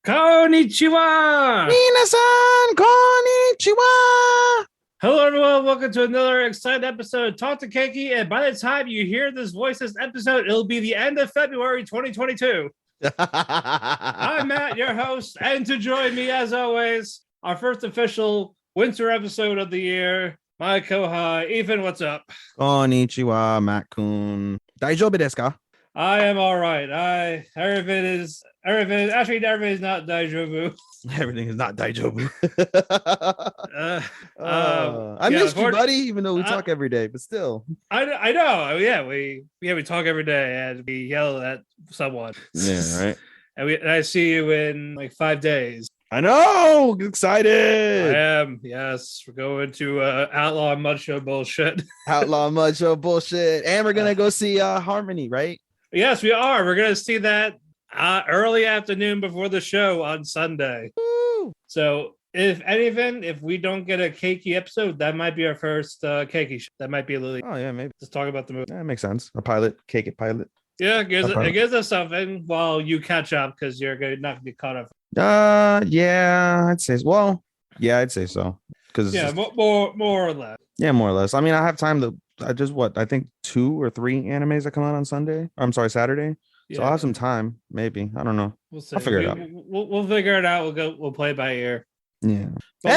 Konnichiwa! Minasan, konnichiwa! Hello, everyone. Welcome to another exciting episode of Talk to Keki. And by the time you hear this this episode, it'll be the end of February 2022. I'm Matt, your host. And to join me, as always, our first official winter episode of the year, my co-host, Ethan. What's up? Konnichiwa, Matt-kun. Daijoubu desu ka? I am all right. Everything is not daijoubu. Everything is not daijoubu. I yeah, missed you, buddy, even though we talk every day, but still. I know. Yeah, we talk every day and we yell at someone. Yeah, right. And I see you in like 5 days. I know. Excited. I am. Yes, we're going to Outlaw Mud Show bullshit. Outlaw Mud Show bullshit. And we're gonna go see Harmony, right? Yes, we are. We're going to see that early afternoon before the show on Sunday. Woo! So, if we don't get a Keki episode, that might be our first Keki show. That might be a little. Oh, yeah, maybe. Let's talk about the movie. That makes sense. A pilot, Keki pilot. Yeah, it gives us something while you catch up because you're not going to be caught up. Yeah, I'd say. Well, yeah, I'd say so. Because more or less. Yeah, more or less. I mean, I have time to. I think 2 or 3 animes that come out on Saturday. Yeah. So I'll have some time, maybe. I don't know. We'll see. I'll figure it out. We'll figure it out. We'll play by ear. Yeah. But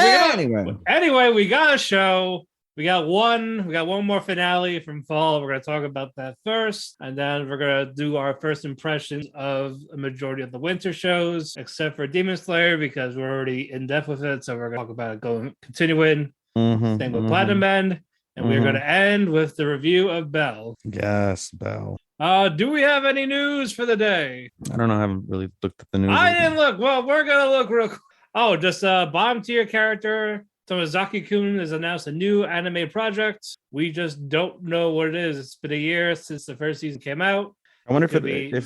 Anyway, we got a show. We got one more finale from fall. We're gonna talk about that first, and then we're gonna do our first impressions of a majority of the winter shows, except for Demon Slayer, because we're already in depth with it. So we're gonna talk about it continuing. Same with Platinum End. And we're going to end with the review of Belle. Yes, Belle. Do we have any news for the day? I don't know. I haven't really looked at the news. I didn't look. Well, we're going to look real quick. Oh, just bottom tier character. Sasaki-kun has announced a new anime project. We just don't know what it is. It's been a year since the first season came out. I wonder if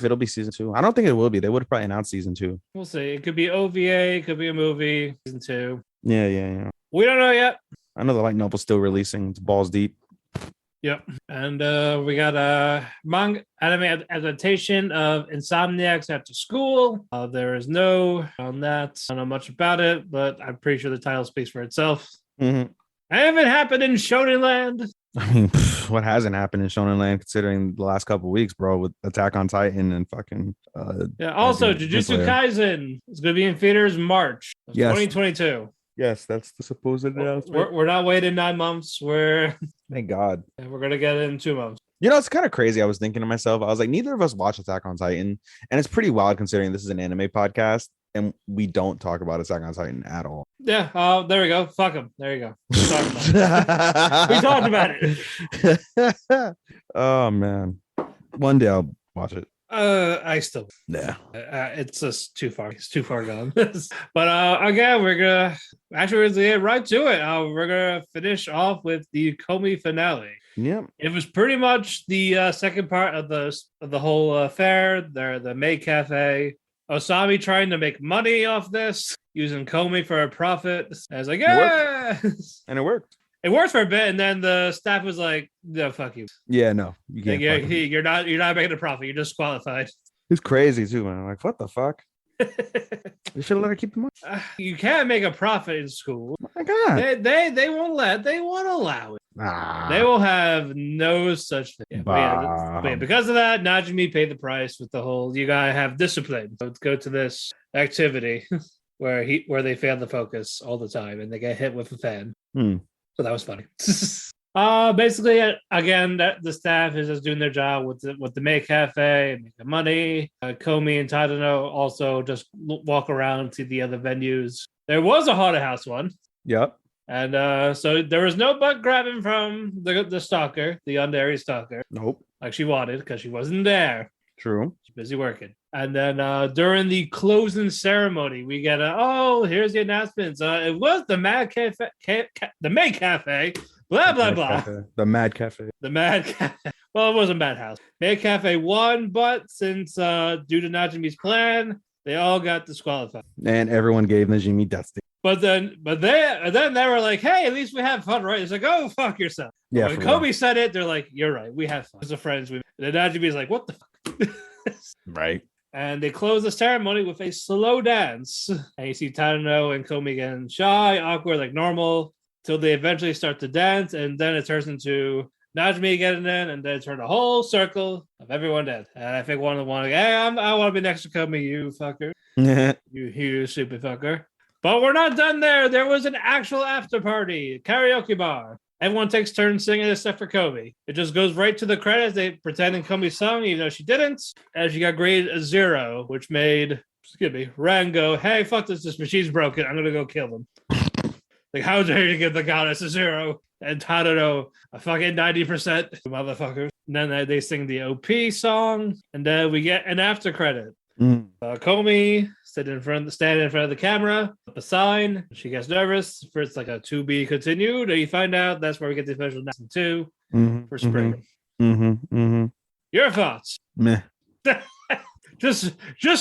it'll be season 2. I don't think it will be. They would have probably announced season 2. We'll see. It could be OVA. It could be a movie. Season 2. Yeah. We don't know yet. I know the light novel's still releasing. It's balls deep. Yep. And we got a manga anime adaptation of Insomniacs After School. There is no on that. I don't know much about it, but I'm pretty sure the title speaks for itself. Mm-hmm. Haven't happened in Shonen Land. I mean, what hasn't happened in Shonen Land considering the last couple of weeks, bro, with Attack on Titan and fucking yeah. Also, Jujutsu Kaisen is going to be in theaters March 2022. Yes, that's the supposed announcement. We're not waiting 9 months. Thank God. We're gonna get it in 2 months. You know, it's kind of crazy. I was thinking to myself, I was like, neither of us watch Attack on Titan, and it's pretty wild considering this is an anime podcast and we don't talk about Attack on Titan at all. Yeah. There we go. Fuck them. There you go. We talked about it. Oh man, one day I'll watch it. I still it's just too far. It's too far gone. But again, we're gonna get right to it. We're gonna finish off with the Komi finale. Yep. It was pretty much the second part of the whole affair. The maid cafe. Osami trying to make money off this, using Komi for a profit. I was like, yeah, and it worked. It worked for a bit, and then the staff was like, "No, fuck you." Yeah, no, you can't. You're not making a profit. You're disqualified. It's crazy too, man. Like, what the fuck? You should let her keep the money. You can't make a profit in school. Oh my God, they won't They won't allow it. They will have no such thing. But because of that, Najimi paid the price with the whole. You gotta have discipline. So let's go to this activity where they fail to focus all the time, and they get hit with a fan. So that was funny. Basically, again, the staff is just doing their job with the maid cafe and making money. Komi and Tadano also just walk around to the other venues. There was a haunted house one. Yep. And so there was no butt grabbing from the stalker, the underage stalker. Nope. Like she wanted, because she wasn't there. True. She's busy working. And then during the closing ceremony, we get here's the announcements. It was the Mad Cafe, the Maid Cafe, blah, blah, blah. The Mad Cafe. The Mad Cafe. Well, it wasn't Madhouse. Maid Cafe won, but since due to Najimi's plan, they all got disqualified. And everyone gave Najimi death sting. But then they were like, hey, at least we have fun, right? It's like, oh, fuck yourself. Yeah. When Kobe said it, they're like, you're right. We have fun. As a friends. And then Najimi's like, what the fuck? Right. And they close the ceremony with a slow dance. And you see Tadano and Komi getting shy, awkward, like normal, till they eventually start to dance. And then it turns into Najmi getting in, and then turn a whole circle of everyone dead. And I think one of them wanted, hey, I want to be next to Komi, you fucker. you stupid fucker. But we're not done there. There was an actual after party, karaoke bar. Everyone takes turns singing except for Komi. It just goes right to the credits. They pretending Komi sung, even though she didn't. And she got graded a 0, which made, Ren go, hey, fuck this machine's broken. I'm going to go kill them. Like, how dare you give the goddess a 0? And Tadano, a fucking 90%, motherfuckers. And then they sing the OP song, and then we get an after credit. Komi standing in front of the camera, a sign. She gets nervous. First, like a to be continued. And you find out that's where we get the official announcement 2 for spring. Your thoughts? Meh. just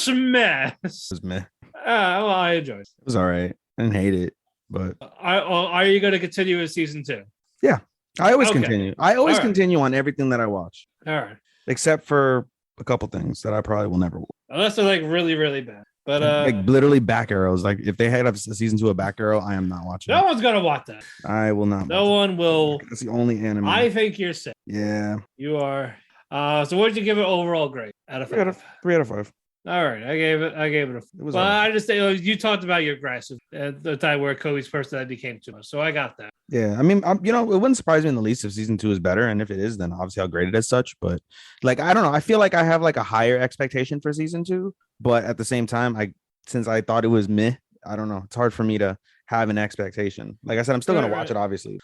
meh. It was meh. Well, I enjoyed it. It was all right. I didn't hate it, but are you going to continue with season 2? Yeah, I always continue. I always continue on everything that I watch. All right, except for a couple things that I probably will never watch. Unless they're like really, really bad. But like literally back arrows. Like if they had a season 2 of back arrow, I am not watching. No one's gonna watch that. I will not. No one will. That's the only anime. I think you're sick. Yeah, you are. So what did you give it overall grade out of 5? 3 out of 5. All right, I gave it a. Well, I just you talked about your aggressive at the time where Kobe's personality became too much, so I got that. Yeah, I mean, it wouldn't surprise me in the least if season 2 is better, and if it is, then obviously I'll grade it as such. But like, I don't know, I feel like I have like a higher expectation for season 2, but at the same time, since I thought it was meh, I don't know, it's hard for me to have an expectation. Like I said, I'm still gonna watch it, obviously.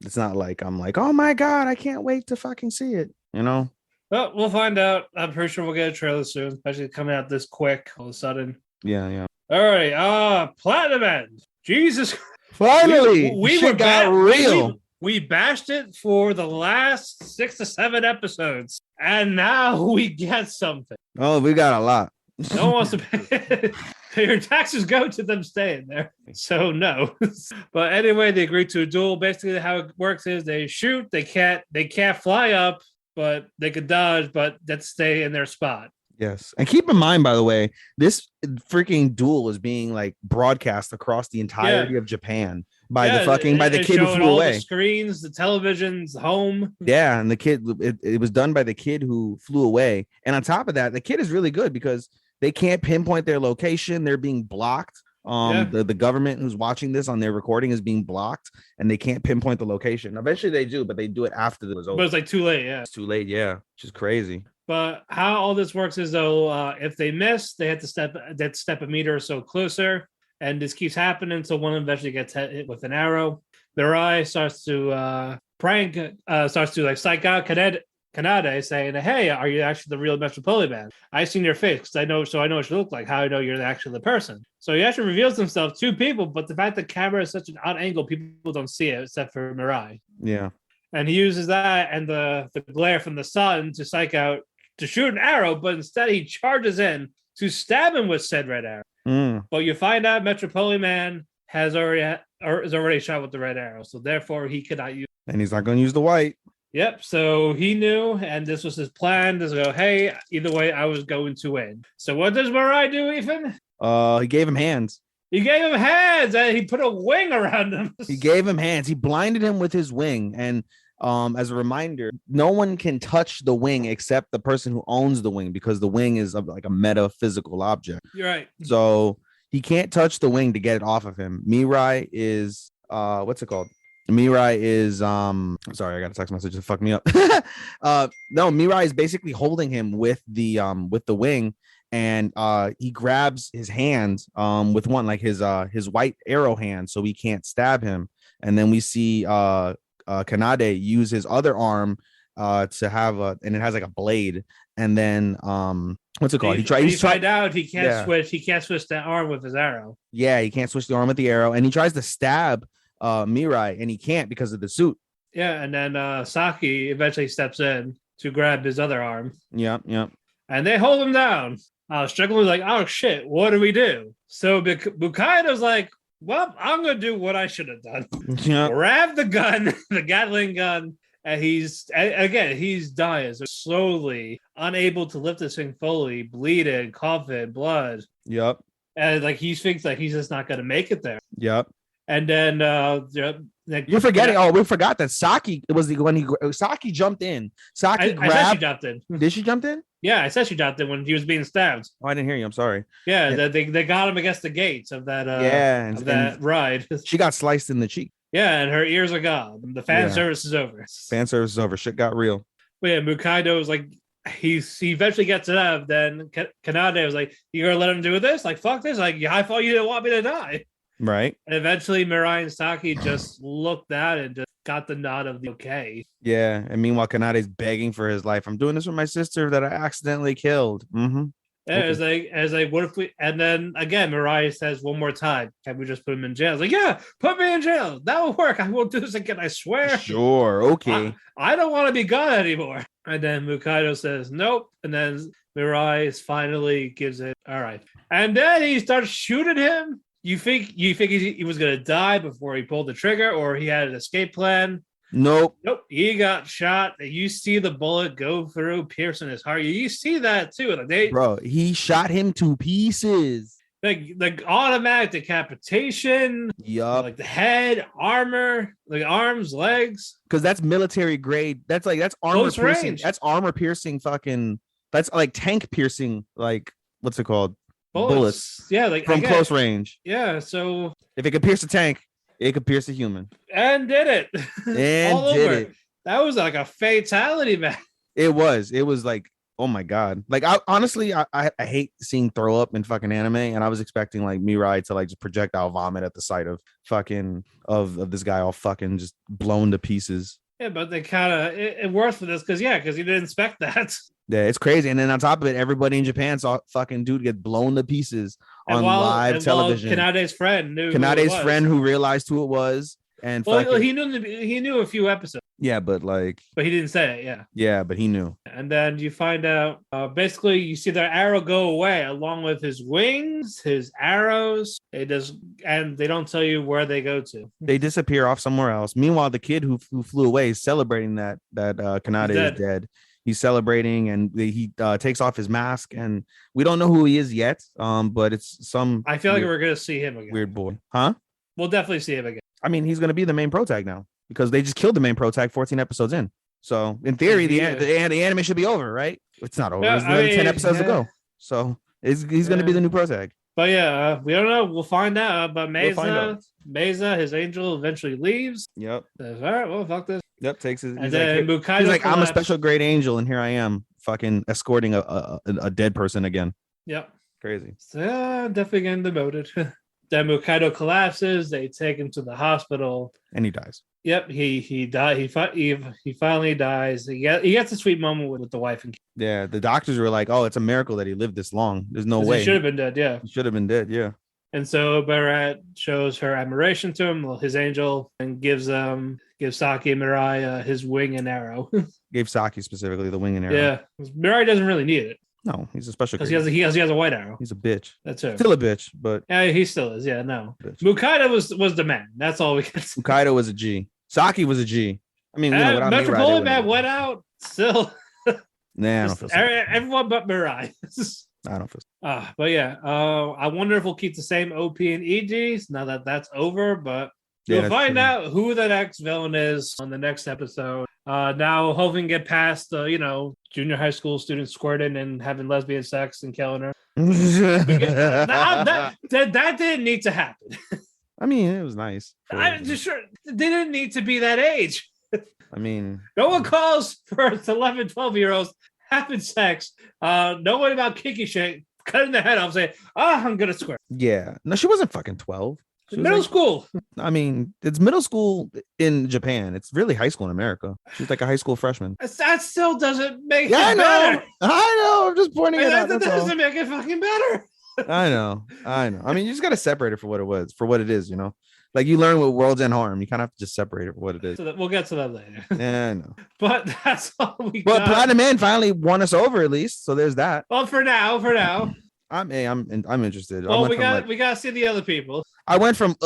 It's not like I'm like, oh my god, I can't wait to fucking see it, Well, we'll find out. I'm pretty sure we'll get a trailer soon, especially coming out this quick all of a sudden. Yeah. All right. Platinum End. Jesus. Finally, we shit got real. We bashed it for the last 6 to 7 episodes, and now we get something. Oh, we got a lot. No one wants to pay. Your taxes go to them staying there. So no. But anyway, they agreed to a duel. Basically, how it works is they shoot. They can't fly up, but they could dodge, but that's stay in their spot. Yes. And keep in mind, by the way, this freaking duel is being like broadcast across the entirety of Japan by the kid who flew away. The screens, the televisions, home. Yeah. And the kid, it was done by the kid who flew away. And on top of that, the kid is really good because they can't pinpoint their location. They're being blocked. The government who's watching this on their recording is being blocked, and they can't pinpoint the location. Eventually they do, but they do it after it was over. But it's like too late. Yeah, it's too late. Yeah, which is crazy. But how all this works is though, if they miss, they have to step a meter or so closer, and this keeps happening. So one eventually gets hit with an arrow. Mirai starts to psych out Kanade, saying, "Hey, are you actually the real Metropolitan Man? I've seen your face because I know what you look like. How I know you're actually the person." So he actually reveals himself to people, but the fact the camera is such an odd angle, people don't see it except for Mirai. Yeah, and he uses that and the glare from the sun to psych out to shoot an arrow, but instead he charges in to stab him with said red arrow. But you find out Metropolitan Man is already shot with the red arrow, so therefore he cannot use. And he's not going to use the white. Yep, so he knew, and this was his plan to go, hey, either way, I was going to win. So what does Mirai do, Ethan? He gave him hands. He gave him hands, and he put a wing around him. He gave him hands. He blinded him with his wing, and as a reminder, no one can touch the wing except the person who owns the wing, because the wing is like a metaphysical object. You're right. So he can't touch the wing to get it off of him. Mirai is, what's it called? Mirai is sorry, I got a text message to fuck me up. No, Mirai is basically holding him with the wing, and he grabs his hand with one, like his white arrow hand, so he can't stab him. And then we see Kanade use his other arm to have and it has like a blade. And then what's it called? He tried out he can't switch. He can't switch that arm with his arrow. Yeah, he can't switch the arm with the arrow, and he tries to stab Mirai, and he can't because of the suit. Yeah, and then Saki eventually steps in to grab his other arm. Yeah. And they hold him down. Strickland was like, oh shit, what do we do? So Bukaido's like, well, I'm gonna do what I should have done. Yeah. Grab the gun, the Gatling gun, And he's dying, so slowly, unable to lift this thing fully, bleeding, coughing, blood. Yep. And like he thinks like he's just not gonna make it there. Yep. And then you're forgetting. Oh, we forgot that Saki Saki jumped in. Saki grabbed. I said she jumped in. Did she jump in? Yeah, I said she jumped in when he was being stabbed. Oh, I didn't hear you. I'm sorry. Yeah, they got him against the gates of that. That ride. She got sliced in the cheek. Yeah, and her ears are gone. The fan service is over. Fan service is over. Shit got real. But yeah, Mukaido was like, he eventually gets it up. Then Kanade was like, "You gonna let him do this? Like, fuck this! Like, I thought you didn't want me to die." Right. And eventually, Mirai and Saki just looked at it and just got the nod of the okay. Yeah, and meanwhile, Kanade's begging for his life. I'm doing this for my sister that I accidentally killed. Mm-hmm. Yeah, okay. as like, what if we? And then again, Mirai says one more time, "Can we just put him in jail?" I was like, "Yeah, put me in jail. That will work. I won't do this again. I swear." Sure. Okay. I don't want to be gone anymore. And then Mukaido says, "Nope." And then Mirai finally gives it. All right. And then he starts shooting him. You think he was gonna die before he pulled the trigger, or he had an escape plan? Nope. He got shot. You see the bullet go through, piercing his heart. You see that too. Bro, he shot him to pieces. Like automatic decapitation. Yup. Like the head, armor, like arms, legs. Because that's military grade. That's armor Close piercing. range. That's armor piercing. Fucking. That's like tank piercing. Like what's it called? Bullets. Yeah, like from close range. Yeah. So if it could pierce a tank, it could pierce a human. And did it. And all did over. it. That was like a fatality, man. It was like, oh my God. Like I honestly hate seeing throw up in fucking anime, and I was expecting like Mirai to like just projectile vomit at the sight of fucking of this guy all fucking just blown to pieces. Yeah, but they kind of it worked for this because you didn't expect that. Yeah, it's crazy. And then on top of it, everybody in Japan saw fucking dude get blown to pieces on live television. Kanade's friend knew. Kanade's friend who realized who it was. And he knew a few episodes. Yeah, but he didn't say it. Yeah. Yeah, but he knew. And then you find out, basically, you see their arrow go away along with his wings, his arrows. And they don't tell you where they go to. They disappear off somewhere else. Meanwhile, the kid who flew away is celebrating that Kanade is dead. He's celebrating, and he takes off his mask, and we don't know who he is yet. But it's some. I feel like we're gonna see him again. Weird boy, huh? We'll definitely see him again. I mean, he's gonna be the main protag now because they just killed the main protag 14 episodes in. So in theory, the anime should be over, right? It's not over. There's 10 episodes to go. So he's gonna be the new protag. But yeah, we don't know. We'll find out. But Mesa, his angel, eventually leaves. Yep. Says, all right, well, fuck this. Yep, takes his. And then Mukaido he's like, I'm a special grade angel, and here I am, fucking escorting a dead person again. Yep. Crazy. So definitely getting demoted. Then Mukaido collapses. They take him to the hospital, and he dies. Yep, he died. He finally dies. He gets a sweet moment with the wife and kid. Yeah, the doctors were like, "Oh, it's a miracle that he lived this long. There's no way he should have been dead." Yeah, he should have been dead. Yeah. And so Barat shows her admiration to him, his angel, and gives Saki and Mirai his wing and arrow. Gave Saki specifically the wing and arrow. Yeah, Mirai doesn't really need it. No, he's a special. Because he has a white arrow. He's a bitch. That's it. Still a bitch, but yeah, he still is. Yeah, no. Bitch. Mukaido was the man. That's all we can say. Mukaido was a G. Saki was a G. I mean, Metropolitan Man went out. Still. Nah, I don't feel so. Everyone but Mirai. I don't feel so. But yeah, I wonder if we'll keep the same OP and EGs now that that's over. But we'll find out who the next villain is on the next episode. Now, hoping to get past junior high school students squirting and having lesbian sex and killing her. that didn't need to happen. I mean, it was nice. I'm just sure they didn't need to be that age. I mean, no one calls for 11, 12-year-olds having sex. No one about Keki shit, cutting the head off, saying, I'm gonna squirt. Yeah. No, she wasn't fucking 12. Middle school. I mean, it's middle school in Japan. It's really high school in America. She's like a high school freshman. That still doesn't make it better. I know. I'm just pointing it out. That doesn't make it fucking better. I know. I mean, you just got to separate it for what it is, Like you learn with World's End Harm. You kind of have to just separate it for what it is. So we'll get to that later. Yeah, I know. But that's all we got. But Platinum Man finally won us over at least. So there's that. Well, for now. I'm interested. Well, we got to see the other people. I went from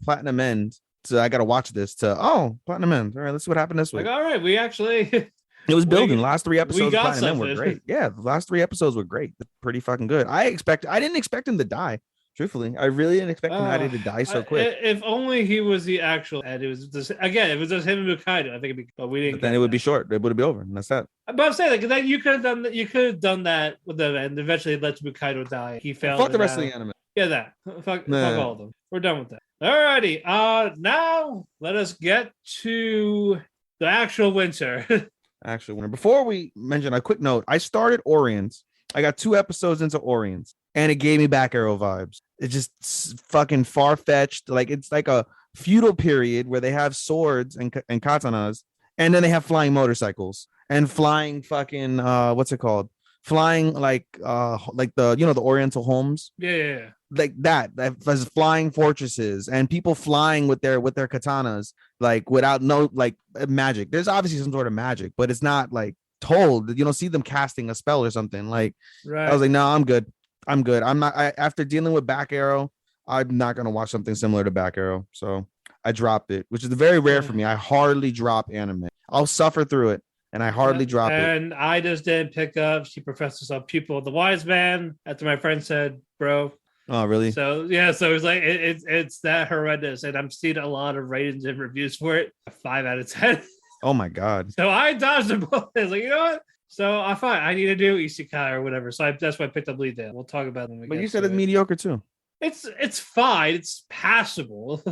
Platinum End to I gotta watch this to Platinum Ends. All right, let's see what happened this week. Like, all right, we actually it was building. The last 3 episodes of Platinum End were something. great. Yeah, the last 3 episodes were great. Pretty fucking good. I didn't expect him to die. Truthfully, I really didn't expect Hinata to die so quick. If only he was the actual, and it was just again, if it was just him and Mukaido, I think it'd be. But we didn't. But then it would be short. It would be over, and that's that. But I'm saying, like, then you could have done that. You could have done that with them, and eventually it led to Mukaido die. He failed. Fuck the rest of the anime. Yeah, that. Fuck all of them. We're done with that. Alrighty. Now let us get to the actual winter. Actual winter. Before we mention a quick note, I started Orients. I got 2 episodes into Orients, and it gave me Back Arrow vibes. It's just fucking far-fetched. Like, it's like a feudal period where they have swords and katanas, and then they have flying motorcycles and flying fucking what's it called? Flying like the the Oriental homes. Yeah. Like that as flying fortresses and people flying with their katanas, like without no like magic. There's obviously some sort of magic, but it's not like told. You don't see them casting a spell or something. Like, right. I was like, no, I'm good. I'm not. After dealing with Back Arrow, I'm not gonna watch something similar to Back Arrow. So I dropped it, which is very rare for me. I hardly drop anime. I'll suffer through it, and I hardly drop it. And I just didn't pick up. She professed herself pupil of the wise man. After my friend said, "Bro." Oh, really? So yeah, so it's like it's that horrendous, and I'm seeing a lot of ratings and reviews for it. 5 out of 10. Oh my god! So I dodged the bullet. I was like, you know what? So I thought I need to do Isekai or whatever. So that's why I picked up Lead Down. We'll talk about it when we But you said it's mediocre too. It's fine. It's passable.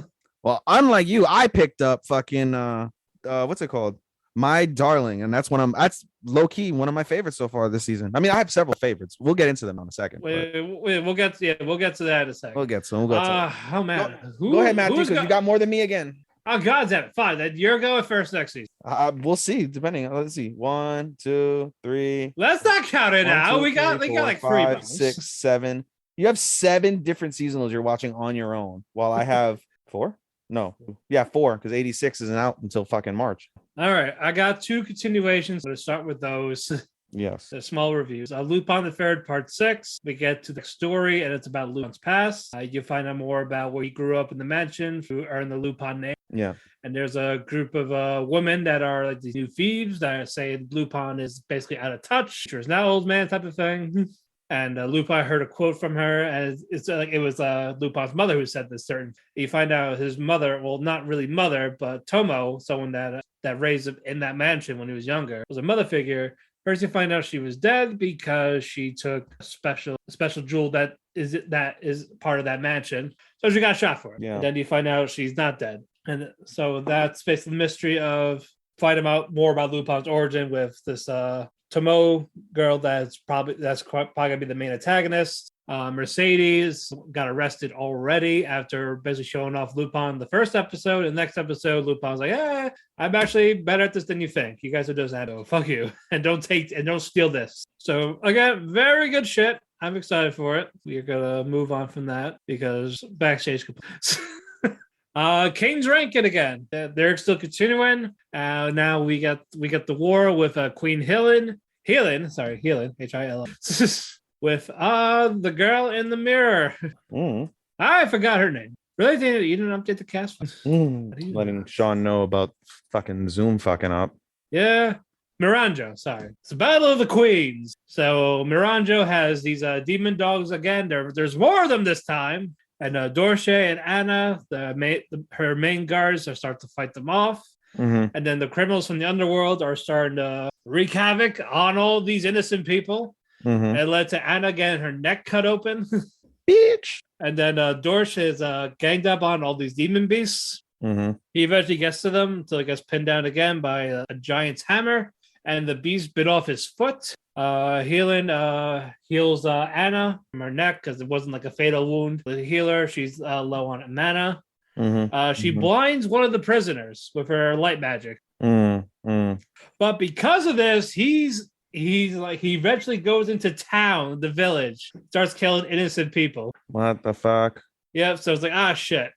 Well, unlike you, I picked up fucking what's it called? My Darling, and that's that's low key one of my favorites so far this season. I mean, I have several favorites. We'll get into them in a second. We'll get to that in a second. We'll get to them. Oh man, go ahead, Matthew, because you got more than me again. Oh God, damn it! Fine, then you're going first next season. We'll see. Depending. Let's see. 1, 2, 3. Let's not count it now. We got like 5, 6, 7. You have 7 different seasonals you're watching on your own, while I have 4. No, yeah, 4, because 86 isn't out until fucking March. All right, I got 2 continuations. I'm going to start with those. Yes. The small reviews. Lupin the Third, Part 6. We get to the story, and it's about Lupin's past. You find out more about where he grew up in the mansion to earn the Lupin name. Yeah. And there's a group of women that are like these new thieves that are saying Lupin is basically out of touch. She's now old man type of thing. And Lupin heard a quote from her, and it's like it was Lupin's mother who said this. You find out his mother, well, not really mother, but Tomo, someone that raised him in that mansion when he was younger, was a mother figure. First, you find out she was dead because she took a special jewel that is part of that mansion. So she got shot for it. Yeah. And then you find out she's not dead, and so that's basically the mystery of finding out more about Lupin's origin with this Tomo girl that's probably gonna be the main antagonist. Mercedes got arrested already after basically showing off Lupin the first episode. And next episode, Lupin's like, I'm actually better at this than you think. You guys are just fuck you and don't steal this. So again, very good shit. I'm excited for it. We're gonna move on from that because backstage complaints. King's Rankin again. They're still continuing. Now we got the war with Queen Helen, Hil, with the girl in the mirror. I forgot her name. Really? You didn't update the cast? Letting Sean know about fucking Zoom fucking up. Yeah. Miranjo, sorry. It's the Battle of the Queens. So Miranjo has these demon dogs again. There's more of them this time. And Dorche and Anna, her main guards, are starting to fight them off. Mm-hmm. And then the criminals from the underworld are starting to wreak havoc on all these innocent people. Mm-hmm. It led to Anna getting her neck cut open. Bitch. And then Dorsch is ganged up on all these demon beasts. Mm-hmm. He eventually gets to them until he gets pinned down again by a giant's hammer. And the beast bit off his foot. Healing heals Anna from her neck because it wasn't like a fatal wound. The healer, she's low on mana. Mm-hmm. She blinds one of the prisoners with her light magic. Mm-hmm. But because of this, he eventually goes into town, the village, starts killing innocent people. What the fuck? Yep. So it's like, shit.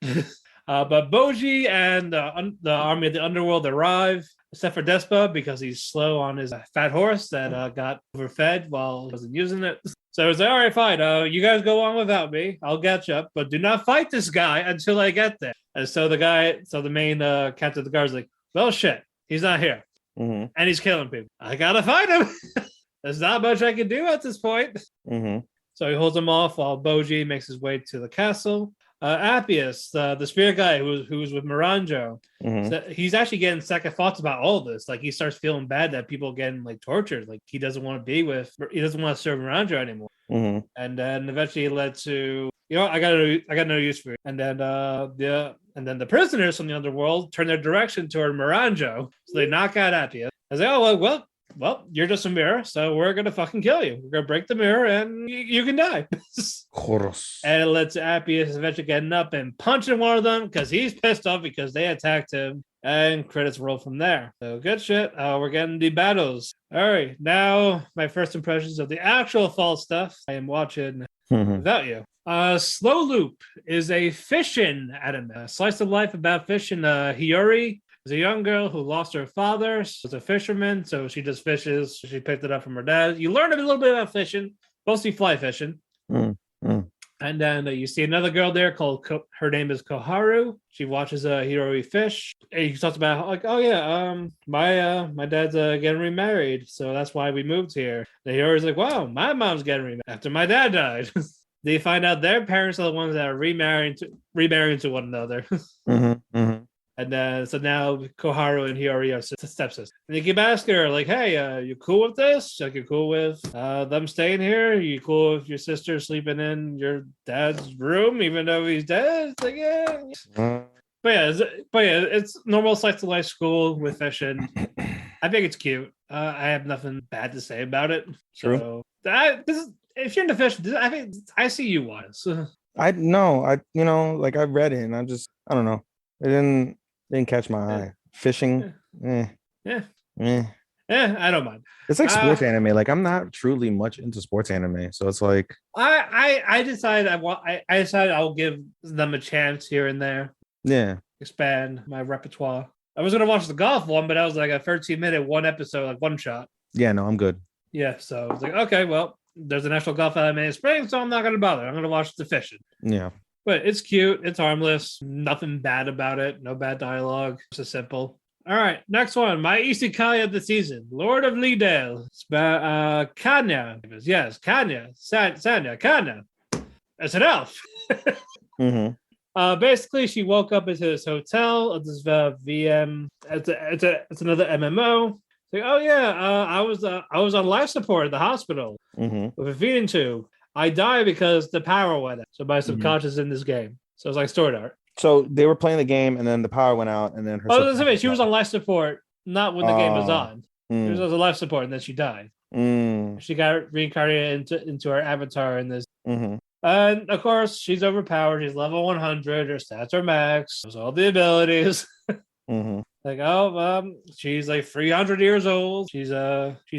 But Boji and the army of the underworld arrive, except for Despa because he's slow on his fat horse that got overfed while he wasn't using it. So it's like, all right, fine. You guys go on without me. I'll catch up, but do not fight this guy until I get there. And so the main captain of the guard is like, well, shit, he's not here. And he's killing people. I gotta find him. There's not much I can do at this point. So he holds him off while Boji makes his way to the castle. Appius, the spirit guy who was with Miranjo, so he's actually getting second thoughts about all this. Like he starts feeling bad that people are getting like tortured. Like he doesn't want to serve Miranjo anymore. And then eventually it led to, I got no use for it. And then the prisoners from the underworld turn their direction toward Miranjo, so they knock out Appius. I say, oh well, you're just a mirror, so we're gonna fucking kill you. We're gonna break the mirror, and you can die. And it lets Appius eventually getting up and punching one of them because he's pissed off because they attacked him. And credits roll from there. So good shit. We're getting the battles. All right, now my first impressions of the actual fall stuff. I am watching without you. Slow Loop is a fishing anime, slice of life about fishing. Hiyori is a young girl who lost her father. She's a fisherman, so she just fishes. She picked it up from her dad. You learn a little bit about fishing, mostly fly fishing. And then you see another girl there called, her name is Koharu. She watches Hiyori fish. And he talks about like, oh yeah, my dad's getting remarried, so that's why we moved here. And Hiyori's like, wow, my mom's getting remarried after my dad died. They find out their parents are the ones that are remarrying to one another. And so now Koharu and Hiyori are stepsisters. And they keep asking her, like, hey, you cool with this? Like, you cool with them staying here? You cool with your sister sleeping in your dad's room, even though he's dead? It's like, yeah. But yeah, it's normal slice of life school with fishing. I think it's cute. I have nothing bad to say about it. True. So if you're into fishing, I think I see you once. I read it and I don't know. It didn't catch my eye. Fishing, Yeah, I don't mind. It's like sports anime. Like I'm not truly much into sports anime, so it's like I decided I'll give them a chance here and there. Yeah, expand my repertoire. I was gonna watch the golf one, but that was like a 13-minute one episode, like one shot. Yeah, no, I'm good. Yeah, so it's like, okay, well, there's a national golf anime in spring, so I'm not gonna bother. I'm gonna watch the fishing. Yeah. But it's cute. It's harmless. Nothing bad about it. No bad dialogue. It's just simple. All right. Next one. My isekai of the season. Lord of Lidale. It's about Kanya. Yes, Kanya. Sanya. Kanya. It's an elf. Basically, she woke up into this hotel at this VM. It's another MMO. It's like, oh yeah, I was on life support at the hospital with a feeding tube. I died because the power went out. So my subconscious in this game. So it's like Sword Art. So they were playing the game and then the power went out and then her. She was on life support, not when the game was on. She was on life support and then she died. She got reincarnated into her avatar in this. And of course, she's overpowered. She's level 100. Her stats are max. Has all the abilities. Like, she's like 300 years old. She's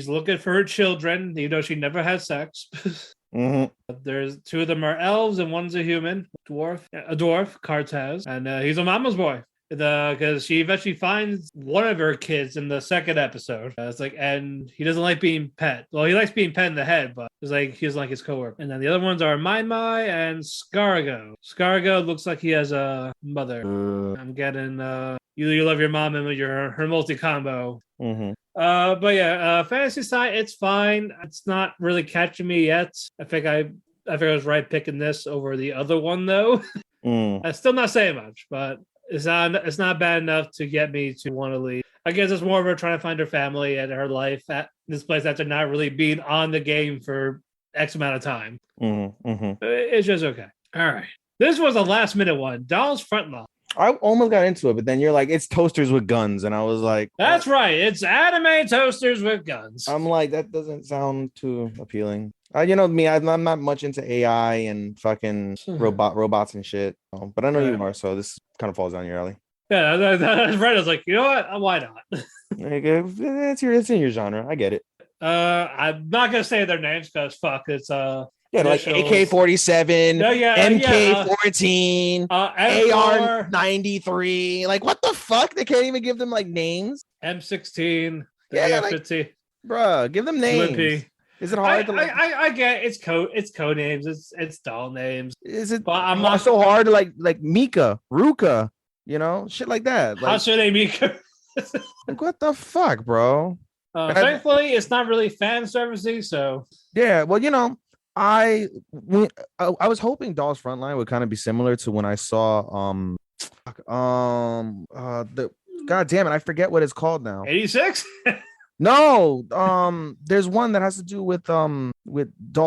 looking for her children, even though she never had sex. There's two of them are elves and one's a human, a dwarf, Kartaz, and he's a mama's boy. Because she eventually finds one of her kids in the second episode. It's like, and he doesn't like being pet. Well, he likes being pet in the head, but it's like he doesn't like his coworker. And then the other ones are Mai Mai and Scargo. Scargo looks like he has a mother. I'm getting you love your mom and her multi combo. But yeah, fantasy side, it's fine. It's not really catching me yet. I think I was right picking this over the other one though. I'm still not saying much, but it's not bad enough to get me to want to leave. I guess it's more of her trying to find her family and her life at this place after not really being on the game for X amount of time. It's just okay. All right. This was a last minute one. Doll's Frontline. I almost got into it, but then you're like, it's toasters with guns. And I was like, that's right. It's anime toasters with guns. I'm like, that doesn't sound too appealing. You know me, I'm not much into AI and fucking robots and shit. But I know you are, so this kind of falls down your alley. Yeah, that's right. I was like, you know what? Why not? It's in your genre. I get it. I'm not gonna say their names because fuck, it's like AK-47, MK-14, AR-93. Like, what the fuck? They can't even give them like names. M16, yeah, like, bruh, give them names. Is it hard to like? I get it's code names. It's doll names. Is it? But I'm not so hard to like Mika, Ruka, shit like that. Like, Hatsune Miku. like what the fuck, bro? Thankfully, it's not really fan servicing. So yeah, well, I was hoping Doll's Frontline would kind of be similar to when I saw the God damn it, I forget what it's called now. 86. No, there's one that has to do with doll.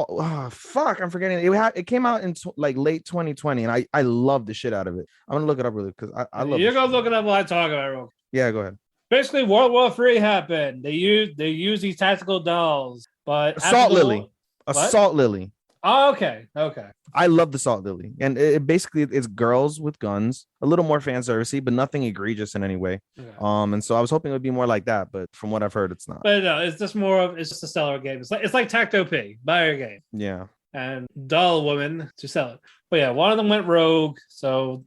Oh, fuck, I'm forgetting. It came out in like late 2020, and I love the shit out of it. I'm gonna look it up really because I love. You're gonna look it up while I talk about it. Real quick. Yeah, go ahead. Basically, World War III happened. They use these tactical dolls, but Assault Lily. Oh, okay. I love the Salt Lily, and it basically it's girls with guns, a little more fan servicey, but nothing egregious in any way. Okay. And so I was hoping it would be more like that, but from what I've heard, it's not. But no, it's just a seller game. It's like Tacto P, buy your game. Yeah. And doll woman to sell it. But yeah, one of them went rogue, so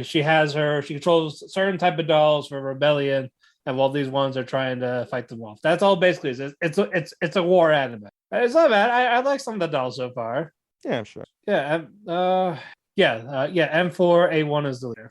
she controls certain type of dolls for rebellion, and while these ones are trying to fight them off. That's all basically. It's a war anime. It's not bad. I like some of the dolls so far. Yeah, sure. Yeah, M4A1 is the leader.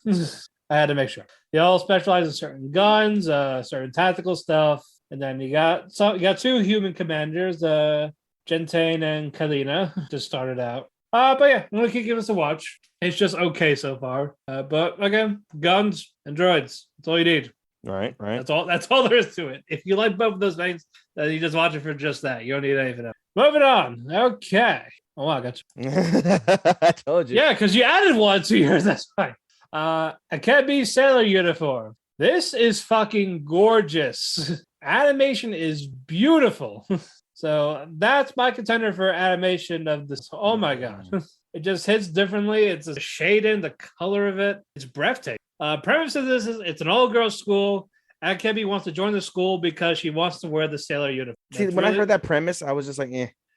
I had to make sure. They all specialize in certain guns, certain tactical stuff, and then you got two human commanders, Gentane and Kalina, just started out. But yeah, I'm gonna keep giving this a watch. It's just okay so far. But again, guns and droids. That's all you need. Right. That's all there is to it. If you like both of those things, then you just watch it for just that. You don't need anything else. Moving on. Okay. Oh wow, I got you. I told you. Yeah, because you added one to yours. That's fine. Akebi sailor uniform. This is fucking gorgeous. Animation is beautiful. So that's my contender for animation of this. Oh my god. It just hits differently. It's a shade in the color of it. It's breathtaking. Premise of this is it's an all-girls school. Akebi wants to join the school because she wants to wear the sailor uniform. See, when I heard that premise, I was just like,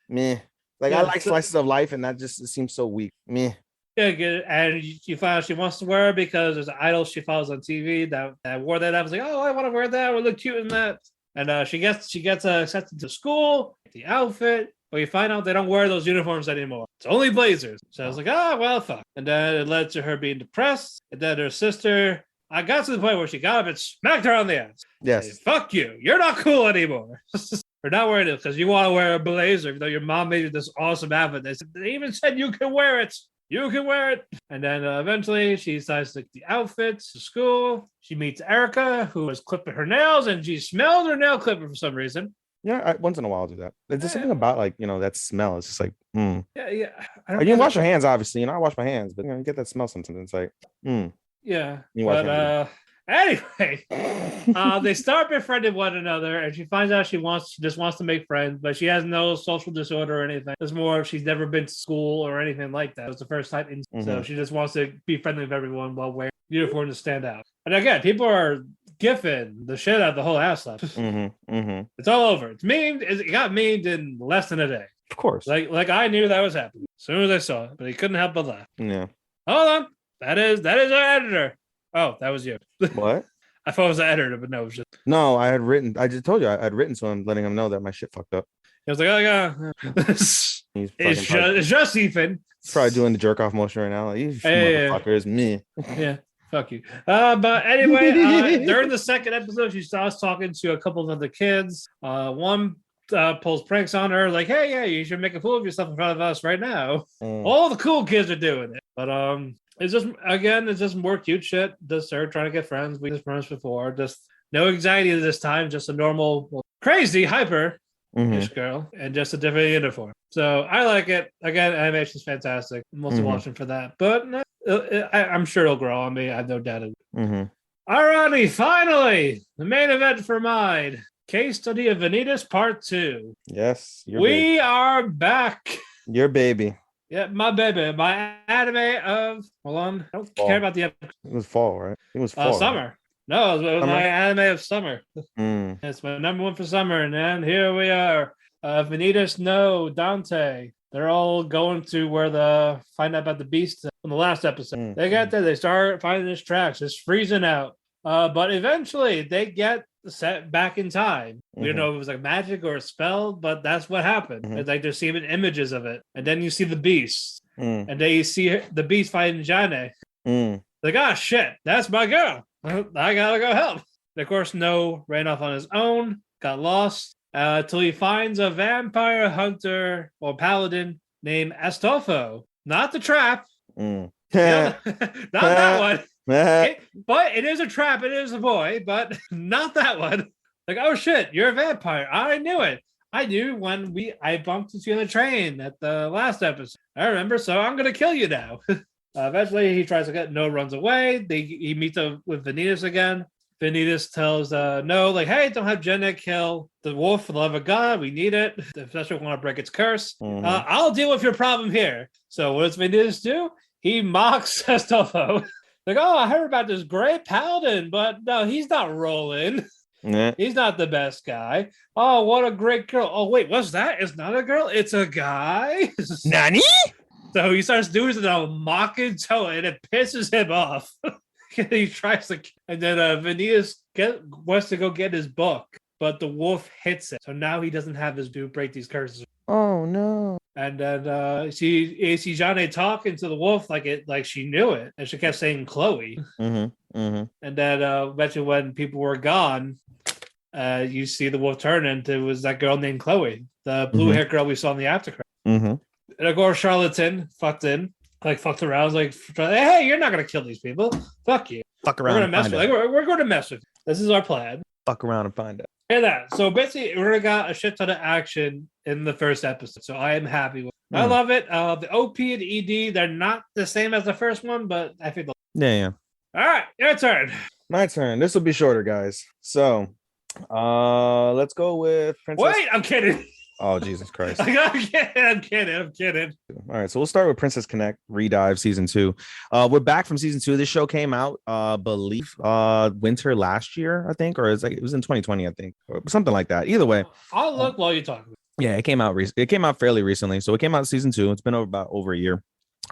meh. Like, yeah, I like slices of life, and that just seems so weak. Meh. Yeah, good. And you find out she wants to wear it because there's an idol she follows on TV that wore that. I was like, oh, I want to wear that. We look cute in that. And she gets accepted to school, the outfit. But you find out they don't wear those uniforms anymore. It's only blazers. So I was like, well, fuck. And then it led to her being depressed. And then her sister, I got to the point where she got up and smacked her on the ass. Yes. Say, fuck you. You're not cool anymore. We're not wearing it because you want to wear a blazer, even though your mom made you this awesome outfit. They even said you can wear it. You can wear it. And then eventually she decides to take the outfits to school. She meets Erica, who was clipping her nails, and she smelled her nail clipper for some reason. Yeah, once in a while I'll do that. There's just something about that smell. It's just like, Yeah. You can wash your hands, obviously. I wash my hands, but you get that smell sometimes. It's like, Yeah. But anyway, they start befriending one another, and she finds out she just wants to make friends, but she has no social disorder or anything. It's more she's never been to school or anything like that. It's the first time so she just wants to be friendly with everyone while wearing uniform to stand out. And again, people are gifting the shit out of the whole ass stuff. It's all over. It's memed. It got memed in less than a day. Of course. Like I knew that was happening as soon as I saw it, but I couldn't help but laugh. Yeah. Hold on. That is our editor. Oh, that was you. What? I thought it was the editor, but no, it was just. No, I just told you I had written to him, letting him know that my shit fucked up. He was like, oh, yeah. It's just Ethan. He's probably doing the jerk off motion right now. Like, you motherfuckers, me. Yeah. Fuck you. But anyway, during the second episode, she starts talking to a couple of other kids. One pulls pranks on her, like, hey, yeah, you should make a fool of yourself in front of us right now. All the cool kids are doing it. But it's just more cute shit. Just her trying to get friends. We just friends before. Just no anxiety this time. Just a normal, crazy, hyper girl, and just a different uniform. So I like it. Again, animation's fantastic. I'm also watching for that. But I'm sure it'll grow on me. I have no doubt it will. Alrighty, finally, the main event for mine. Case Study of Vanitas Part 2. Yes. We are back. Your baby. Yeah, my baby. My anime of... Hold on. I don't care about the episode. It was fall, right? It was fall. Summer. Right? No, it was my anime of summer. It's my number one for summer. And then here we are. Vanitas no Dante. They're all going to find out about the beast from the last episode. They got there. They start finding his tracks. It's freezing out. But eventually they get set back in time. We don't know if it was like magic or a spell, but that's what happened. It's like they're seeing images of it, and then you see the beast, and then you see the beast fighting Jane. Like, ah, shit, that's my girl. I gotta go help. And of course, No ran off on his own, got lost, till he finds a vampire hunter or paladin named Astolfo. Not the trap. Not that one. But it is a trap. It is a boy, but not that one. Like, oh shit, you're a vampire. I knew it. I knew when I bumped into you on the train at the last episode. I remember, so I'm gonna kill you now. Eventually, he tries to get No, runs away. He meets up with Vanitas again. Vanitas tells No, like, hey, don't have Jenna kill the wolf for the love of God. We need it, especially if we want to break its curse. I'll deal with your problem here. So what does Vanitas do? He mocks Astolfo. Like, oh, I heard about this great paladin, but no, he's not rolling. He's not the best guy. Oh, what a great girl. Oh, wait, what's that? It's not a girl. It's a guy. Nani? So he starts doing it in a mocking tone, and it pisses him off. He tries to, and then Vanitas wants to go get his book, but the wolf hits it. So now he doesn't have his dude break these curses. Oh no! And then she sees Jane talking to the wolf like she knew it, and she kept saying Chloe. And then eventually, when people were gone, you see the wolf turn, and it was that girl named Chloe, the blue-haired girl we saw in the aftercredits. And of course, Charlatan fucked around, like, hey, you're not gonna kill these people. Fuck you. Fuck around. We're going to mess with you. This is our plan. Fuck around and find out. And that. So basically, we're gonna got a shit ton of action in the first episode. So I am happy with it. I love it. The OP and ED, they're not the same as the first one, but I think yeah. All right, your turn. My turn. This will be shorter, guys. So let's go with Princess. Wait, I'm kidding. Oh, Jesus Christ. I'm kidding. All right, so we'll start with Princess Connect Redive Season 2. We're back from Season 2. This show came out, believe, winter last year, I think, or it was in 2020, I think, or something like that. Either way. I'll look while you talk. Yeah, it came out it came out fairly recently. So it came out Season 2. It's been over a year.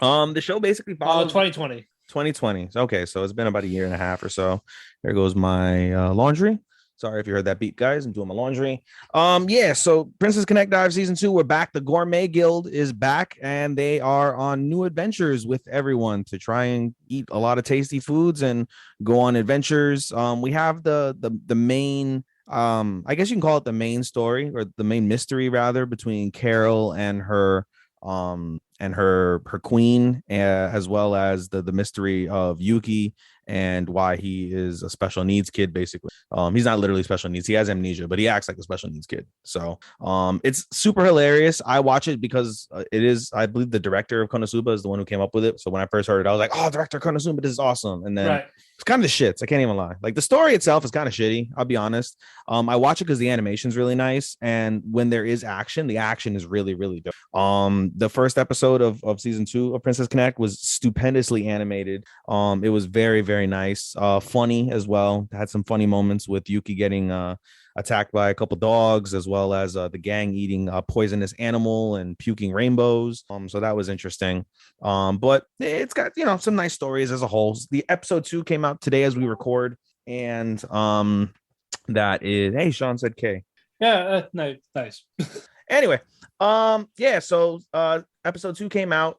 The show basically follows 2020. 2020. Okay, so it's been about a year and a half or so. There goes my laundry. Sorry if you heard that beat, guys. I'm doing my laundry. So Princess Connect Dive Season 2, we're back. The Gourmet Guild is back, and they are on new adventures with everyone to try and eat a lot of tasty foods and go on adventures. We have the main, I guess you can call it the main story, or the main mystery rather, between Carol and her queen, as well as the mystery of Yuki and why he is a special needs kid. Basically, he's not literally special needs. He has amnesia, but he acts like a special needs kid. So it's super hilarious. I watch it because it is, I believe, the director of Konosuba is the one who came up with it. So when I first heard it, I was like, oh, director Konosuba, this is awesome. And then it's kind of the shits. I can't even lie. Like, the story itself is kind of shitty, I'll be honest. I watch it because the animation's really nice, and when there is action, the action is really, really dope. The first episode of Season 2 of Princess Connect was stupendously animated. It was very, very nice, funny as well. Had some funny moments with Yuki getting attacked by a couple dogs, as well as the gang eating a poisonous animal and puking rainbows. So that was interesting. But it's got, some nice stories as a whole. The episode 2 came out today as we record, and that is, hey, Sean said K. Yeah, nice. Anyway, so episode 2 came out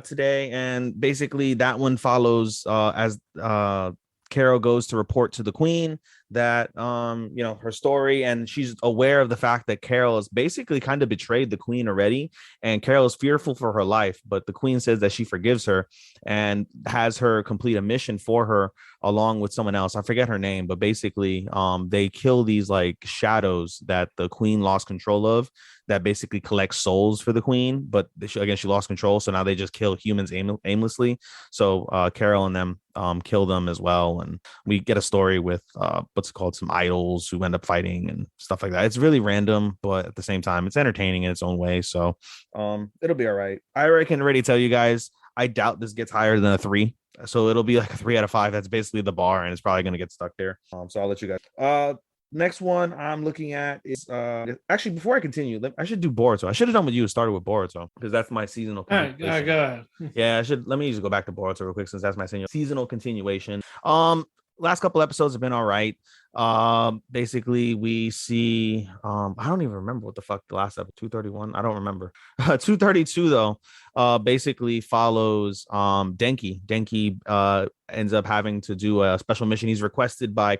today, and basically that one follows as Carol goes to report to the queen that her story, and she's aware of the fact that Carol has basically kind of betrayed the queen already, and Carol is fearful for her life, but the queen says that she forgives her and has her complete a mission for her along with someone else. I forget her name, but basically they kill these like shadows that the queen lost control of, that basically collect souls for the queen, but she lost control, so now they just kill humans aimlessly. So Carol and them kill them as well, and we get a story with what's called some idols who end up fighting and stuff like that. It's really random, but at the same time it's entertaining in its own way, so it'll be all right. I can already tell you guys, I doubt this gets higher than a 3, so it'll be like a 3 out of 5. That's basically the bar, and it's probably going to get stuck there. So I'll let you guys. Next one I'm looking at is actually, before I continue, I should do Boruto. I should have done with you, started with Boruto, because that's my seasonal. All right, go ahead. Yeah, let me just go back to Boruto real quick, since that's my seasonal continuation. last couple episodes have been all right. Basically we see I don't even remember what the fuck the last episode, 231, I don't remember. 232 though basically follows Denki ends up having to do a special mission. He's requested by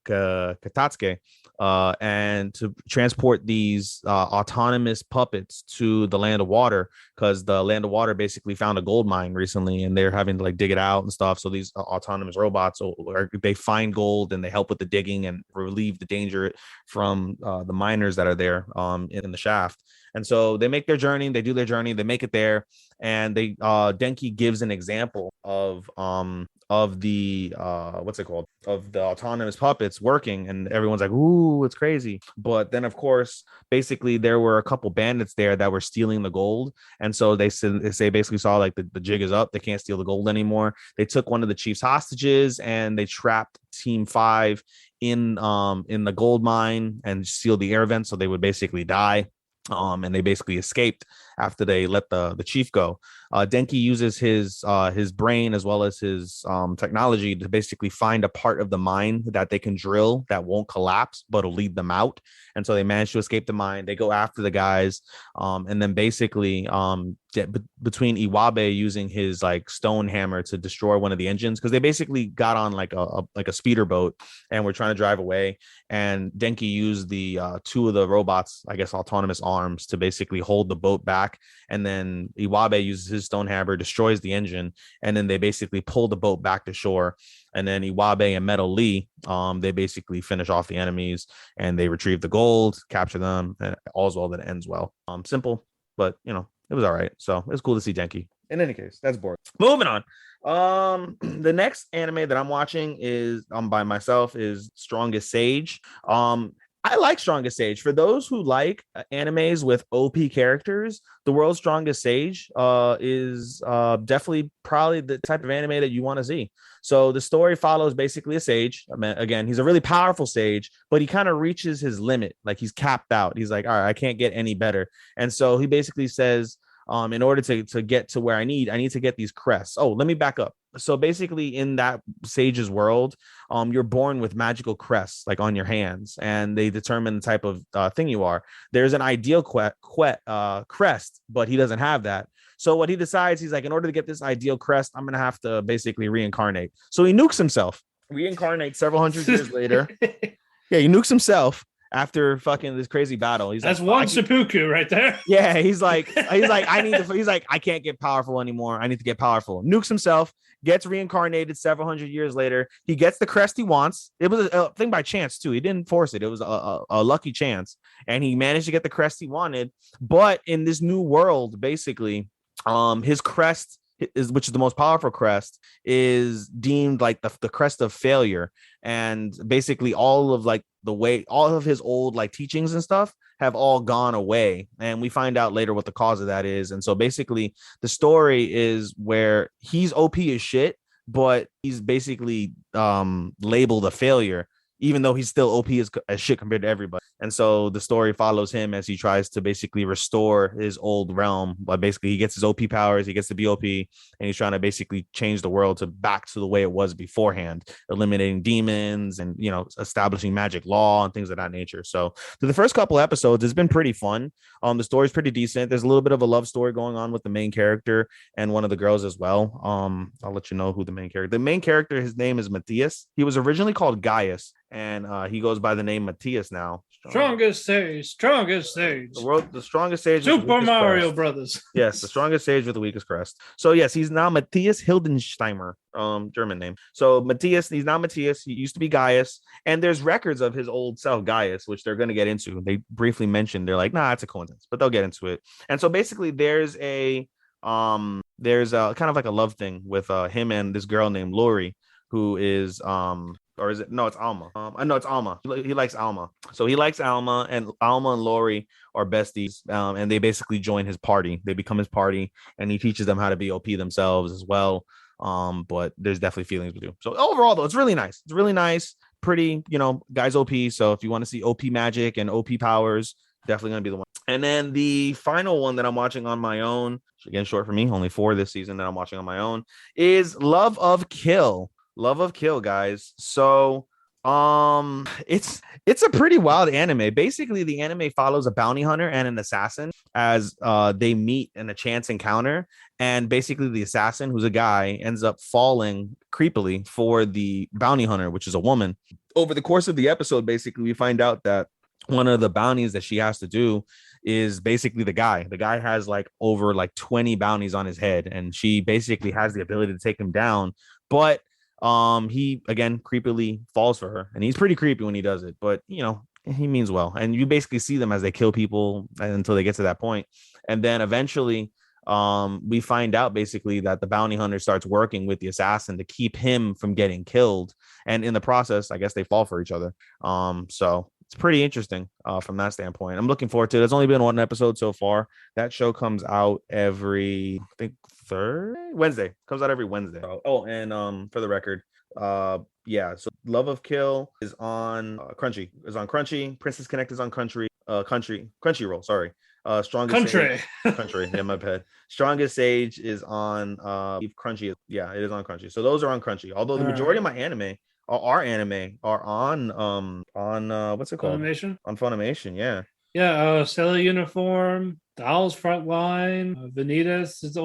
Katatsuke and to transport these autonomous puppets to the land of water, because the land of water basically found a gold mine recently and they're having to like dig it out and stuff. So these autonomous robots, they find gold and they help with the digging and relieve the danger from the miners that are there in the shaft. And so they make their journey, they do their journey, they make it there, and they Denki gives an example of the what's it called, of the autonomous puppets working, and everyone's like, ooh, it's crazy. But then of course basically there were a couple bandits there that were stealing the gold, and so they basically saw like the jig is up, they can't steal the gold anymore. They took one of the chief's hostages and they trapped team 5 in the gold mine and sealed the air vent so they would basically die. And they basically escaped after they let the chief go. Denki uses his brain as well as his technology to basically find a part of the mine that they can drill that won't collapse, but will lead them out. And so they manage to escape the mine. They go after the guys, and then basically between Iwabe using his like stone hammer to destroy one of the engines, because they basically got on like a speeder boat and were trying to drive away. And Denki used the 2 of the robots, I guess autonomous arms, to basically hold the boat back. And then Iwabe uses his stone hammer, destroys the engine, and then they basically pull the boat back to shore. And then Iwabe and Metal Lee, they basically finish off the enemies and they retrieve the gold, capture them, and all's well that ends well. Simple, but you know, it was all right. So it's cool to see Denki. In any case, that's boring. Moving on. The next anime that I'm watching is by myself is Strongest Sage. I like Strongest Sage. For those who like animes with OP characters, The World's Strongest Sage is definitely probably the type of anime that you want to see. So the story follows basically a sage. I mean, again, he's a really powerful sage, but he kind of reaches his limit. Like he's capped out. He's like, all right, I can't get any better. And so he basically says, in order to get to where I need to get these crests. Oh, let me back up. So basically in that sage's world, you're born with magical crests like on your hands, and they determine the type of thing you are. There's an ideal crest, but he doesn't have that. So what he decides, he's like, in order to get this ideal crest, I'm going to have to basically reincarnate. So he nukes himself, reincarnates several hundred years later. Yeah, he nukes himself after fucking this crazy battle. He's that's like, one seppuku right there. Yeah, he's like, I can't get powerful anymore. I need to get powerful. Nukes himself, gets reincarnated several hundred years later. He gets the crest he wants. It was a thing by chance too. He didn't force it. It was a lucky chance, and he managed to get the crest he wanted. But in this new world, basically, his crest which is the most powerful crest, is deemed like the crest of failure. And basically all of his old like teachings and stuff have all gone away. And we find out later what the cause of that is. And so basically the story is where he's OP as shit, but he's basically labeled a failure, even though he's still OP as shit compared to everybody. And so the story follows him as he tries to basically restore his old realm. But basically he gets his OP powers, he gets to be OP, and he's trying to basically change the world back to the way it was beforehand, eliminating demons and, you know, establishing magic law and things of that nature. So the first couple episodes, it's been pretty fun. The story's pretty decent. There's a little bit of a love story going on with the main character and one of the girls as well. I'll let you know who the main character, his name is Matthias. He was originally called Gaius, and he goes by the name Matthias now. Strongest sage. The strongest sage. Super Mario Brothers. Yes, the strongest sage with the weakest crest. So yes, he's now Matthias Hildensteimer, German name. So Matthias, he's now Matthias. He used to be Gaius, and there's records of his old self Gaius, which they're going to get into. They briefly mentioned, they're like, nah, it's a coincidence, but they'll get into it. And so basically, there's a kind of like a love thing with him and this girl named Lori, who is or is it? No, it's Alma. I know it's Alma. He likes Alma. So he likes Alma, and Alma and Lori are besties. And they basically join his party. They become his party, and he teaches them how to be OP themselves as well. But there's definitely feelings with you. So overall, though, it's really nice. It's really nice. Pretty, you know, guys OP. So if you want to see OP magic and OP powers, definitely gonna be the one. And then the final one that I'm watching on my own, again, short for me, only 4 this season that I'm watching on my own, is Love of Kill. Love of Kill, guys. So it's a pretty wild anime. Basically, the anime follows a bounty hunter and an assassin as they meet in a chance encounter. And basically, the assassin, who's a guy, ends up falling creepily for the bounty hunter, which is a woman. Over the course of the episode, basically, we find out that one of the bounties that she has to do is basically the guy. The guy has like over like 20 bounties on his head, and she basically has the ability to take him down. But he again creepily falls for her, and he's pretty creepy when he does it, but you know, he means well. And you basically see them as they kill people until they get to that point. And then eventually we find out basically that the bounty hunter starts working with the assassin to keep him from getting killed, and in the process I guess they fall for each other. So it's pretty interesting from that standpoint. I'm looking forward to it. There's only been one episode so far. That show comes out every, I think, Wednesday. Comes out every Wednesday. Oh, and for the record, yeah, so Love of Kill is on Crunchy. Princess Connect is on Crunchyroll. Sorry. Strongest Country. Yeah, my bad. Strongest Age is on Crunchy. Yeah, it is on Crunchy. So those are on Crunchy. Although the majority of my anime, our anime, are on what's it called? Funimation. On Funimation, yeah. Yeah, Sailor Uniform, Dolls Frontline, Vanitas. It's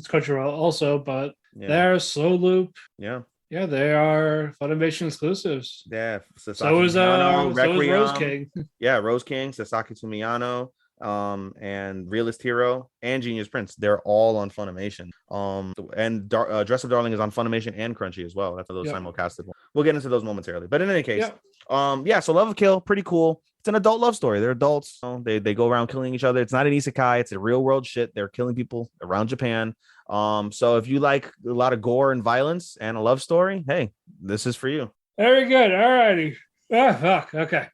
Crunchyroll also, but there's Slow Loop. Yeah. Yeah, they are Funimation exclusives. Yeah. So is Rose King. Yeah, Rose King, Sasaki to Miyano, and Realist Hero and Genius Prince. They're all on Funimation. And Dress Up Darling is on Funimation and Crunchy as well. That's those simulcasted ones. We'll get into those momentarily. But in any case, so Love of Kill, pretty cool. It's an adult love story. They're adults. They go around killing each other. It's not an isekai. It's a real world shit. They're killing people around Japan. So if you like a lot of gore and violence and a love story, hey, this is for you. Very good. All righty. Oh, fuck. Okay.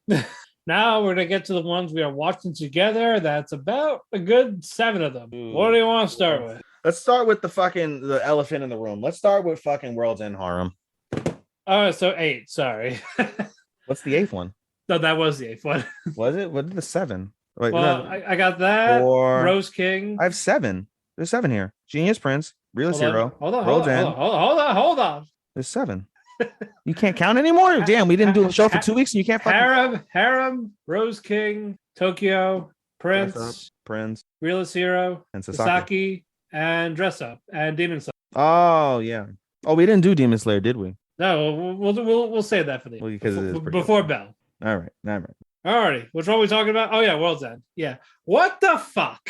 Now we're going to get to the ones we are watching together. That's about a good 7 of them. Ooh. What do you want to start with? Let's start with the elephant in the room. Let's start with fucking World's End Harem. Oh, so 8. Sorry. What's the 8th one? No, that was the 8th one. Was it? What did the 7? Wait, well, I got that. Rose King. I have 7. There's 7 here. Genius Prince, Realist Hero. Hold on. There's 7. You can't count anymore? Damn, we didn't do a show for 2 weeks and you can't Harem, Rose King, Tokyo, Prince, Realist Hero, and Sasaki, and Dress Up, and Demon Slayer. Oh, yeah. Oh, we didn't do Demon Slayer, did we? No, we'll save that for before Belle. All right. Alrighty, which one are we talking about? Oh yeah, World's End. Yeah. What the fuck?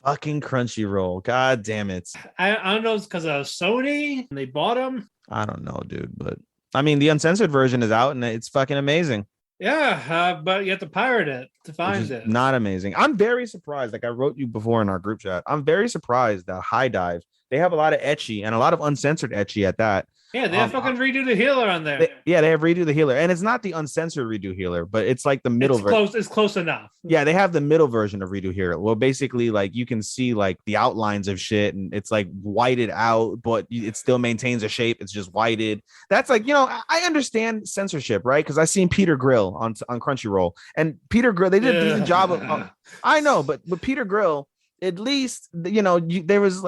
Fucking Crunchyroll. God damn it. I don't know, it's because of Sony and they bought them. I don't know, dude, but I mean the uncensored version is out and it's fucking amazing. Yeah, but you have to pirate it to find it. Not amazing. I'm very surprised. Like I wrote you before in our group chat. I'm very surprised that High Dive, they have a lot of ecchi and a lot of uncensored ecchi at that. Yeah, they have fucking Redo the Healer on there. They have Redo the Healer. And it's not the uncensored Redo Healer, but it's like the middle version. It's close enough. Yeah, they have the middle version of Redo Healer. Well, basically, like you can see like the outlines of shit and it's like whited out, but it still maintains a shape. It's just whited. That's like, you know, I understand censorship, right? Because I've seen Peter Grill on Crunchyroll. And Peter Grill, they did a decent job of I know, but Peter Grill, at least, you know, there was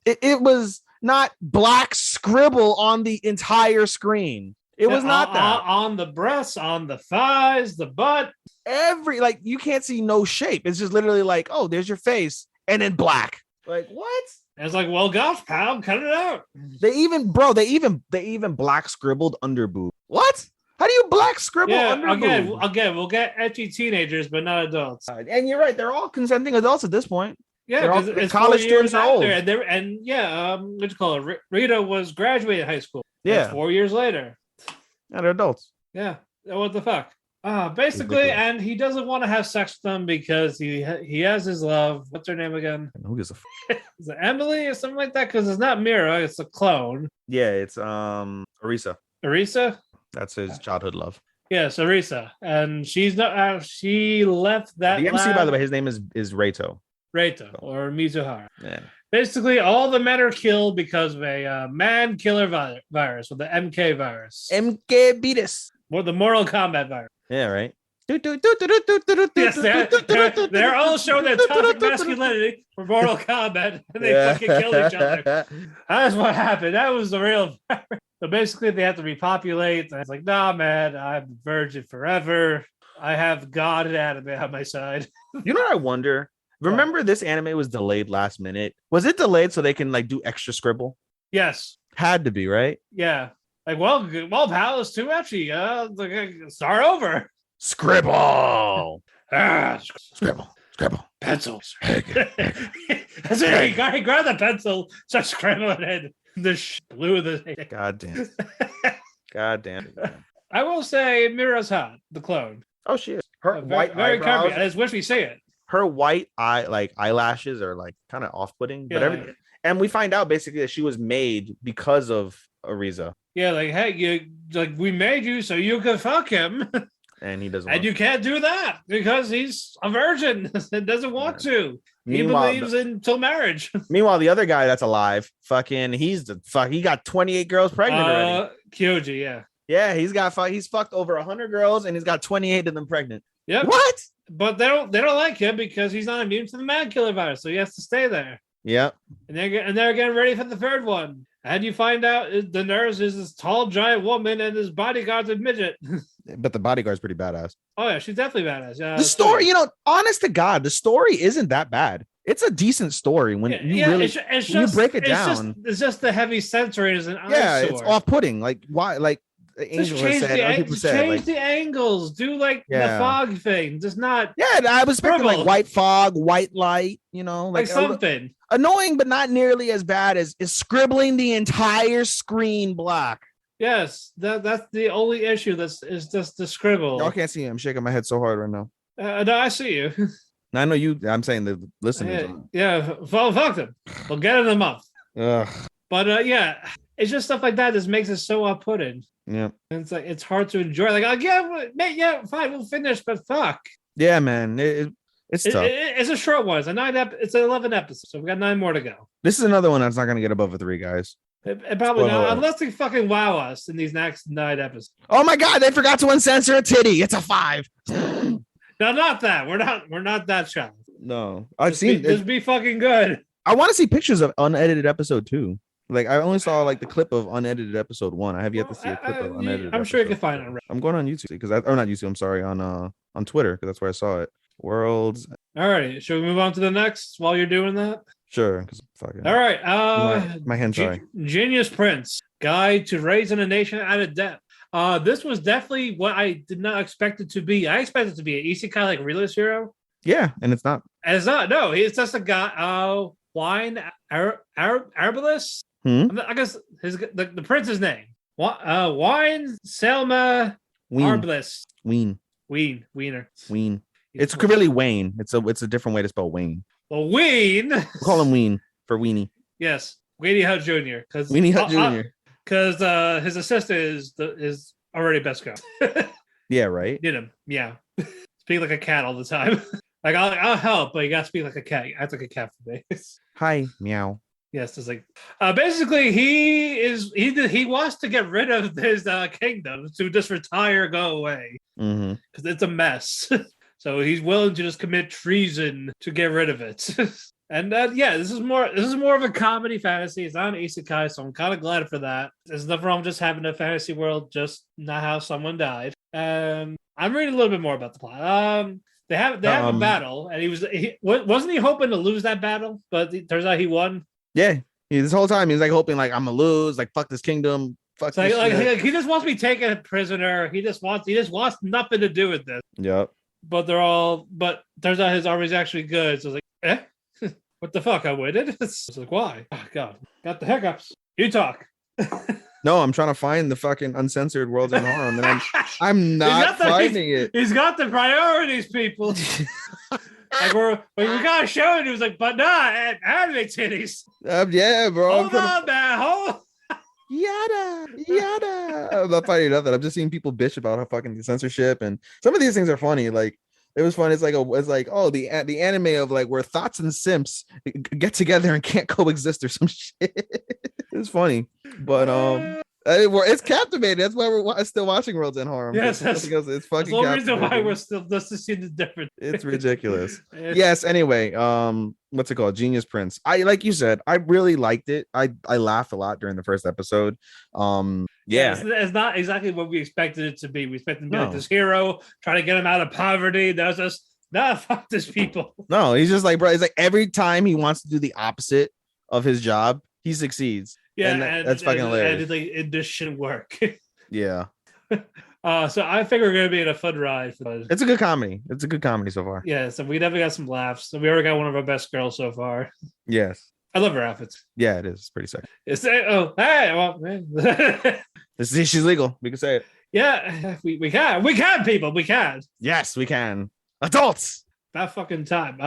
it was not black scribble on the entire screen. It was not that. On the breasts, on the thighs, the butt. Like, you can't see no shape. It's just literally like, oh, there's your face. And then black. Like, what? It's like, well, gosh, pal, cut it out. They even black scribbled under boob. What? How do you black scribble under boob? Again, we'll get ecchi teenagers, but not adults. And you're right. They're all consenting adults at this point. Yeah, because college students are old. What do you call it? Rita was graduating high school. Yeah, that's 4 years later. And they're adults. Yeah, what the fuck? Basically, and he doesn't want to have sex with them because he has his love. What's her name again? Who gives a fuck? Is it Emily or something like that? Because it's not Mira, it's a clone. Yeah, it's Arisa. Arisa? That's his childhood love. Yes, Arisa, and she's not. She left that. The MC, by the way, his name is Reito. Or Mizuhara. Yeah. Basically, all the men are killed because of a man killer virus, or the MK virus. MK Beatus. Or the Mortal Kombat virus. Yeah, right. Yes, they're all showing their toxic masculinity for Mortal Kombat, and they fucking kill each other. That's what happened. That was the real virus. So basically, they have to repopulate. And it's like, nah, man, I'm a virgin forever. I have God and anime on my side. You know what I wonder? Remember, this anime was delayed last minute. Was it delayed so they can like do extra scribble? Yes. Had to be, right? Yeah. Like, well, Palace too, actually. Start over. Scribble. Scribble. Pencils. That's it. He grabbed the pencil, started scribbling it. Blew the. God damn. God damn. I will say, Mira's hot. The clone. Oh, she is. Her white very eyebrows. I just wish we see it. Her white eyelashes are like kind of off-putting, but everything. And we find out basically that she was made because of Ariza. Yeah, like, hey, we made you so you could fuck him. And he doesn't. And you can't do that because he's a virgin and doesn't want to. He believes until marriage. Meanwhile, the other guy that's alive, he got 28 girls pregnant already. Kyoji, yeah. Yeah, he's fucked over 100 girls and he's got 28 of them pregnant. Yep. What? But they don't like him because he's not immune to the mad killer virus, so he has to stay there. Yep. And they're getting ready for the third one. And you find out the nurse is this tall giant woman and his bodyguard's a midget. But the bodyguard's pretty badass. Oh yeah, she's definitely badass. The story, honest to God, the story isn't that bad. It's a decent story when you break it down. It's just the heavy censoring is an eyesore. It's off-putting. Like why? Like Angel has said, other people said, change the angles. Do the fog thing. Just not. Yeah, I was expecting like white fog, white light. Like something annoying, but not nearly as bad as scribbling the entire screen black. Yes, that's the only issue. Is just the scribble. Y'all can't see him. I'm shaking my head so hard right now. No, I see you. I know you. I'm saying the listeners. Fuck them. We'll get in a month. Ugh. But it's just stuff like that that makes it so off-putting. Yeah, and it's like it's hard to enjoy. Like, fine, we'll finish, but fuck. Yeah, man, it's tough. It's a short one. It's an 11 episodes, so we got 9 more to go. This is another one that's not going to get above a 3, guys. It probably not, unless they fucking wow us in these next 9 episodes. Oh my god, they forgot to uncensor a titty. It's a 5. No, not that. We're not that shy. No, I've seen it. Just be fucking good. I want to see pictures of unedited episode 2. Like I only saw like the clip of unedited episode 1. I have yet to see a clip of unedited. I'm sure you can find it. I'm going on YouTube because not YouTube. I'm sorry, on Twitter because that's where I saw it. Worlds. All right, should we move on to the next while you're doing that? Sure. All right. My hands sorry. Genius Prince: Guide to Raising a Nation Out of Debt. This was definitely what I did not expect it to be. I expected it to be an isekai like realist hero. Yeah, and it's not. And it's not. No, it's just a guy. Wine Arbalist. I guess the prince's name. Wine Selma Arbalist. Wiener. It's really Wayne. It's a different way to spell Wayne. Well, Ween. We'll call him Ween for Weenie. Yes, Weenie Hut Jr. Weenie Hut Jr. Because his assistant is already best girl. Yeah, right. Did him? Yeah. Speak like a cat all the time. Like I'll help, but you gotta speak like a cat. Act like a cat for me. Hi, meow. Yes, it's like basically he wants to get rid of his kingdom to just retire, go away because it's a mess. So he's willing to just commit treason to get rid of it. And this is more of a comedy fantasy. It's not an isekai, so I'm kind of glad for that. There's nothing wrong with just having a fantasy world, just not how someone died. I'm reading a little bit more about the plot. They have a battle, and wasn't he hoping to lose that battle? But it turns out he won. Yeah, this whole time he's like hoping like I'm gonna lose, like fuck this kingdom, fuck. So like he just wants to be taken a prisoner. He just wants nothing to do with this. Yep. But turns out his army's actually good. So it's like, what the fuck? I waited. It's like, why? Oh god, got the hiccups. You talk. No, I'm trying to find the fucking uncensored Worlds in Harm, and I'm not finding it. He's got the priorities, people. Like we gotta show it. He was like, but nah, anime titties. Yeah, bro. Hold on, man. Yada. I'm not finding nothing. I'm just seeing people bitch about how fucking censorship, and some of these things are funny. Like it was funny. It's like the anime of like where thoughts and simps get together and can't coexist or some shit. It's funny, but It's captivating. That's why we're still watching World's End Harm. Yes, because it's fucking. That's the reason why we're still just to see the difference. It's ridiculous. Yes. Anyway, what's it called? Genius Prince. Like you said, I really liked it. I laughed a lot during the first episode. Yeah, it's not exactly what we expected it to be. We expected him to be like this hero, trying to get him out of poverty. That was just fuck these people. No, he's just like, bro. It's like every time he wants to do the opposite of his job, he succeeds. Yeah, and that's fucking hilarious. And this shouldn't work. Yeah. So I think we're gonna be in a fun ride. It's a good comedy. It's a good comedy so far. Yeah, so we definitely got some laughs. So we already got one of our best girls so far. Yes. I love her outfits. Yeah, it is. It's pretty sexy. She's legal. We can say it. Yeah, we can, people. We can. Yes, we can. Adults. About fucking time.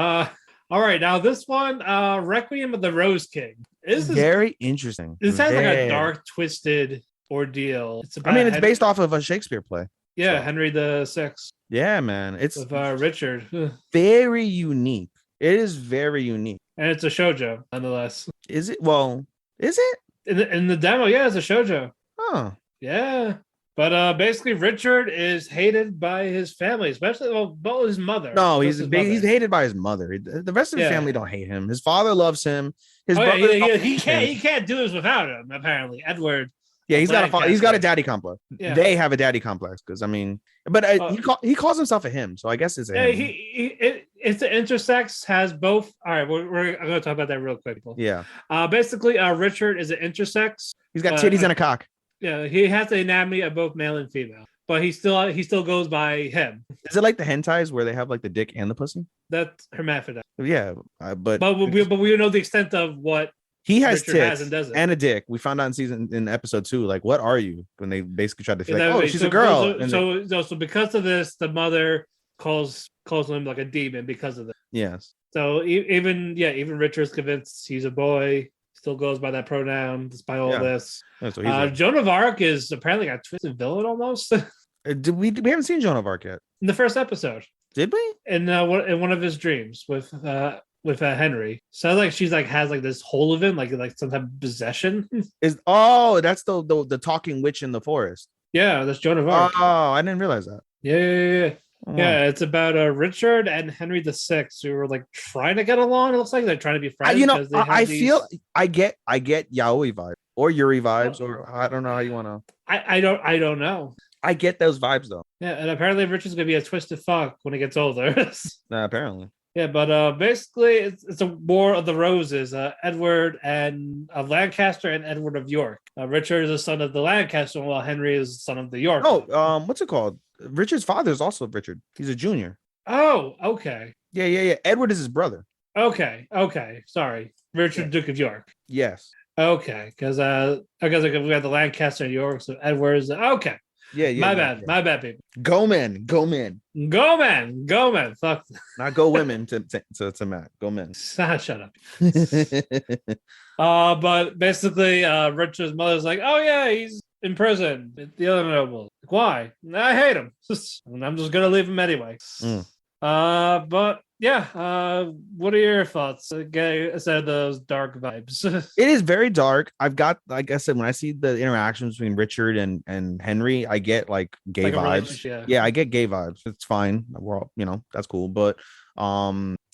All right, now this one, Requiem of the Rose King. This is very interesting. This has like a dark, twisted ordeal. It's based off of a Shakespeare play. Yeah, so. Henry VI. Yeah, man. It's with Richard. Very unique. It is very unique. And it's a shoujo, nonetheless. Is it? Well, is it? In the demo, yeah, it's a shoujo. Oh. Yeah. But basically, Richard is hated by his family, especially his mother. No, he's hated by his mother. The rest of his family don't hate him. His father loves him. His brother. He can't do this without him. Apparently, Edward. Yeah, he's got a daddy complex. Yeah. They have a daddy complex because he calls himself a him, so I guess it's a him. It's the intersex has both. All right, I'm going to talk about that real quick. Yeah. Basically, Richard is an intersex. He's got titties and a cock. Yeah, he has the anatomy of both male and female, but he still goes by him. Is it like the hentais where they have like the dick and the pussy? That's hermaphrodite. Yeah, but we know the extent of what he has tits and a dick. We found out in episode 2. Like, what are you? When they basically tried to say, she's a girl. So because of this, the mother calls him like a demon because of this. Yes. So even Richard's convinced he's a boy. Still goes by that pronoun despite all this. Joan of Arc is apparently a twisted villain almost. We haven't seen Joan of Arc yet. In the first episode. Did we? In one of his dreams with Henry. Sounds like she's like has like this hold of him, like some type of possession. That's the talking witch in the forest. Yeah, that's Joan of Arc. Oh, I didn't realize that. Yeah. Oh. Yeah, it's about Richard and Henry VI who were like trying to get along. It looks like they're trying to be friends. I get yaoi vibes or Yuri vibes, or I don't know how you want to. I don't know. I get those vibes though. Yeah, and apparently Richard's gonna be a twisted fuck when he gets older. Apparently. Yeah, but basically it's a war of the roses. Edward and Lancaster and Edward of York. Richard is the son of the Lancaster, while Henry is the son of the York. Oh, what's it called? Richard's father is also Richard. He's a junior. Oh, okay. Yeah. Edward is his brother. Okay. Sorry. Richard, Duke of York. Yes. Okay, because we got the Lancaster and York, so Edward's okay. Yeah. My bad, people. Go men. Fuck. Not go women to Matt. Go men. Shut up. But basically, Richard's mother's like, oh yeah, he's in prison. The other noble. Why? I hate him. I'm just gonna leave him anyway. But yeah, what are your thoughts? Instead of those dark vibes. It is very dark. I've got, like I said, when I see the interactions between Richard and Henry, I get like gay vibes. Yeah, I get gay vibes. It's fine. We're all, that's cool. But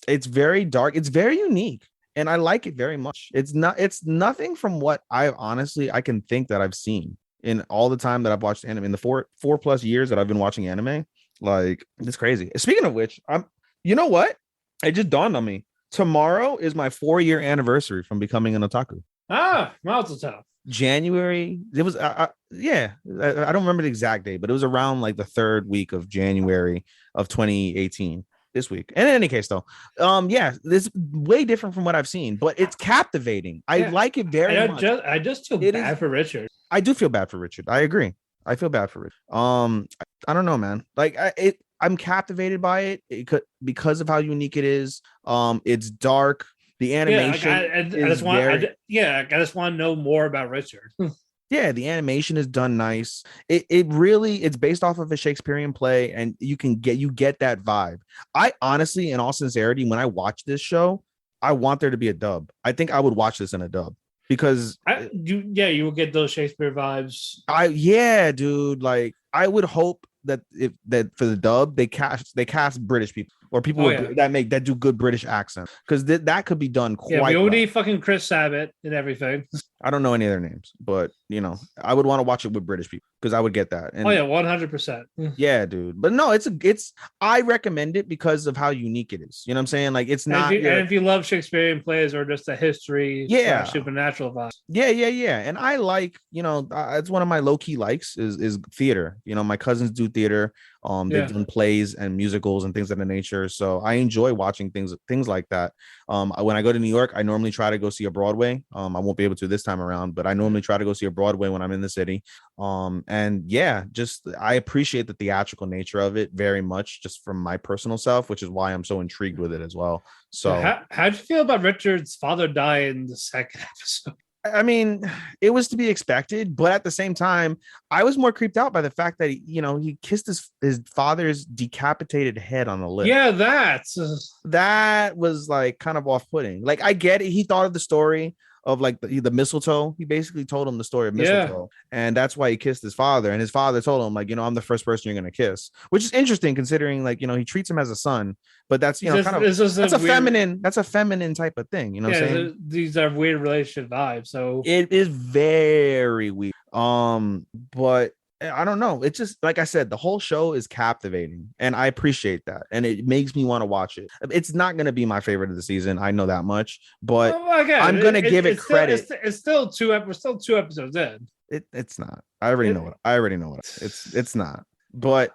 it's very dark. It's very unique. And I like it very much. It's nothing from what I can think that I've seen in all the time that I've watched anime, in the four plus years that I've been watching anime. Like, it's crazy. Speaking of which, you know what? It just dawned on me. Tomorrow is my 4-year anniversary from becoming an otaku. Mazel tov. January. It was, I don't remember the exact date, but it was around like the 3rd week of January of 2018. This week. And in any case, though, this is way different from what I've seen, but it's captivating. I like it very much. I just feel bad for Richard. I do feel bad for Richard. I agree. I feel bad for Richard. I don't know, man. Like I'm captivated by it because of how unique it is. It's dark. The animation. I just want to know more about Richard. Yeah, the animation is done nice. It's based off of a Shakespearean play, and you get that vibe. I honestly, in all sincerity, when I watch this show, I want there to be a dub. I think I would watch this in a dub. because you will get those Shakespeare vibes. Dude, like I would hope that for the dub they cast British people or people that do good British accents, because that could be done quite we only need fucking Chris Sabat and everything. I don't know any of their names, but I would want to watch it with British people because I would get that. And 100%. Yeah, dude. But no, I recommend it because of how unique it is. You know what I'm saying? Like it's not. And if you love Shakespearean plays or just a history, supernatural vibe. Yeah. And I like, it's one of my low key likes is theater. My cousins do theater. They've done plays and musicals and things of that nature. So I enjoy watching things like that. When I go to New York, I normally try to go see a Broadway. I won't be able to this time around, but I normally try to go see a Broadway when I'm in the city. And just I appreciate the theatrical nature of it very much, just from my personal self, which is why I'm so intrigued with it as well. So how'd you feel about Richard's father dying in the second episode? I mean, it was to be expected, but at the same time, I was more creeped out by the fact that he kissed his father's decapitated head on the lip. Yeah, that was like kind of off-putting. Like I get it. He thought of the story of like the mistletoe. He basically told him the story of mistletoe, and that's why he kissed his father. And his father told him like, I'm the first person you're gonna kiss, which is interesting considering like he treats him as a son. But that's that's a feminine type of thing. You know what I'm saying? These are weird relationship vibes. So it is very weird. But I don't know. It's just like I said, the whole show is captivating, and I appreciate that, and it makes me want to watch it. It's not going to be my favorite of the season. I know that much, but I'm going to give it credit. It's still we're still 2 episodes in. It's not. I already know what it's not. But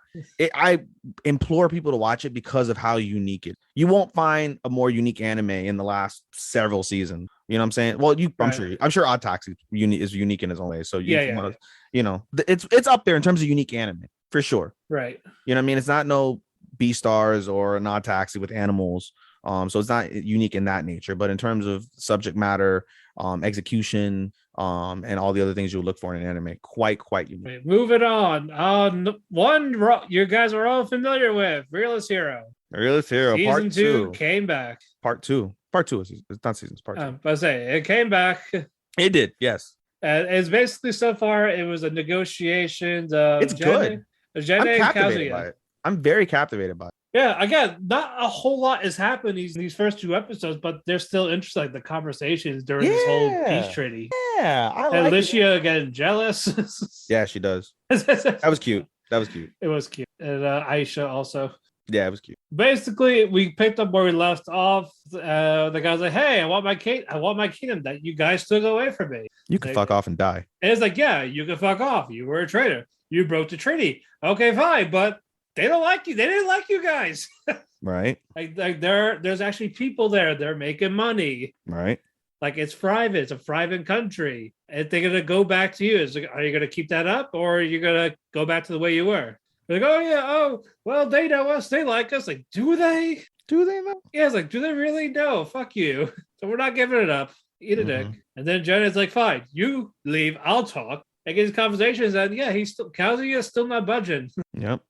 I implore people to watch it because of how unique it. You won't find a more unique anime in the last several seasons. You know what I'm saying? Well, I'm sure Odd Taxi is unique in its own way. So it's up there in terms of unique anime for sure. Right. You know what I mean? It's not no Beastars or an Odd Taxi with animals. So it's not unique in that nature, but in terms of subject matter, execution, and all the other things you would look for in an anime, quite unique. Wait, moving on. One you guys are all familiar with, Realist Hero. Season part 2 came back. Part two is it's not seasons. Part 2. I say it came back. It did, yes. It's basically so far it was a negotiation. It's good. I'm captivated by it. I'm very captivated by it. Yeah, again, not a whole lot has happened these first 2 episodes, but they're still interested, like the conversations during this whole peace treaty. Yeah, I like Alicia getting jealous. Yeah, she does. That was cute. It was cute. And Aisha also. Yeah, it was cute. Basically, we picked up where we left off. The guy's like, "Hey, I want my kingdom that you guys took away from me. You can fuck off and die." And it's like, "Yeah, you can fuck off. You were a traitor. You broke the treaty. Okay, fine, but they don't like you. They didn't like you guys." Right. Like there's actually people there. They're making money. Right. Like it's private. It's a private country. And they're gonna go back to you. Are you gonna keep that up, or are you gonna go back to the way you were? They're like, oh yeah, well, they know us. They like us. Like, do they? Do they know? Yeah, it's like, do they really? No, fuck you. So we're not giving it up. Eat a dick. And then Jenna's like, fine, you leave. I'll talk. And get his conversations, and yeah, Kazuya is still not budging. Yep.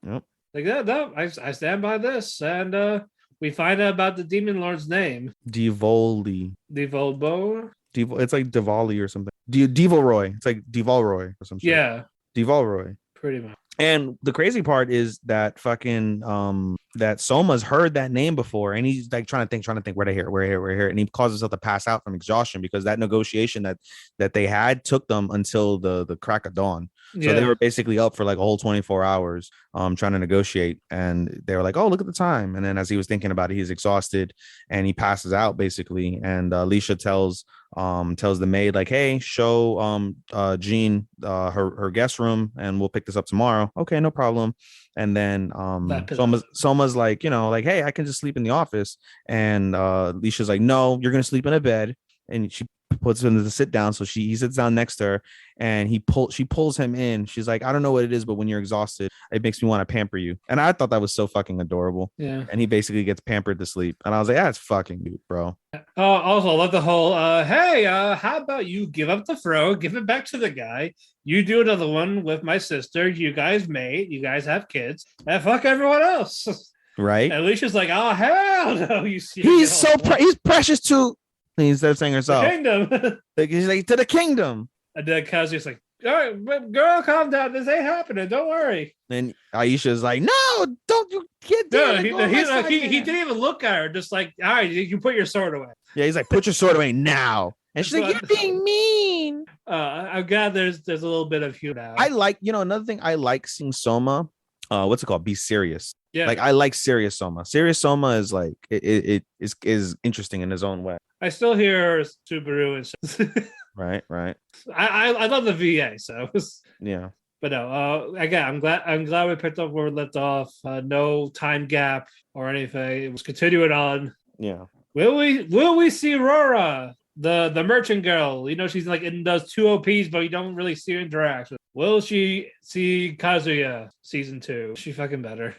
Like that, no, I stand by this. And we find out about the Demon Lord's name. Divoldi. Divolbo? It's like Diwali or something. Devalroy. It's like Devalroy or something. Yeah. Devalroy. Pretty much. And the crazy part is that fucking that Soma's heard that name before, and he's like trying to think where to hear, and he causes himself to pass out from exhaustion because that negotiation that they had took them until the crack of dawn. So they were basically up for like a whole 24 hours trying to negotiate, and they were like, oh, look at the time. And then as he was thinking about it, he's exhausted and he passes out basically. And Alicia tells the maid like, hey, show Jean her guest room and we'll pick this up tomorrow. Okay, no problem. And then Soma's like, like, hey, I can just sleep in the office. And Alicia's like, no, you're gonna sleep in a bed. And she puts him to sit down, so he sits down next to her, and she pulls him in. She's like, I don't know what it is, but when you're exhausted, it makes me want to pamper you. And I thought that was so fucking adorable. Yeah. And he basically gets pampered to sleep, and I was like, that's fucking cute, bro. Also, I love the whole hey, how about you give up the throw, give it back to the guy, you do another one with my sister, you guys mate, you guys have kids, and fuck everyone else. Right. And Alicia's like, oh hell no, you see, he's precious to instead of saying The herself. kingdom. Like, he's like, to the kingdom. And then Kazuya's like, all right, girl, calm down. This ain't happening. Don't worry. And Aisha's like, no, don't you get No, there. he didn't even look at her. Just like, all right, you put your sword away. Yeah, he's like, put your sword away now. And she's like, you're being mean. I'm glad there's a little bit of humor now. I like, another thing I like seeing Soma, what's it called? Be serious. Yeah. Like, I like serious Soma. Serious Soma is like, it is interesting in his own way. I still hear Subaru and Right. I love the VA, so Yeah. But no, again, I'm glad we picked up where we left off. No time gap or anything. It was continuing on. Yeah. Will we see Rora, the merchant girl? She's like in those two OPs, but you don't really see her interaction. Will she see Kazuya season 2? She fucking better.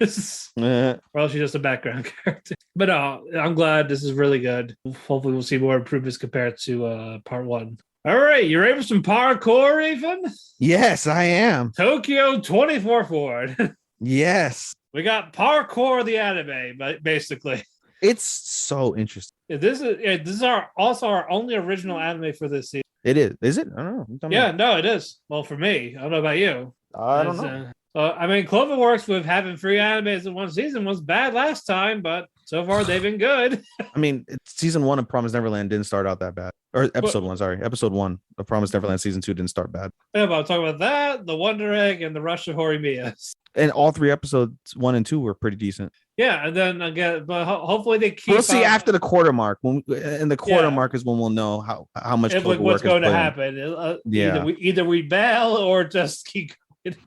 Or else she's just a background character. But no, I'm glad this is really good. Hopefully we'll see more improvements compared to part 1. All right, you ready for some parkour, Ethan? Yes, I am. Tokyo 24 Forward. Yes. We got parkour the anime, but basically. It's so interesting. This is also our only original anime for this season. It is. Is it? I don't know. Yeah, no, it is. Well, for me. I don't know about you. I don't know. Cloverworks with having 3 animes in one season was bad last time, but so far they've been good. I mean, season 1 of Promised Neverland didn't start out that bad. Or episode 1, sorry. Episode 1 of Promised Neverland season 2 didn't start bad. Yeah, but I'm talking about that, the Wonder Egg, and the Rush of Horimiya. And all 3 episodes 1 and 2 were pretty decent. Yeah, and then again, but hopefully they keep. We'll see after the quarter mark. And the quarter mark is when we'll know how much. What's going to happen? Either we bail or just keep.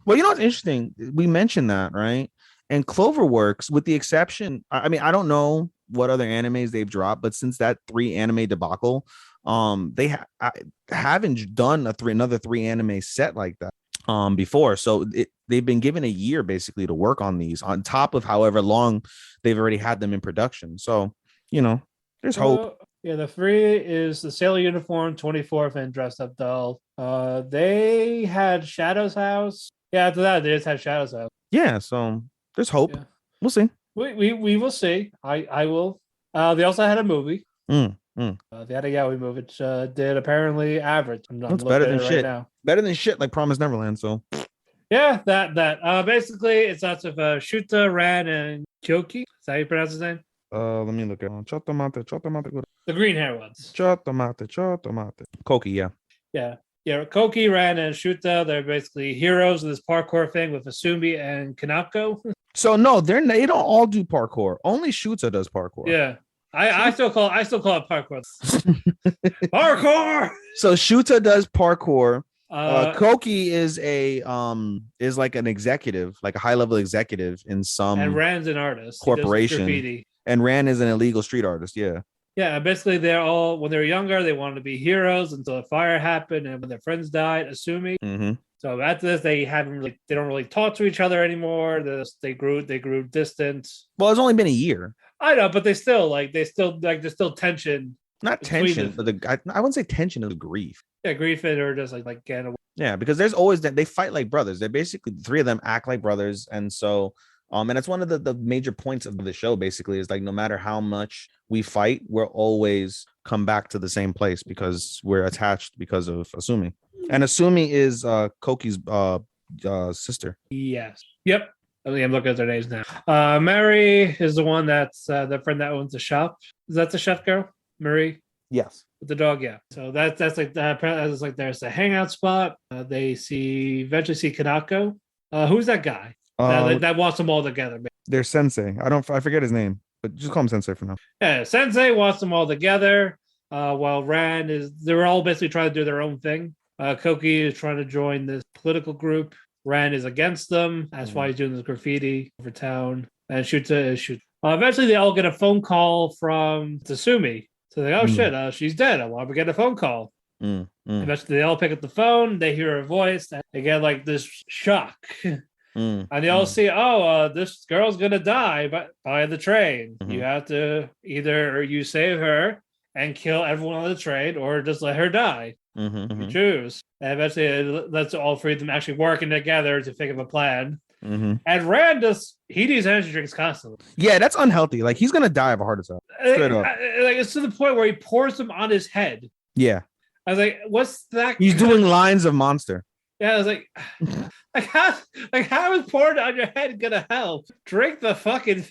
Well, what's interesting? We mentioned that, right? And Cloverworks, with the exception, I mean, I don't know what other animes they've dropped, but since that 3 anime debacle, they haven't done another 3 anime set like that before. So they've been given a year basically to work on these on top of however long they've already had them in production. So, there's hope. Yeah, the 3 is the Sailor Uniform, 24th, and Dressed Up Doll. They had Shadow's House. Yeah, after that, they just had Shadow's House. Yeah, so there's hope. Yeah. We'll see. We will see. I will. They also had a movie. They had a yaoi movie, which did apparently average. It's better than shit. Right now. Better than shit like Promised Neverland, so. Yeah, that. Basically, it's lots of Shuta, Ran, and Kyoki. Is that how you pronounce his name? Let me look at it. The green hair ones. Koki, yeah. Yeah, Koki, Ran, and Shuta, they're basically heroes of this parkour thing with Asumi and Kanako. So no, they don't all do parkour. Only Shuta does parkour. Yeah. I still call it parkour. Parkour. So Shuta does parkour. Koki is like an executive, like a high-level executive in some and Ran's an artist corporation. And Ran is an illegal street artist, yeah. Yeah, basically they're all when they were younger, they wanted to be heroes until a fire happened and when their friends died, Asumi. Mm-hmm. So after this, they don't really talk to each other anymore. They grew distant. Well, it's only been a year. I know, but there's still tension. Not tension, but I wouldn't say tension of grief. Yeah, grief or just like getting away. Yeah, because there's always that they fight like brothers. They basically the 3 of them act like brothers, and so and it's one of the major points of the show. Basically, is like no matter how much we fight, we'll always come back to the same place because we're attached because of Asumi, and Asumi is Koki's sister. Yes. Yep. I'm looking at their names now. Mary is the one that's the friend that owns the shop. Is that the chef girl, Marie? Yes. With the dog, yeah. So that's like it's like there's a hangout spot. They eventually see Kanako. Who's that guy that wants them all together? Their sensei. I forget his name, but just call him sensei for now. Yeah, sensei wants them all together. While they're all basically trying to do their own thing. Koki is trying to join this political group. Ran is against them. That's why he's doing this graffiti over town. And Shuta is Shuta. Eventually, they all get a phone call from Tatsumi. So they're like, oh shit, she's dead. I want to get a phone call. Eventually, they all pick up the phone. They hear her voice. And they get like this shock. And they all see, this girl's going to die by the train. You have to either you save her and kill everyone on the train or just let her die. You choose. And eventually, it lets all 3 of them actually working together to think of a plan. And Rand he needs energy drinks constantly. Yeah, that's unhealthy. Like he's gonna die of a heart attack. Straight up. Like it's to the point where he pours them on his head. Yeah. I was like, what's that? He's doing lines of Monster. Yeah, I was like how is pouring on your head gonna help? Drink the fucking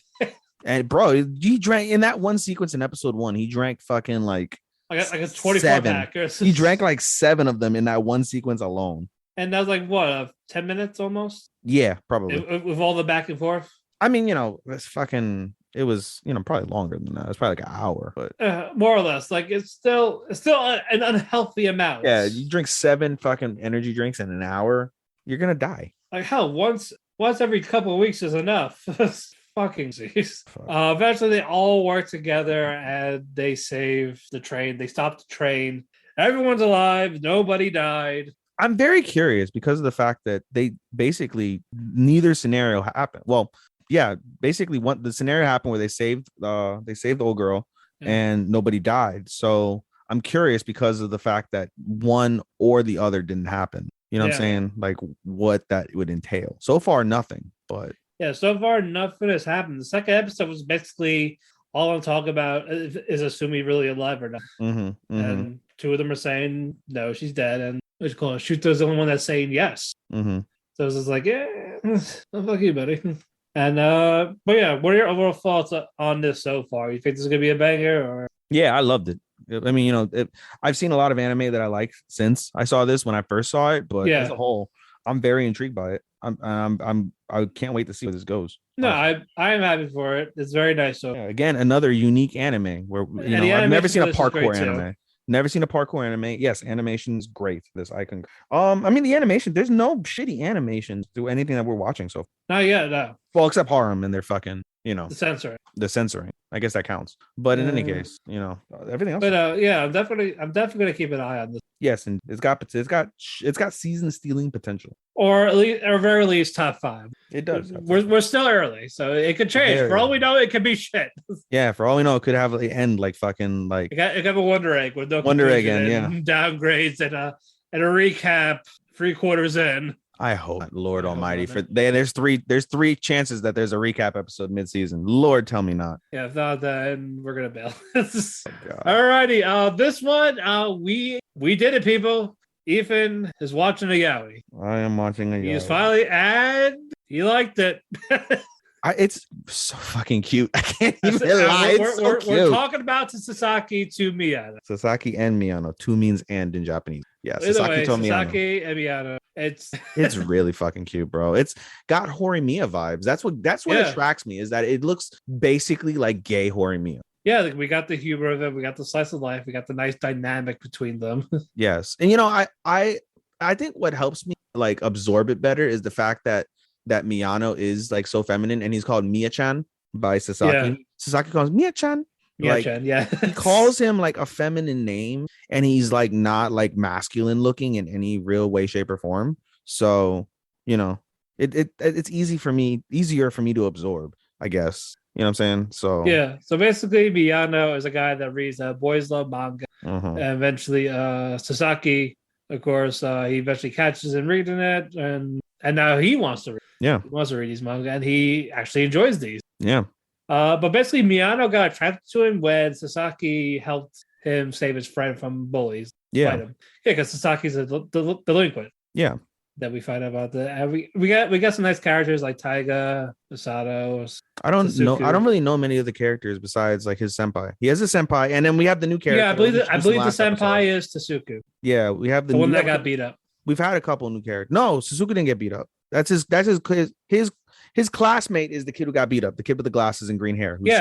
And bro, he drank in that one sequence in episode 1. He drank fucking like a 24 pack. He drank like 7 of them in that one sequence alone. And that was like what, 10 minutes almost? Yeah, probably. With all the back and forth. I mean, it was, probably longer than that. It's probably like an hour, but more or less. Like it's still an unhealthy amount. Yeah, you drink 7 fucking energy drinks in an hour, you're gonna die. Like hell, once every couple of weeks is enough. Fucking jeez. Eventually they all work together and they save the train. They stop the train. Everyone's alive. Nobody died. I'm very curious because of the fact that they basically neither scenario happened. Well, yeah, basically the scenario happened where they saved the old girl and nobody died. So I'm curious because of the fact that one or the other didn't happen. You know what I'm saying? Like what that would entail. So far, nothing, but yeah, so far nothing has happened. The second episode was basically all I'm talking about is Asumi really alive or not. And 2 of them are saying no, she's dead, and Shuto's the only one that's saying yes. So it's just like, yeah, fuck you, buddy. And but yeah, what are your overall thoughts on this so far? You think this is gonna be a banger? Or yeah, I loved it. I mean, I've seen a lot of anime that I like since I saw this when I first saw it, but as a whole, I'm very intrigued by it. I can't wait to see where this goes. No, I am happy for it. It's very nice. So again, another unique anime where I've never seen a parkour anime. Never seen a parkour anime. Yes, animation is great. This icon. I mean the animation. There's no shitty animations through anything that we're watching so far. Not yet, no. Well, except Harem and their fucking, the censoring. I guess that counts. But in any case, everything else. But yeah, I'm definitely gonna keep an eye on this. Yes, and it's got season stealing potential, or at least, or very least top 5. It does. We're still early, so it could change. For all we know, it could be shit. Yeah, for all we know, it could have the end like fucking like it got a Wonder Egg with no Wonder Egg and downgrades and a recap 3/4 in. I hope, Lord Almighty, there's three chances that there's a recap episode mid-season. Lord, tell me not. Yeah, if not, then we're gonna bail. Alrighty, this one, we did it, people. Ethan is watching a yaoi. I am watching a yaoi. He's finally, and he liked it. It's so fucking cute. I can't even lie. We're talking about Sasaki to Miyano. Sasaki and Miyano. Two means and in Japanese. Yeah, Sasaki and Miyano. It's really fucking cute, bro. It's got Horimiya vibes. That's what attracts me, is that it looks basically like gay Horimiya. Yeah, like we got the humor of it, we got the slice of life, we got the nice dynamic between them. Yes. And I think what helps me like absorb it better is the fact that Miyano is like so feminine, and he's called Miya-chan by Sasaki. Yeah. Sasaki calls Miya-chan. Miya-chan, yeah. He calls him like a feminine name, and he's like not like masculine looking in any real way, shape, or form. So, it's easier for me to absorb, I guess. You know what I'm saying? So yeah. So basically, Miyano is a guy that reads Boys Love manga, and eventually, Sasaki, of course, he eventually catches him reading it, and now he wants to read. Yeah, he wants to read these manga, and he actually enjoys these. Yeah. But basically, Miyano got attracted to him when Sasaki helped him save his friend from bullies. Yeah, because Sasaki's a delinquent. Yeah. That we find out about that, and we got some nice characters like Taiga, Masato. I don't really know many of the characters besides like his senpai. He has a senpai, and then we have the new character. Yeah, I believe the senpai is Tasuku. Yeah, we have the one that got beat up. We've had a couple new characters. No, Suzuki didn't get beat up. That's his classmate is the kid who got beat up, the kid with the glasses and green hair. He's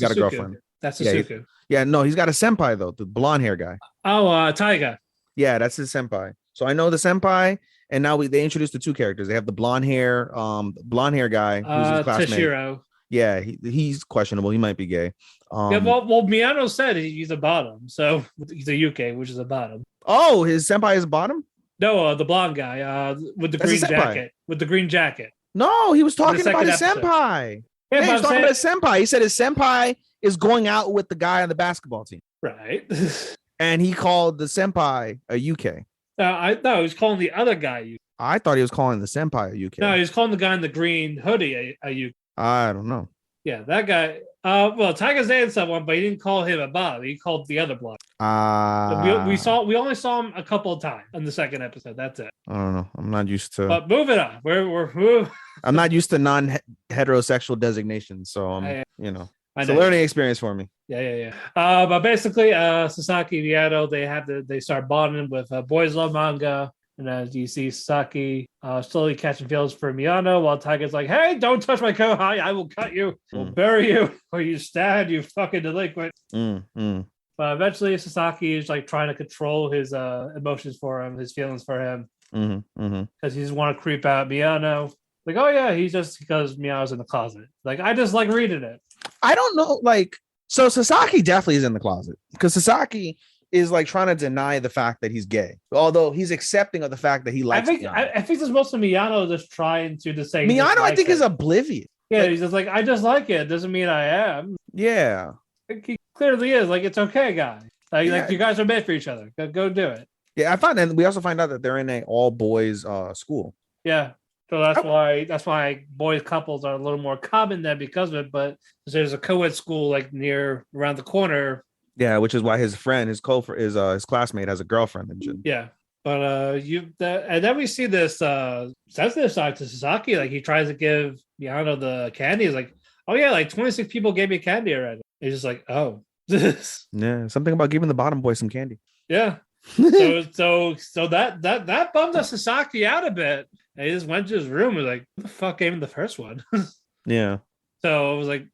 got a girlfriend. That's Suzuki. Yeah, no, he's got a senpai though, the blonde hair guy. Oh, Taiga. Yeah, that's his senpai. So I know the senpai. And now they introduced the two characters. They have the blonde hair guy who's his classmate. Tashiro. Yeah, he's questionable. He might be gay. Well, Miyano said he's a bottom, so he's a UK, which is a bottom. Oh, his senpai is a bottom? No, the blonde guy with the green jacket. With the green jacket. No, he was talking about his senpai. Yeah, he was talking about his senpai. He said his senpai is going out with the guy on the basketball team. Right. And he called the senpai a UK. I was calling the other guy. I thought he was calling the senpai a UK. No, he's calling the guy in the green hoodie a UK. I don't know. Yeah, that guy. Well, Taiga's dated someone, but he didn't call him a Bob. He called the other blonde. We only saw him a couple of times in the second episode. That's it. I don't know. I'm not used to. But moving on. We're I'm not used to non-heterosexual designations, so it's a learning experience for me. Yeah. But basically, Sasaki and Miyano, they start bonding with Boys Love Manga. And as you see Sasaki slowly catching feelings for Miyano, while Taiga's like, hey, don't touch my kohai. I will cut you. We'll bury you. Or you stand, you fucking delinquent. But eventually Sasaki is like trying to control his emotions for him, his feelings for him. Because he just want to creep out Miyano. Like, oh yeah, he's just because Miyano's in the closet. Like, I just like reading it. I don't know. Like, so Sasaki definitely is in the closet. Because Sasaki is like trying to deny the fact that he's gay, although he's accepting of the fact that he likes. I think it's mostly Miyano just trying to just say. Miyano, I think, is oblivious. Yeah, he's just like, I just like it. Doesn't mean I am. Yeah, he clearly is. Like, it's okay, guy. Like you guys are made for each other. Go do it. Yeah, I found, and we also find out that they're in an all boys school. Yeah, so that's why boys couples are a little more common there because of it. But there's a co-ed school like around the corner. Yeah, which is why his friend, his classmate has a girlfriend and shit. Yeah, but and then we see this sensitive side to Sasaki. Like, he tries to give Miyano the candy. He's like, oh yeah, like 26 people gave me candy already. He's just like, oh, yeah, something about giving the bottom boy some candy. Yeah. So that bummed the Sasaki out a bit. And he just went to his room and was like, what the fuck gave him the first one? Yeah. So it was like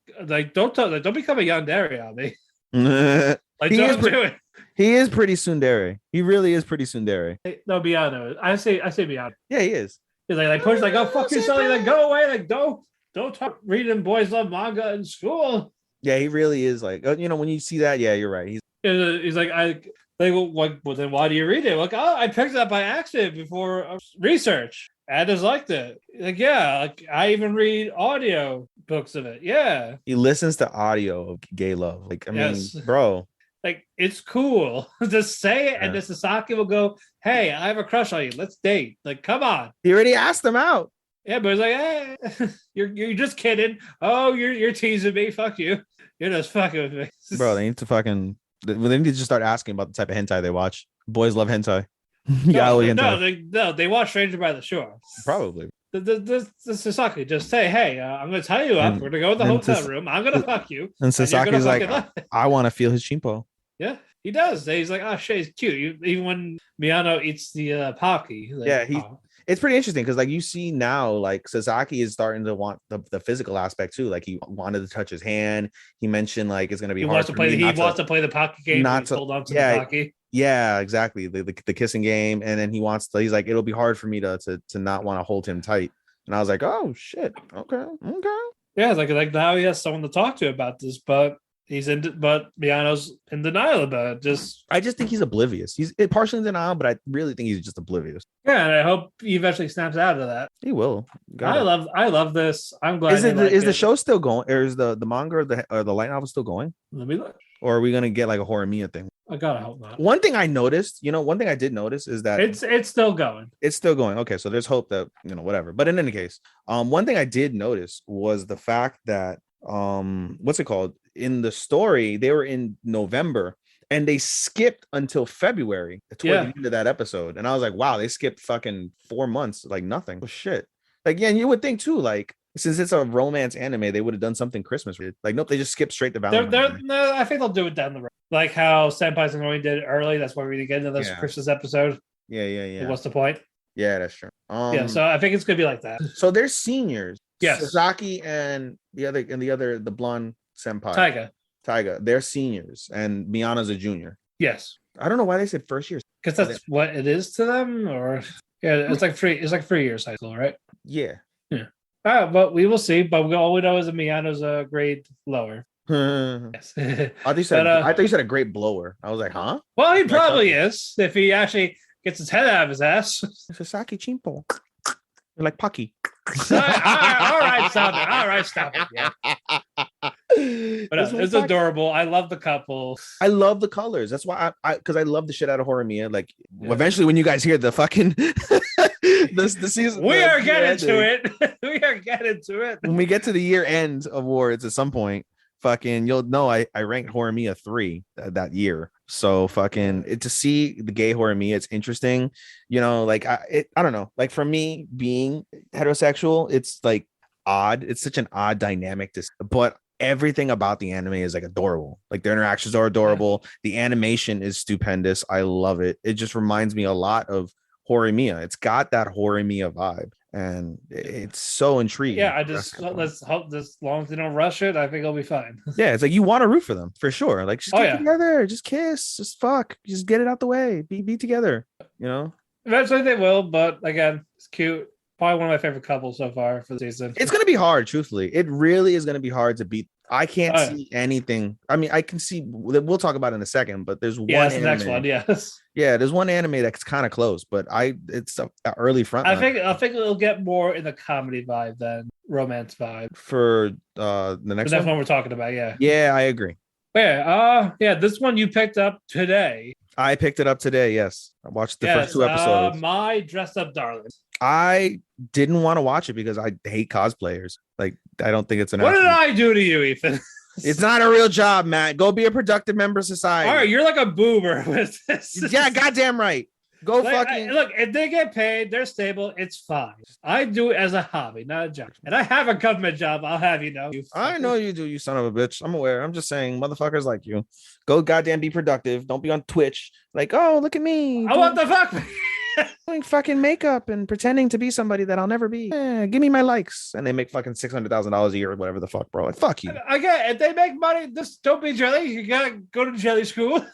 don't become a yandere on me. Like, do it. He is pretty tsundere. He really is pretty tsundere. No, Miyano. I say Miyano. Yeah, he is. He's like push, like, oh fuck yourself. He's like, go away. Like, don't talk reading Boys Love Manga in school. Yeah, he really is. Like, when you see that, yeah, you're right. He's like, well, then why do you read it? Like, oh, I picked it up by accident before research. I just liked it. Like, yeah, like, I even read audio books of it. Yeah. He listens to audio of gay love. Like, I mean, bro. Like, it's cool. Just say it, and then Sasaki will go, hey, I have a crush on you. Let's date. Like, come on. He already asked him out. Yeah, but it's like, hey, you're just kidding. Oh, you're teasing me. Fuck you. You're just fucking with me. Bro, they need to just start asking about the type of hentai they watch. Boys love hentai. They watch Stranger by the Shore. Probably. The Sasaki just say, hey, I'm going to tie you up. We're going to go to the hotel room. I'm going to fuck you. And Sasaki's like, I want to feel his chimpo. Yeah, he does. He's like, oh, shit, he's cute. Even when Miyano eats the Pocky. Like, yeah, it's pretty interesting because, like, you see now, like, Sasaki is starting to want the physical aspect too. Like, he wanted to touch his hand. He mentioned, like, it's going to be hard. He wants to play the Pocky game. Not to hold on to the Pocky. Yeah, exactly. The kissing game, and then he's like, it'll be hard for me to not want to hold him tight. And I was like, oh shit, okay. Yeah, like now he has someone to talk to about this, but Miyano's in denial about it. I just think he's oblivious. He's partially in denial, but I really think he's just oblivious. Yeah, and I hope he eventually snaps out of that. He will. I love this. I'm glad. Is the show still going, or is the manga or the light novel still going? Let me look. Or are we gonna get like a Horror Mia thing? I gotta hope not. One thing I did notice is that it's still going. It's still going. Okay, so there's hope that whatever. But in any case, one thing I did notice was the fact that what's it called? In the story, they were in November and they skipped until February toward the end of that episode. And I was like, wow, they skipped fucking 4 months, like nothing. Oh shit. Like, yeah, and you would think too, like, since it's a romance anime, they would have done something Christmas with. Like, nope, they just skipped straight to Valentine's. No, I think they'll do it down the road. Like how Senpai's Annoying did it early. That's why we didn't get into this Christmas episode. Yeah. Like, what's the point? Yeah, that's true. So I think it's gonna be like that. So they're seniors. Yes. Sasaki and the blonde senpai. Taiga. They're seniors, and Miyano's a junior. Yes. I don't know why they said first year. Because that's what it is to them, or it's like 3 years high school, right? Yeah. But we will see. But all we know is that Miyano's a grade lower. Yes. I thought you said a great blower. I was like, huh? Well, he probably is if he actually gets his head out of his ass. Sasaki chimpo. You're like Pucky. All right, stop it. Yeah. But it's adorable. I love the couple. I love the colors. That's why because I love the shit out of Horror Mia. Like, eventually when you guys hear the fucking the season. We are getting to it. We are getting to it. When we get to the year end awards at some point, fucking, you'll know I ranked Horimiya 3 that year. So fucking to see the gay Horimiya, it's interesting. You know, like I don't know. Like for me, being heterosexual, it's like odd. It's such an odd dynamic but everything about the anime is like adorable. Like their interactions are adorable. The animation is stupendous. I love it. It just reminds me a lot of Horimiya. It's got that Horimiya vibe, and it's so intriguing. Yeah, let's hope as long as they don't rush it, I think it'll be fine. Yeah, it's like you want to root for them for sure. Like just get together, just kiss, just fuck, just get it out the way, be together. You know, eventually they will, but again, it's cute. Probably one of my favorite couples so far for the season. It's gonna be hard, truthfully. It really is gonna be hard to beat. I can't see anything. I mean, I can see. We'll talk about it in a second, but there's one. The next one. Yes. Yeah, there's one anime that's kind of close, but it's an early front. I think it'll get more in the comedy vibe than romance vibe for the next one we're talking about. Yeah. Yeah, I agree. Yeah. This one you picked up today. I picked it up today. Yes, I watched the first 2 episodes. My Dressed Up Darling. I didn't want to watch it because I hate cosplayers. Like, I don't think it's an. What did I do to you, Ethan? It's not a real job, Matt. Go be a productive member of society. All right, you're like a boomer with this. Yeah, goddamn right. Go fucking look. If they get paid, they're stable. It's fine. I do it as a hobby, not a job. And I have a government job. I'll have you know. I know you do, you son of a bitch. I'm aware. I'm just saying, motherfuckers like you, go goddamn be productive. Don't be on Twitch like, oh, look at me. What the fuck? Doing fucking makeup and pretending to be somebody that I'll never be. Give me my likes, and they make fucking $600,000 a year or whatever the fuck, bro. Like, fuck you. Again, if they make money, just don't be jelly. You gotta go to jelly school.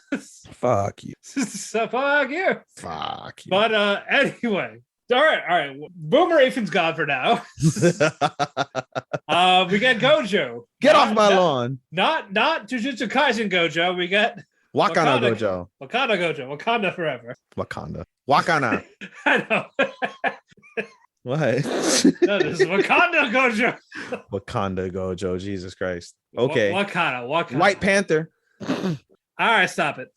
Fuck you. So fuck you. Fuck you. But anyway, all right. Boomer Ethan's gone for now. We got Gojo. Get off my lawn. Not Jujutsu Kaisen Gojo. We got Wakanda Gojo. Wakanda Gojo. Wakanda forever. Wakanda. I know. What? No, this is Wakanda Gojo. Wakanda Gojo. Jesus Christ. Okay. Wakanda. White Panther. All right, stop it.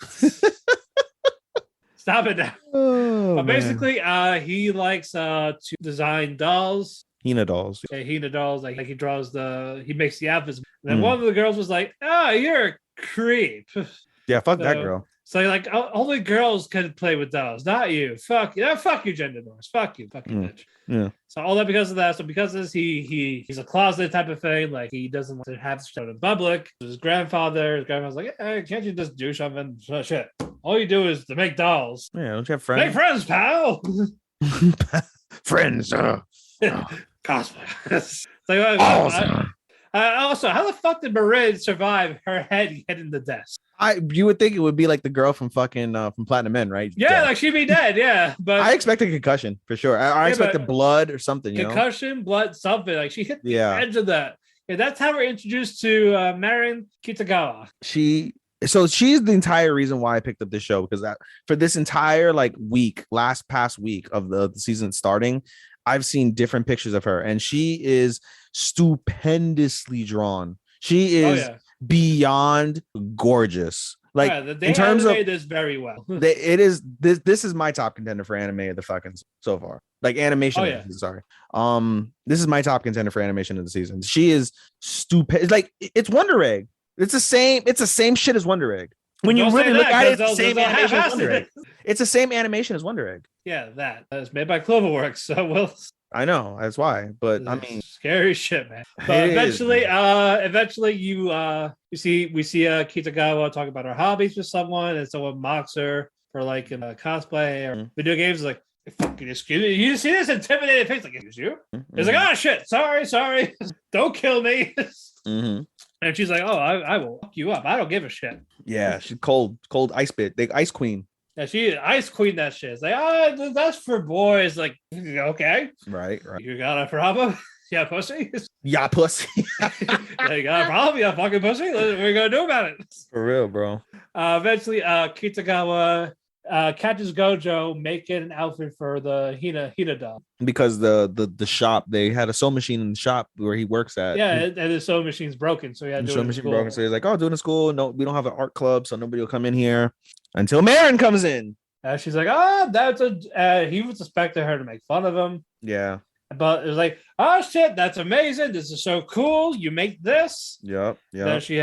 Stop it now. Oh, but basically, he likes to design dolls. Hina dolls. Yeah, Hina dolls. Like he draws he makes the outfits. And then one of the girls was like, "Oh, you're a creep." Yeah, fuck that girl. So like only girls can play with dolls, not you. Fuck you. Fuck you, gender norms. Fuck you, fucking bitch. Yeah. So all that because of that. So because of this, he's a closet type of thing. Like he doesn't want to have stuff in public. His grandfather's like, hey, can't you just do something? So shit. All you do is to make dolls. Yeah, don't you have friends? Make friends, pal. Friends. Cosplay. Like, awesome. Also, how the fuck did Marin survive her head hitting the desk? You would think it would be like the girl from fucking from Platinum Men, right? Yeah, dead. like she'd be dead. Yeah, but I expect a concussion for sure. I expected blood or something. Concussion, blood, something. Like she hit the edge of that. Yeah, that's how we're introduced to Marin Kitagawa. She's the entire reason why I picked up this show, because that for this entire past week of the season starting, I've seen different pictures of her, and she is stupendously drawn. She is beyond gorgeous. Like in terms of this very well. It is this is my top contender for anime of the fucking so far. Like animation. Sorry. This is my top contender for animation of the season. She is stupid. Like it's Wonder Egg. It's the same shit as Wonder Egg. When you really look at it, it's the same animation as Wonder Egg. It's the same animation as Wonder Egg. Yeah, that's made by Cloverworks. So I know that's why, but I mean, scary shit, man. But eventually we see Kitagawa talk about her hobbies with someone, and someone mocks her for like in a cosplay or video games. Like, fucking excuse me, you see this intimidated face? Like, excuse you? It's like, oh shit, sorry, don't kill me. And she's like, oh, I will fuck you up. I don't give a shit. Yeah, she's cold ice bit, big ice queen. Yeah, she ice queen that shit. It's like, oh, that's for boys. Like, okay. Right. You got a problem? Yeah, pussy? Yeah, pussy. Yeah, you got a problem? Yeah, fucking pussy? What are we going to do about it? For real, bro. Eventually, Kitagawa catches Gojo making an outfit for the Hina doll. Because the shop, they had a sewing machine in the shop where he works at. Yeah, and the sewing machine's broken, so he had to do it in school. Broken, so he's like, oh, do it in school. No, we don't have an art club, so nobody will come in here until Marin comes in. And she's like, he was expecting her to make fun of him. Yeah. But it was like, oh shit, that's amazing. This is so cool. You make this. Yep. Then she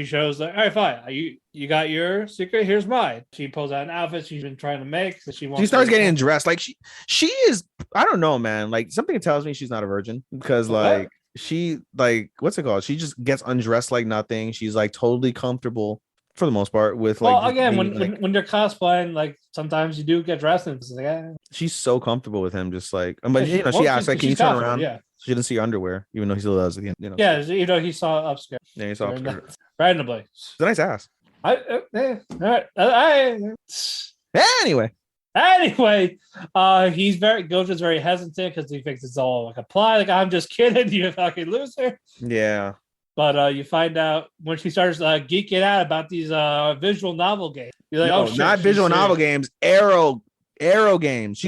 shows like, all right, fine. You got your secret. Here's mine. She pulls out an outfit she's been trying to make. So she starts getting dressed. Like she is, I don't know, man. Like something tells me she's not a virgin because like she like what's it called? She just gets undressed like nothing. She's like totally comfortable for the most part with like. Well, again, when you're cosplaying, like sometimes you do get dressed and it's like, she's so comfortable with him, just like. But you know, she asked like, "Can you turn around?" Yeah, she didn't see her underwear, even though he still does at the end. You know. Yeah, you know, he saw upskirt. Yeah, he saw upskirt randomly. It's a nice ass. Anyway, Gojo's very hesitant because he thinks it's all like a plot. Like, I'm just kidding, you fucking loser. Yeah. But you find out when she starts geeking out about these visual novel games. You're like, no, not visual novel games, arrow games.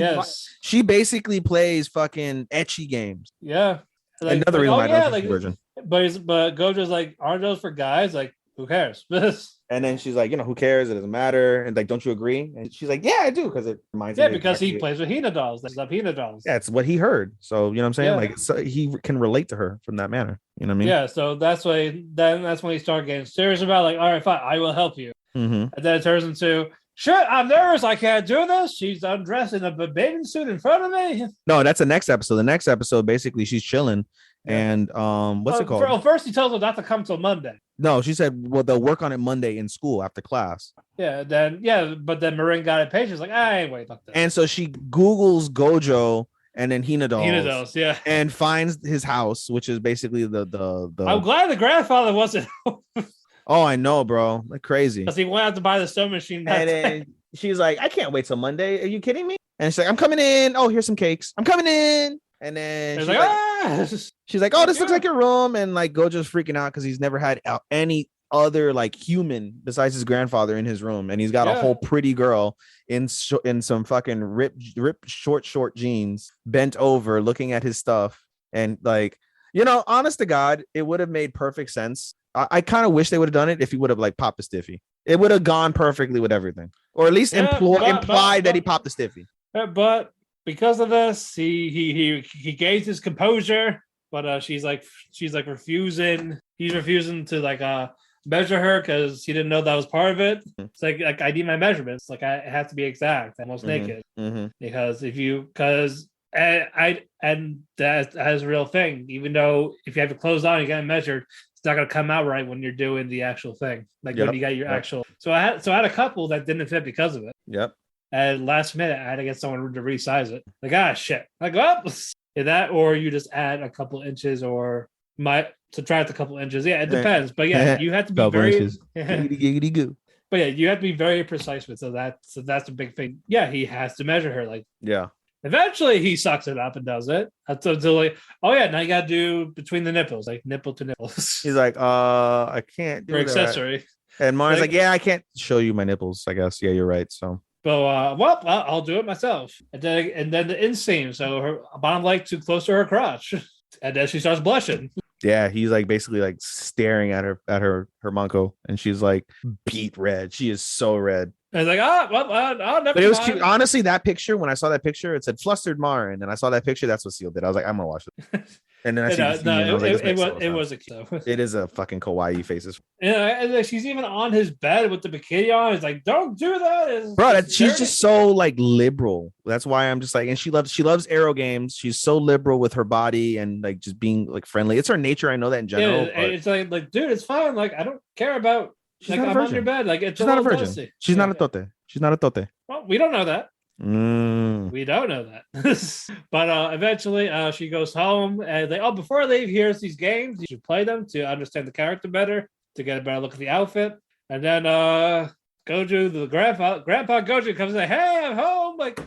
She basically plays fucking ecchi games. Yeah. Like, another reason why I don't like version. But Gojo's like, aren't those for guys? Like, who cares? And then she's like, you know, who cares? It doesn't matter. And like, don't you agree? And she's like, yeah, I do, because it reminds me. Yeah, because he plays with Hina dolls. They love Hina dolls. Yeah, it's what he heard. So you know what I'm saying? Like, so he can relate to her from that manner. You know what I mean? Yeah. So that's when he started getting serious about like, all right, fine, I will help you. Mm-hmm. And then it turns into, shit, I'm nervous. I can't do this. She's undressed in a bathing suit in front of me. No, that's the next episode. The next episode, basically, she's chilling. And what's it called? First, he tells her not to come till Monday. No, she said, well, they'll work on it Monday in school after class. But then Marin got impatient. She's like, wait, fuck that. And so she Googles Gojo and then Hina dolls, yeah, and finds his house, which is basically the. I'm glad the grandfather wasn't. Oh, I know, bro. Like crazy. Because he went out to buy the sewing machine. And then she's like, I can't wait till Monday. Are you kidding me? And she's like, I'm coming in. Oh, here's some cakes. I'm coming in. And then she's like, oh, this looks like your room. And like Gojo's freaking out because he's never had any other like human besides his grandfather in his room. And he's got a whole pretty girl in some fucking ripped short jeans, bent over looking at his stuff. And like, you know, honest to God, it would have made perfect sense. I kind of wish they would have done it if he would have like popped a stiffy. It would have gone perfectly with everything. Or at least implied that he popped a stiffy. But because of this, he gains his composure, but she's like refusing. He's refusing to like measure her because he didn't know that was part of it. It's like I need my measurements. Like I have to be exact, almost naked, because and that's a real thing. Even though if you have your clothes on, you get measured. It's not gonna come out right when you're doing the actual thing. Like when you got your actual. So I had a couple that didn't fit because of it. Yep. And last minute, I had to get someone to resize it. Like, shit. Like, that, or you just add a couple inches or subtract a couple inches. Yeah, it depends. But yeah, you have to be very giggity goo. But yeah, you have to be very precise with. So that's a big thing. Yeah, he has to measure her. Like, yeah. Eventually, he sucks it up and does it until like, now you got to do between the nipples, like nipple to nipples. He's like, I can't do that. Accessory. And Mara's like, yeah, I can't show you my nipples. I guess. Yeah, you're right. So. So, I'll do it myself. And then the inseam. So her bottom leg too close to her crotch. And then she starts blushing. Yeah, he's like basically like staring at her manko, and she's like beet red. She is so red. And it's like, never. But it was cute. Honestly, that picture, when I saw that picture, it said flustered Mar, and then I saw that picture. That's what sealed it. I was like, I'm gonna watch it. And then I it was a cute. It is a fucking kawaii faces. And she's even on his bed with the bikini on. It's like, don't do that, bro. She's just so like liberal. That's why I'm just like, and she loves arrow games. She's so liberal with her body and like just being like friendly. It's her nature. I know that in general. Yeah, it's like, dude, it's fine. Like, I don't care about. She's like, I'm on your bed. Like, she's not a virgin. Dusty. She's not a tote. She's not a tote. Well, we don't know that. We don't know that. But eventually she goes home and before I leave, here's these games. You should play them to understand the character better, to get a better look at the outfit. And then Gojo, the grandpa Gojo comes and like, hey, I'm home. Like,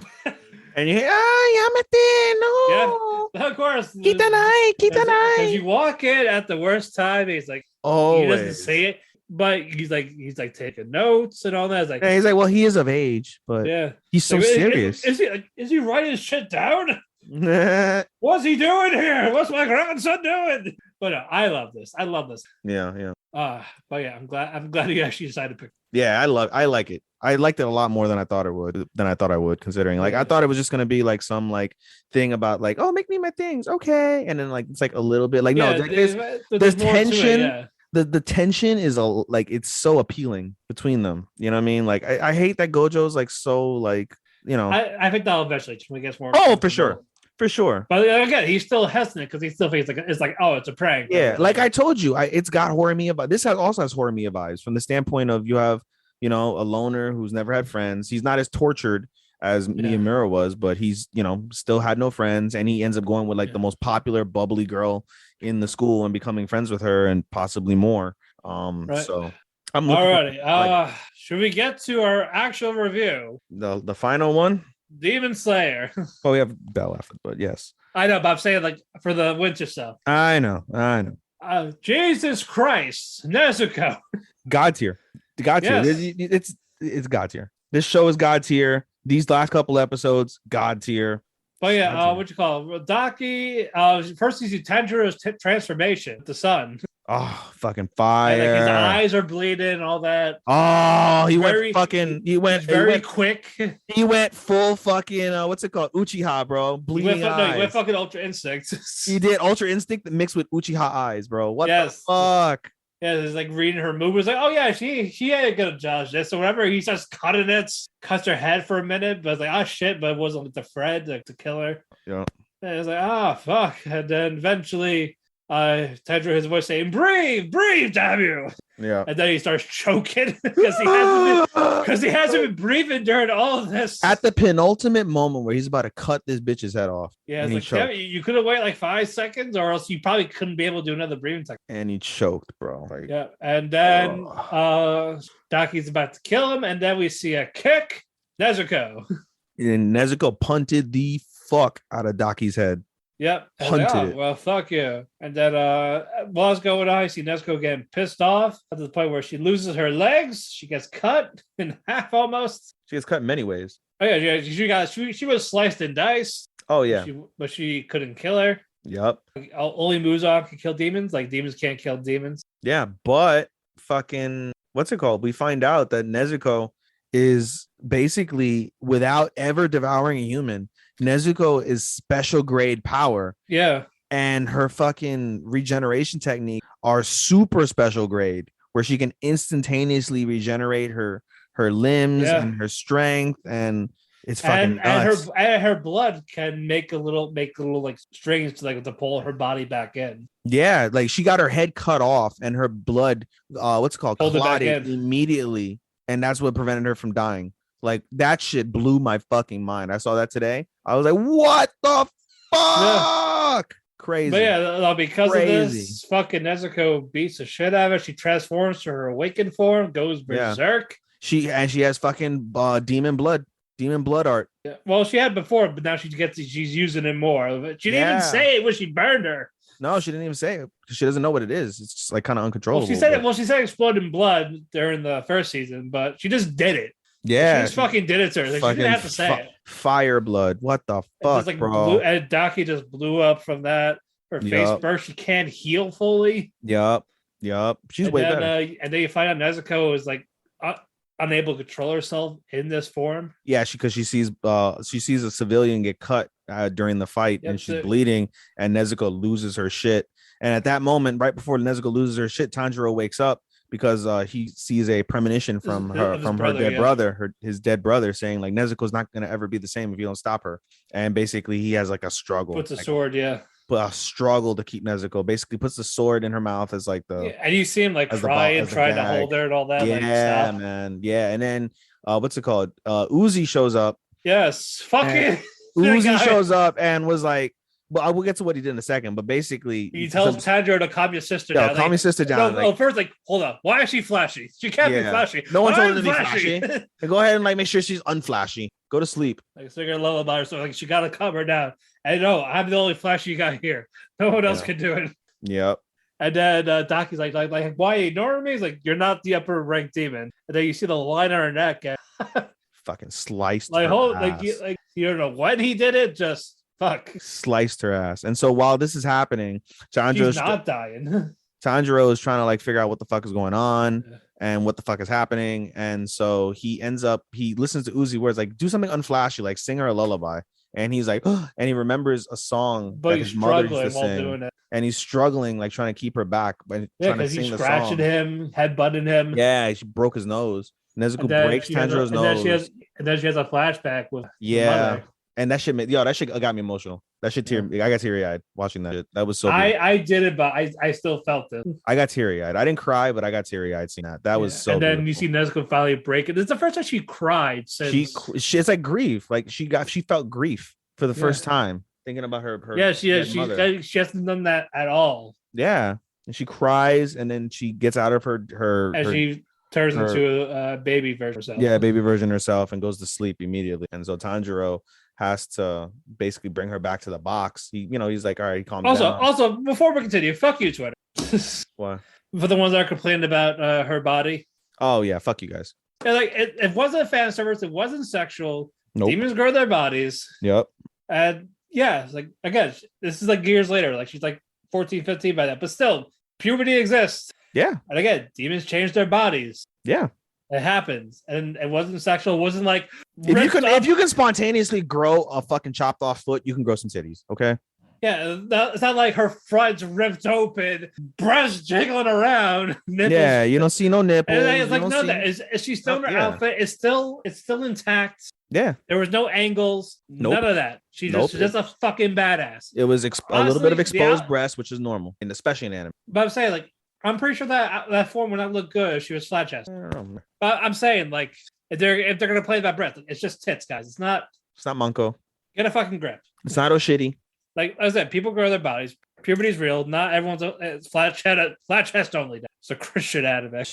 and you hear, yamete, no. Yeah, of course. Kitanai. Because you walk in at the worst time. He's like, he doesn't see it. But he's like taking notes and all that. It's like, he's like, well, he is of age, but he's so serious. Is he writing shit down? What's he doing here? What's my grandson doing? But I love this. I love this. Yeah. But yeah, I'm glad you actually decided to pick. Yeah, I like it. I liked it a lot more than I thought I would, considering like I thought it was just gonna be like some like thing about like, oh, make me my things, okay, and then like it's like a little bit like no, there's more tension. to it, yeah. The tension is like it's so appealing between them. You know what I mean? Like I hate that Gojo's like so like I think that'll eventually when he gets more. Oh, for sure. For sure. But again, he's still hesitant because he still thinks like it's like, oh, it's a prank. Yeah, like I told you, it's got Horimiya vibes. This also has Horimiya vibes from the standpoint of you have, a loner who's never had friends. He's not as tortured as Miyamura was, but he's, still had no friends, and he ends up going with like the most popular bubbly girl in the school and becoming friends with her and possibly more. So I'm looking alrighty. Should we get to our actual review? The final one? Demon Slayer. Oh, we have Belle after, but yes. I know, but I'm saying like for the winter stuff. I know. Jesus Christ, Nezuko. God tier. God tier. Yes. It's God tier. This show is God tier. These last couple episodes, God tier. But yeah, what you call it? Daki. First you see Tanjiro's transformation, the sun. Oh, fucking fire! And, like, his eyes are bleeding and all that. Oh, he went quick. He went full fucking what's it called? Uchiha, bro. Bleeding eyes. He went fucking Ultra Instinct. He did Ultra Instinct mixed with Uchiha eyes, bro. What the fuck? Yeah, it's like reading her movements. Like, oh yeah, she ain't gonna judge this. So whenever he starts cutting it, cuts her head for a minute, but it's like, oh shit, but it wasn't like the Fred, like the killer. Yeah. And it's like, oh fuck. And then eventually Tanjiro his voice saying, breathe, damn you. Yeah. And then he starts choking because he hasn't been breathing during all of this. At the penultimate moment where he's about to cut this bitch's head off. Yeah, it's like, you could have waited like 5 seconds, or else you probably couldn't be able to do another breathing technique. And he choked, bro. Like, yeah. And then Daki's about to kill him, and then we see a kick. Nezuko. And Nezuko punted the fuck out of Daki's head. Yep. Punted it. Well, fuck you. And then while it's going on, I see Nezuko getting pissed off to the point where she loses her legs. She gets cut in half almost. She gets cut in many ways. Oh yeah, she was sliced and diced. Oh yeah. But she couldn't kill her. Yep. Only Muzan can kill demons. Like demons can't kill demons. Yeah, but fucking what's it called? We find out that Nezuko is basically, without ever devouring a human, Nezuko is special grade power. Yeah. And her fucking regeneration technique are super special grade, where she can instantaneously regenerate her limbs and her strength, and it's fucking nuts. And her blood can make a little like strings to pull her body back in. Yeah, like she got her head cut off and her blood clotted immediately, and that's what prevented her from dying. Like that shit blew my fucking mind. I saw that today. I was like, what the fuck? Yeah. Crazy. But yeah, because of this, fucking Nezuko beats the shit out of her. She transforms to her awakened form, goes berserk. Yeah. She has fucking demon blood art. Yeah. Well, she had before, but now she's using it more. She didn't even say it when she burned her. No, she didn't even say it because she doesn't know what it is. It's just like kind of uncontrollable. She said exploding blood during the first season, but she just did it. Yeah, she just fucking did it to her. Like, she didn't have to say it. Fire blood. What the fuck, bro? And Daki just blew up from that. Her face burst. She can't heal fully. Yup. She's way better. And then you find out Nezuko is like unable to control herself in this form. Yeah, because she sees a civilian get cut during the fight, and she's bleeding, and Nezuko loses her shit. And at that moment, right before Nezuko loses her shit, Tanjiro wakes up because he sees a premonition from her dead brother, saying like Nezuko's not gonna ever be the same if you don't stop her. And basically, he has like a struggle. Puts a sword, but a struggle to keep Nezuko. Basically, puts the sword in her mouth as like the. And you see him like trying to hold her and all that. Yeah, man. Yeah, and then what's it called? Uzi shows up. Yes, fucking Uzi shows up and was like. Well, I will get to what he did in a second, but basically he tells Tanjiro to calm your sister down. Calm your sister down. No, first, hold up. Why is she flashy? She can't be flashy. No one told her to be flashy. Go ahead and make sure she's unflashy. Go to sleep. So you're gonna love about her. So she gotta calm her down. And no, I'm the only flashy you got here. No one else can do it. Yep. And then Daki's like, why are you ignoring me? He's like, you're not the upper ranked demon. And then you see the line on her neck. Fucking sliced. You don't know when he did it. Just. Fuck. Sliced her ass. And so while this is happening, Tanjiro's not dying. Tanjiro is trying to like figure out what the fuck is going on and what the fuck is happening. And so he listens to Uzi words like, do something unflashy, like sing her a lullaby. And he's like, oh, and he remembers a song but that he's his mother used to struggling while sing, doing it. and he's struggling, like trying to keep her back, but trying to Because sing he's the scratching song. him, headbutting him. Yeah, she broke his nose. Nezuko breaks Tanjiro's nose. And then she has a flashback with the Yeah, mother. and that shit got me emotional. That shit I got teary eyed watching that shit. That was so good. I did it, but I still felt it. I got teary eyed. I didn't cry, but I got teary eyed seeing that. That was so. And then beautiful. you see Nezuko finally break it. It's the first time she cried since it's like grief. Like she felt grief for the first time thinking about her. She hasn't done that at all. Yeah, and she cries, and then she gets out of her she turns into a baby version herself. Yeah, baby version herself, and goes to sleep immediately. And so Tanjiro has to basically bring her back to the box. He's like, all right, calm down. Also, before we continue, fuck you, Twitter. What? For the ones that are complaining about her body. Oh yeah, fuck you guys. Yeah, like it wasn't fan service. It wasn't sexual. Nope. Demons grow their bodies. Yep. And yeah, it's like again, this is like years later. Like she's like 14, 15 by that, but still, puberty exists. Yeah. And again, demons change their bodies. Yeah. It happens, and it wasn't sexual. It wasn't like if you can spontaneously grow a fucking chopped off foot, you can grow some titties. Okay. Yeah, it's not like her front's ripped open, breasts jiggling around. Nipples. Yeah, you don't see no nipples. And it's like is she still in her outfit? It's still intact. Yeah, there was no angles, none of that. She's just a fucking badass. It was a little bit of exposed breast, which is normal, and especially in anime. But I'm saying, like, I'm pretty sure that form would not look good if she was flat chest. But I'm saying, like, if they're gonna play that breath, it's just tits, guys. It's not Manko. Get a fucking grip. It's not shitty. Like I said, people grow their bodies. Puberty's real. Not everyone's flat chest only. It's a Christian anime.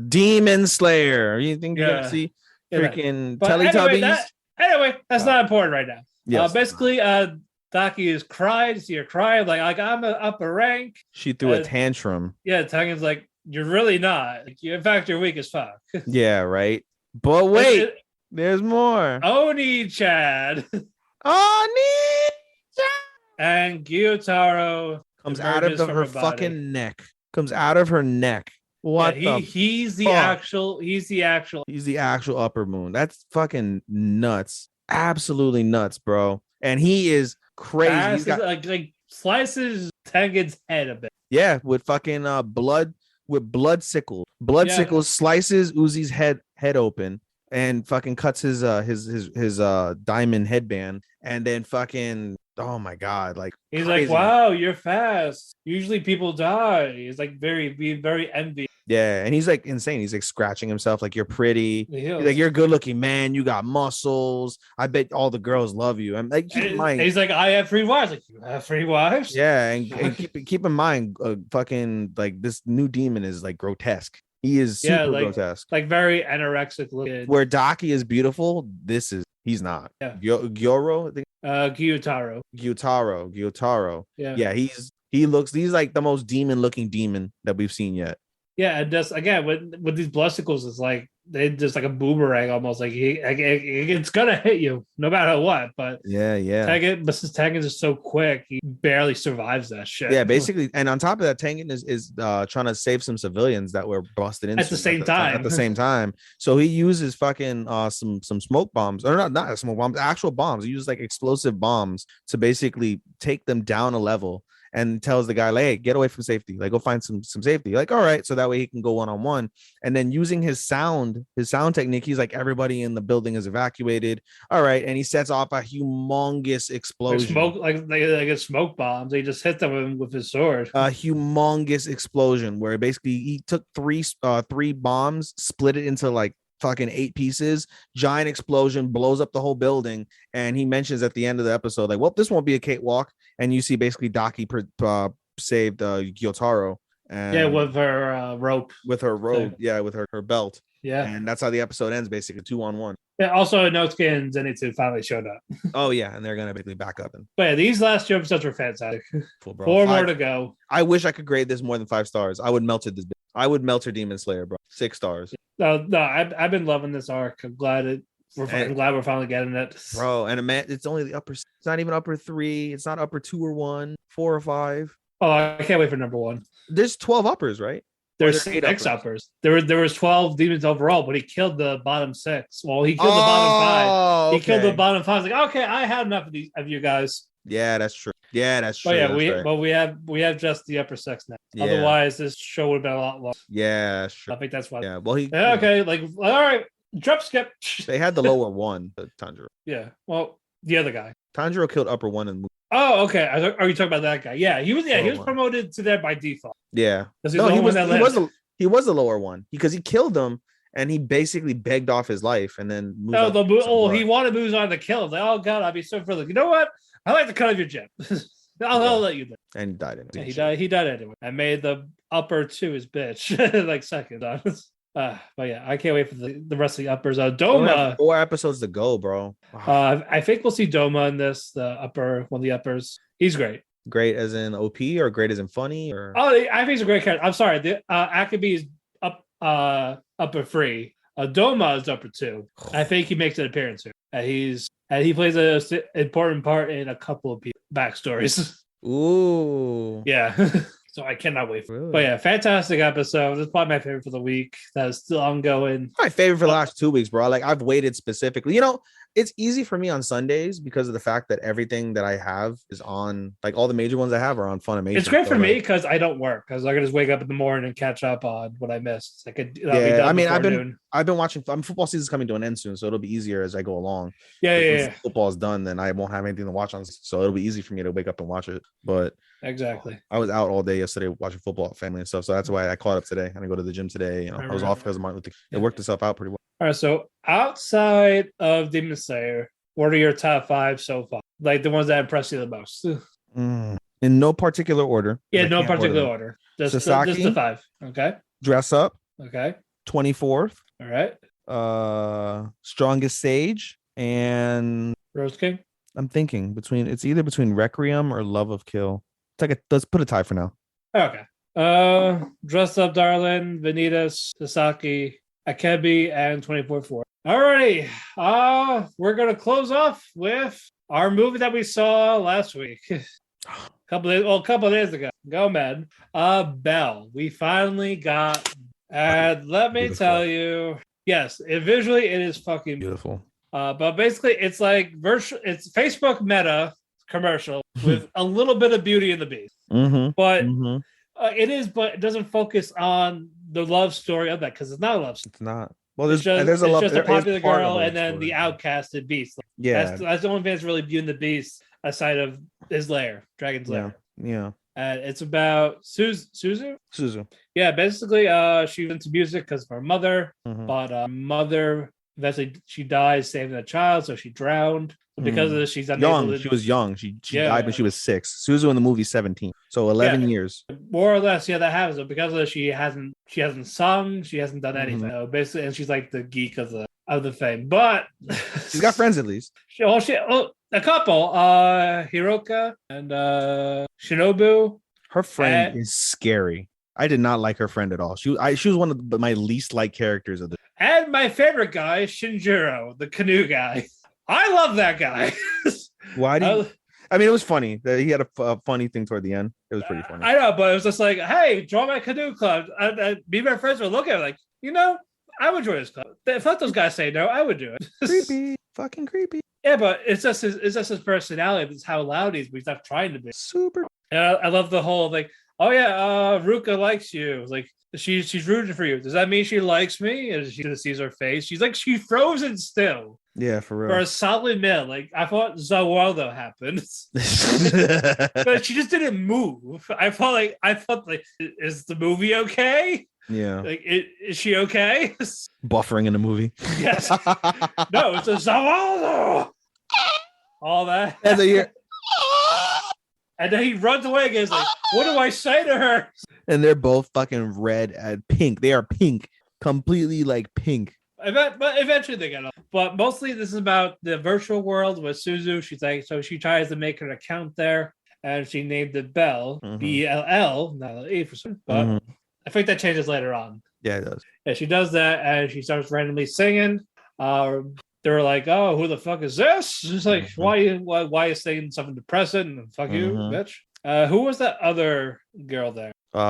Demon Slayer. You think you're gonna see freaking Teletubbies? Anyway, that's not important right now. Yes. Basically, Daki is crying. See her crying, like I'm up a rank. She threw a tantrum. Yeah, Tangen's like, you're really not. Like, in fact, you're weak as fuck. Yeah, right. But wait, there's more. Oni Chad. And Gyutaro comes out of her fucking neck. Comes out of her neck. What? He's the actual upper moon. That's fucking nuts. Absolutely nuts, bro. And he is crazy. He's got like slices Tengen's head a bit. Yeah, with fucking blood sickles. Sickles slices Uzi's head open and fucking cuts his diamond headband, and then fucking, oh my god, like he's crazy. Like, wow, you're fast. Usually people die. He's like being very envious. Yeah, and he's like insane. He's like scratching himself, like, you're pretty. He's like, you're a good looking man. You got muscles. I bet all the girls love you. I'm like, keep in mind. He's like, I have 3 wives. Like, you have 3 wives? Yeah, and keep in mind, fucking like this new demon is like grotesque. He is super grotesque, like very anorexic looking. Where Daki is beautiful, he's not. Yeah, Gyoro, I think. Gyutaro. Yeah, he's like the most demon looking demon that we've seen yet. Yeah, and just again with these bloodsickles, it's like they just like a boomerang almost. Like it's gonna hit you no matter what. But Tengen is so quick, he barely survives that shit. Yeah, basically, and on top of that, Tengen is trying to save some civilians that were busted into at the same time. So he uses fucking some smoke bombs, or not smoke bombs, actual bombs. He uses like explosive bombs to basically take them down a level. And tells the guy, like, hey, get away from safety. Like, go find some safety. Like, all right. So that way he can go one-on-one. And then using his sound technique, he's like, everybody in the building is evacuated. All right. And he sets off a humongous explosion. Like a smoke bombs. He just hit them with his sword. A humongous explosion where basically he took three bombs, split it into like fucking 8 pieces, giant explosion, blows up the whole building. And he mentions at the end of the episode, like, well, this won't be a cakewalk. And you see basically Daki saved Gyotaro. And with her rope. With her rope, with her belt. Yeah. And that's how the episode ends, basically 2-on-1. Yeah, also Inosuke and Zenitsu finally showed up. Oh yeah, and they're gonna basically back up. But yeah, these last 2 episodes were fantastic. Cool, bro. 4 more to go. I wish I could grade this more than 5 stars. I would melter Demon Slayer, bro. 6 stars. No, I've been loving this arc. I'm glad we're finally getting it, bro. And man, it's only the upper. It's not even upper 3. It's not upper 2 or 1, 4 or 5. Oh, I can't wait for number 1. There's 12 uppers, right? There's 6 uppers. There was 12 demons overall, but he killed the bottom 6. Well, he killed the bottom 5. He killed the bottom 5. He's like, okay, I had enough of you guys. Yeah, that's true. But yeah, we have just the upper 6 now. Yeah. Otherwise, this show would have been a lot longer. Yeah, sure. I think that's why. Yeah. Well, okay, like all right, jump skip. They had the lower one, the Tanjiro. Yeah. Well, the other guy. Tanjiro killed upper 1 and. Oh, okay. Are you talking about that guy? Yeah, he was. Yeah, he was promoted to that by default. Yeah. No, he was the lower one because he killed him and he basically begged off his life and then. He wanted Muzan to kill him. Like, oh god, I'd be so for you know what? I like the cut of your jib. I'll let you live. And he died anyway. Yeah, he died anyway. I made the upper 2 his bitch like second. But yeah, I can't wait for the rest of the uppers. Doma. 4 episodes to go, bro. I think we'll see Doma in this. One of the uppers. He's great. Great as in OP or great as in funny or. Oh, I think he's a great character. I'm sorry. The Akabe is upper 3. Doma is upper 2. I think he makes an appearance here. He plays an important part in a couple of backstories. Ooh. Yeah. So I cannot wait. Really? But yeah, fantastic episode. This is probably my favorite for the week. That is still ongoing. My favorite for the last 2 weeks, bro. Like I've waited specifically. You know, it's easy for me on Sundays because of the fact that everything that I have is on, like all the major ones I have are on Funimation. It's great for me because I don't work because I can just wake up in the morning and catch up on what I missed. I could. I mean, I've been watching. Football season's coming to an end soon, so it'll be easier as I go along. Yeah. Football's done, then I won't have anything to watch on, so it'll be easy for me to wake up and watch it. But exactly, I was out all day yesterday watching football, family and stuff, so that's why I caught up today. I go to the gym today. You know, I was off because of Martin Luther King. It worked itself out pretty well. All right, so outside of Demon Slayer, what are your top 5 so far? Like the ones that impressed you the most? In no particular order. Yeah, no particular order. Just the 5. Okay. Dress Up. Okay. 24th. All right. Strongest Sage and Rose King. I'm thinking it's either between Requiem or Love of Kill. Let's put a tie for now. Okay. Dress Up Darling, Vanitas, Sasaki, Akebi, and 24/4. Alrighty. We're gonna close off with our movie that we saw last week. a couple of days ago. Go man. Belle. We finally got, and let me tell you, yes, visually it is fucking beautiful. But basically it's like it's Facebook meta commercial with a little bit of Beauty and the Beast. Mm-hmm. But but it doesn't focus on the love story of that because it's not a love story. It's not. Well, there's just a popular girl and then the outcasted beast. That's the only thing that's really Beauty and the Beast aside of his lair, Dragon's Lair. Yeah. And it's about Suzu. Yeah, basically, she was into music because of her mother, but mother eventually she dies saving a child, so she drowned. Because of this, she's young. She was young. She died when she was 6. Suzu in the movie 17, so 11 years, more or less. Yeah, that happens. But because of this, she hasn't sung. She hasn't done anything. Basically, and she's like the geek of the fame. But she's got friends at least. A couple, Hiroka and Shinobu. Her friend is scary. I did not like her friend at all. She was one of my least liked characters of the. And my favorite guy, Shinjiro, the canoe guy. I love that guy. Why do you? I mean, it was funny. He had a funny thing toward the end. It was pretty funny. I know, but it was just like, hey, join my canoe club. Me and my friends would look at it like, I would join this club. If let those guys say no, I would do it. Creepy. Fucking creepy. Yeah, but it's just his personality. It's how loud he is, but he's not trying to be. Super. And I love the whole like, oh yeah, Ruka likes you. Like she's rooting for you. Does that mean she likes me? And she sees her face. She's frozen still. Yeah, for real. For a solid minute. Like I thought Zawaldo happened. But she just didn't move. I felt like is the movie okay? Yeah. Like is she okay? Buffering in the movie. Yes. No, it's a Zawaldo. All that. As a year. And then he runs away again. He's like, what do I say to her? And they're both fucking red and pink. They are pink. Completely like pink. But eventually they get up. But mostly this is about the virtual world with Suzu. She's like, so she tries to make an account there. And she named it Belle. Bell, not A for some. But I think that changes later on. Yeah, it does. Yeah, she does that. And she starts randomly singing. They're like, oh, who the fuck is this? It's like, why are you saying something depressing? And fuck you, bitch. Who was that other girl there? That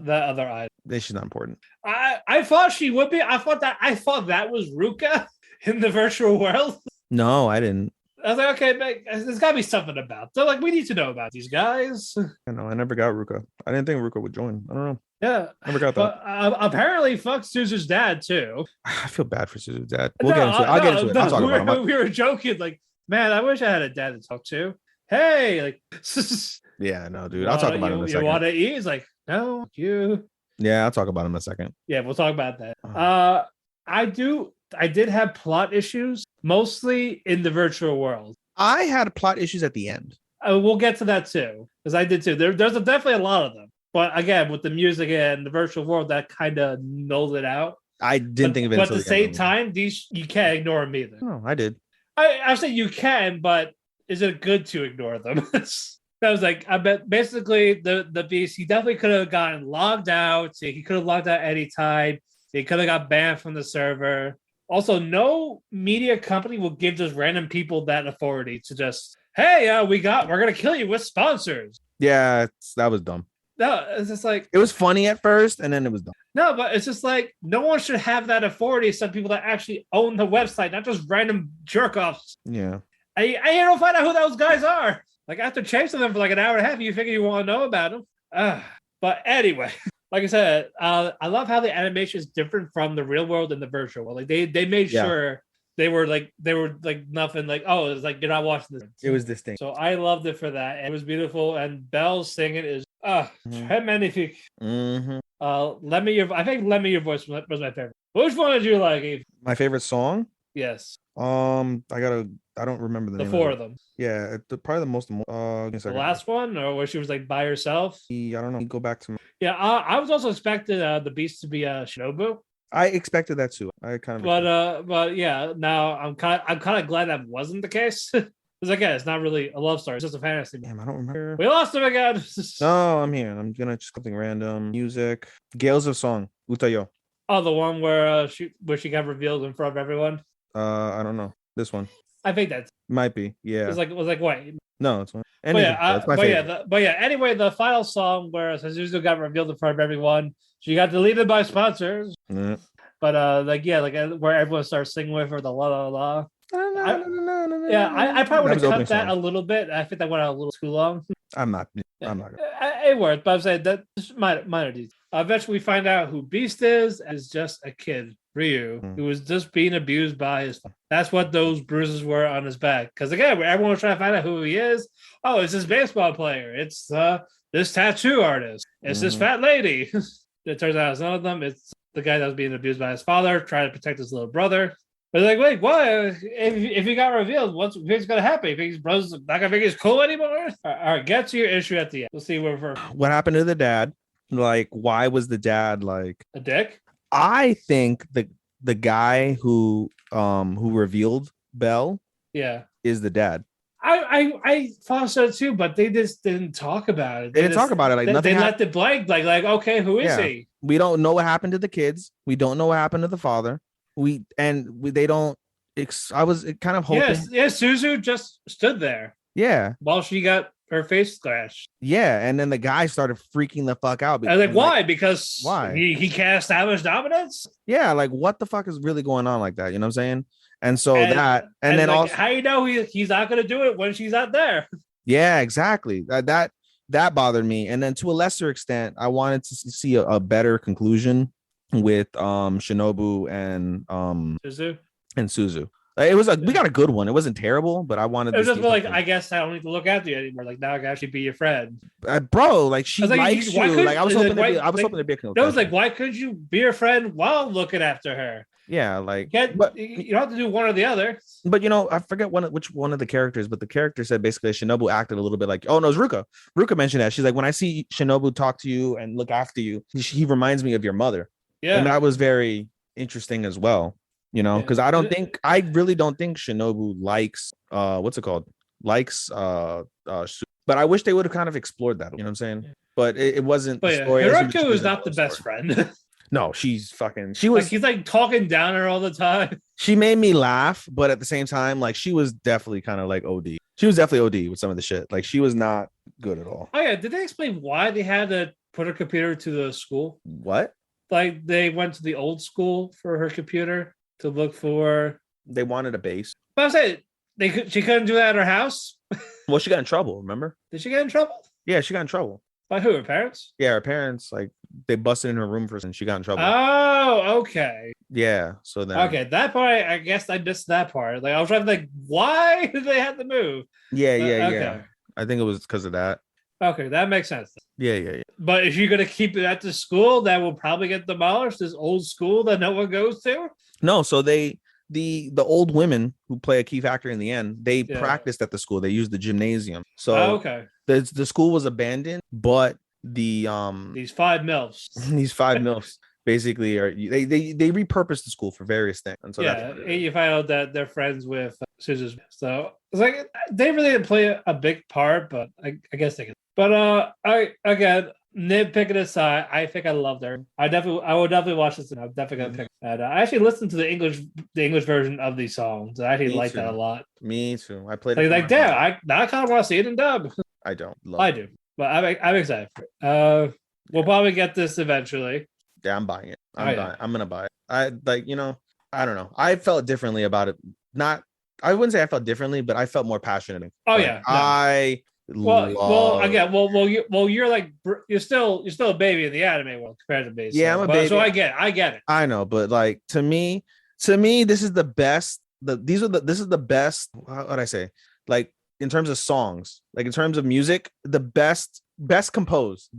other idol. She's not important. I thought she would be. I thought that was Ruka in the virtual world. No, I didn't. I was like, okay, there's got to be something about. So like, we need to know about these guys. I know. I never got Ruka. I didn't think Ruka would join. I don't know. Yeah, never got that. But apparently, fuck Suzu's dad too. I feel bad for Suzu's dad. We'll get into it. I'll get into it. I'll talk about him. We were joking, like, man, I wish I had a dad to talk to. Hey, like, yeah, no, dude. I'll talk about him in a second. You want to eat? He's like, no, you. Yeah, I'll talk about him in a second. Yeah, we'll talk about that. I did have plot issues, mostly in the virtual world. I had plot issues at the end. We'll get to that too, because I did too. There's definitely a lot of them. But again, with the music and the virtual world, that kind of nulled it out. I didn't think of it. But at the same time, these you can't ignore them either. No, I did. I say you can, but is it good to ignore them? That was like, I bet basically the beast, he definitely could have gotten logged out. He could have logged out anytime. He could have got banned from the server. Also, no media company will give just random people that authority to just, hey, we're gonna kill you with sponsors. Yeah, that was dumb. No, it's just like, it was funny at first, and then it was dumb. No, but it's just like, no one should have that authority. Some people that actually own the website, not just random jerk offs. Yeah, I don't find out who those guys are. Like, after chasing them for like an hour and a half, you figure you want to know about them. But anyway, like I said, I love how the animation is different from the real world and the virtual world. Like they made sure they were like nothing like, oh, it's like you're not watching this. It was distinct. So I loved it for that. And it was beautiful. And Belle singing is magnifique. Mm-hmm. I think Let Me Your Voice was my favorite. Which one did you like, Eve? My favorite song? Yes. I don't remember the name. Four of them. Yeah, probably the most. The last one, or where she was like by herself. I don't know. Go back to. Yeah, I was also expecting the beast to be Shinobu. I expected that too. But yeah, now I'm kind of glad that wasn't the case. Because again, it's not really a love story; it's just a fantasy. Damn, I don't remember. We lost him again. No, I'm here. I'm gonna just something random. Music, Gales of Song, Utayo. Oh, the one where she got revealed in front of everyone. I don't know. This one. I think that might be. Yeah. It was like what? No, it's one. Anyway, the final song where Suzu got revealed in front of everyone. She got deleted by sponsors. Mm. But where everyone starts singing with her the la la la. I probably would have cut that a little bit. I think that went out a little too long. I'm not. It worked, but I'm saying that minor details. Eventually, we find out who Beast is just a kid, Ryu, who was just being abused by his. That's what those bruises were on his back. Because again, everyone was trying to find out who he is. Oh, it's this baseball player. It's this tattoo artist. It's this fat lady. It turns out it's none of them. It's the guy that was being abused by his father, trying to protect his little brother. But like, wait, what? If he got revealed, what's going to happen? You think his brother's not going to think he's cool anymore? All right, get to your issue at the end. We'll see what happened to the dad. Like, why was the dad like a dick? I think the guy who revealed Belle is the dad. I thought so too, but they just didn't talk about it. They didn't talk about it. Like nothing. They left it blank. Like okay, who is he? We don't know what happened to the kids. We don't know what happened to the father. They don't. I was kind of hoping. Yes. Suzu just stood there. Yeah. While she got her face scratched. Yeah, and then the guy started freaking the fuck out. I was like, why? Because why he can't establish dominance? Yeah, like what the fuck is really going on like that? You know what I'm saying? And so and then like, also, how you know he's not gonna do it when she's not there? Yeah, exactly. That bothered me. And then to a lesser extent, I wanted to see a better conclusion with Shinobu and Suzu. It was we got a good one. It wasn't terrible, but I wanted. It was just like, I guess I don't need to look after you anymore. Like now I can actually be your friend, bro. Like she likes you. Like I was hoping to be. That was like, why couldn't you be your friend while looking after her? Yeah, like but you don't have to do one or the other. But I forget which one of the characters, but the character said basically Shinobu acted a little bit like, oh no, it's Ruka. Ruka mentioned that. She's like, when I see Shinobu talk to you and look after you, he reminds me of your mother. Yeah, and that was very interesting as well. Because I really don't think Shinobu likes but I wish they would have kind of explored that. You know what I'm saying? But it wasn't. But Hiroku is not the best friend. No, she's fucking. She Like was. he's like talking down her all the time. She made me laugh, but at the same time, like she was definitely kind of like OD. She was definitely OD with some of the shit. Like she was not good at all. Oh yeah, did they explain why they had to put her computer to the school? What? Like they went to the old school for her computer to look for. They wanted a base. But I said she couldn't do that at her house. Well, she got in trouble. Remember? Did she get in trouble? Yeah, she got in trouble. By who? Her parents? Yeah, her parents like they busted in her room first, and she got in trouble. Oh, okay. Yeah. So then. Okay, that part. I guess I missed that part. Like I was trying to think, why did they have to move? Yeah. Okay. I think it was because of that. Okay, that makes sense. Yeah. But if you're gonna keep it at the school, that will probably get demolished. This old school that no one goes to. No, so the old women who play a key factor in the end, they practiced at the school. They used the gymnasium. So okay. The school was abandoned, but these 5 milfs. These 5 milfs basically are they repurposed the school for various things. And so you find out that they're friends with Scissors. So it's like they really didn't play a big part, but I guess they could. But I again, nitpicking aside, I think I loved her. I would definitely watch this, and I'm definitely gonna pick. And I actually listened to the English version of the songs. I actually like that a lot. Me too. I played it. Like damn, I kind of want to see it in dub. I don't. I do, but I'm excited for it. We'll probably get this eventually. Yeah, I'm buying it. I'm gonna buy it. I don't know. I felt differently about it. I wouldn't say I felt differently, but I felt more passionate. Oh yeah, you're like you're still a baby in the anime world compared to me. Yeah, I'm a baby. So I get it. I know, but like to me, this is the best. This is the best. How would I say? Like in terms of songs, like in terms of music, the best composed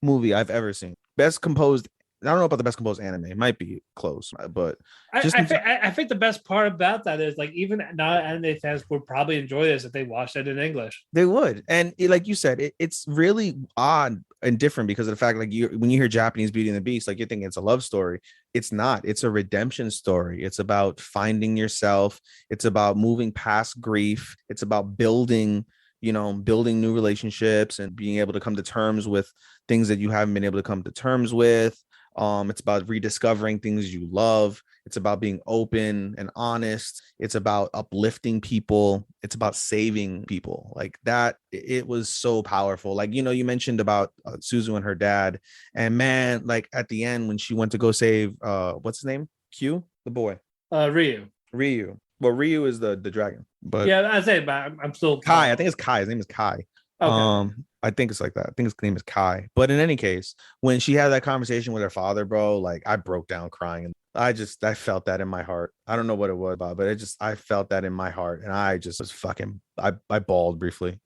movie I've ever seen. Best composed. I don't know about the best composed anime. It might be close, but I think the best part about that is like even non-anime fans would probably enjoy this if they watched it in English. They would, and like you said, it's really odd and different because of the fact, like when you hear Japanese Beauty and the Beast, like you're thinking it's a love story. It's not. It's a redemption story. It's about finding yourself. It's about moving past grief. It's about building new relationships and being able to come to terms with things that you haven't been able to come to terms with. It's about rediscovering things you love. It's about being open and honest. It's about uplifting people. It's about saving people. Like that, it was so powerful. Like, you mentioned about Suzu and her dad, and man, like at the end when she went to go save what's his name? Q, the boy. Ryu. Well, Ryu is the dragon, but yeah, I say, but I'm still Kai. I think it's Kai. His name is Kai. Okay. I think it's like that. I think his name is Kai. But in any case, when she had that conversation with her father, bro, like I broke down crying, and I felt that in my heart. I don't know what it was about, but I felt that in my heart, and I just was fucking. I bawled briefly.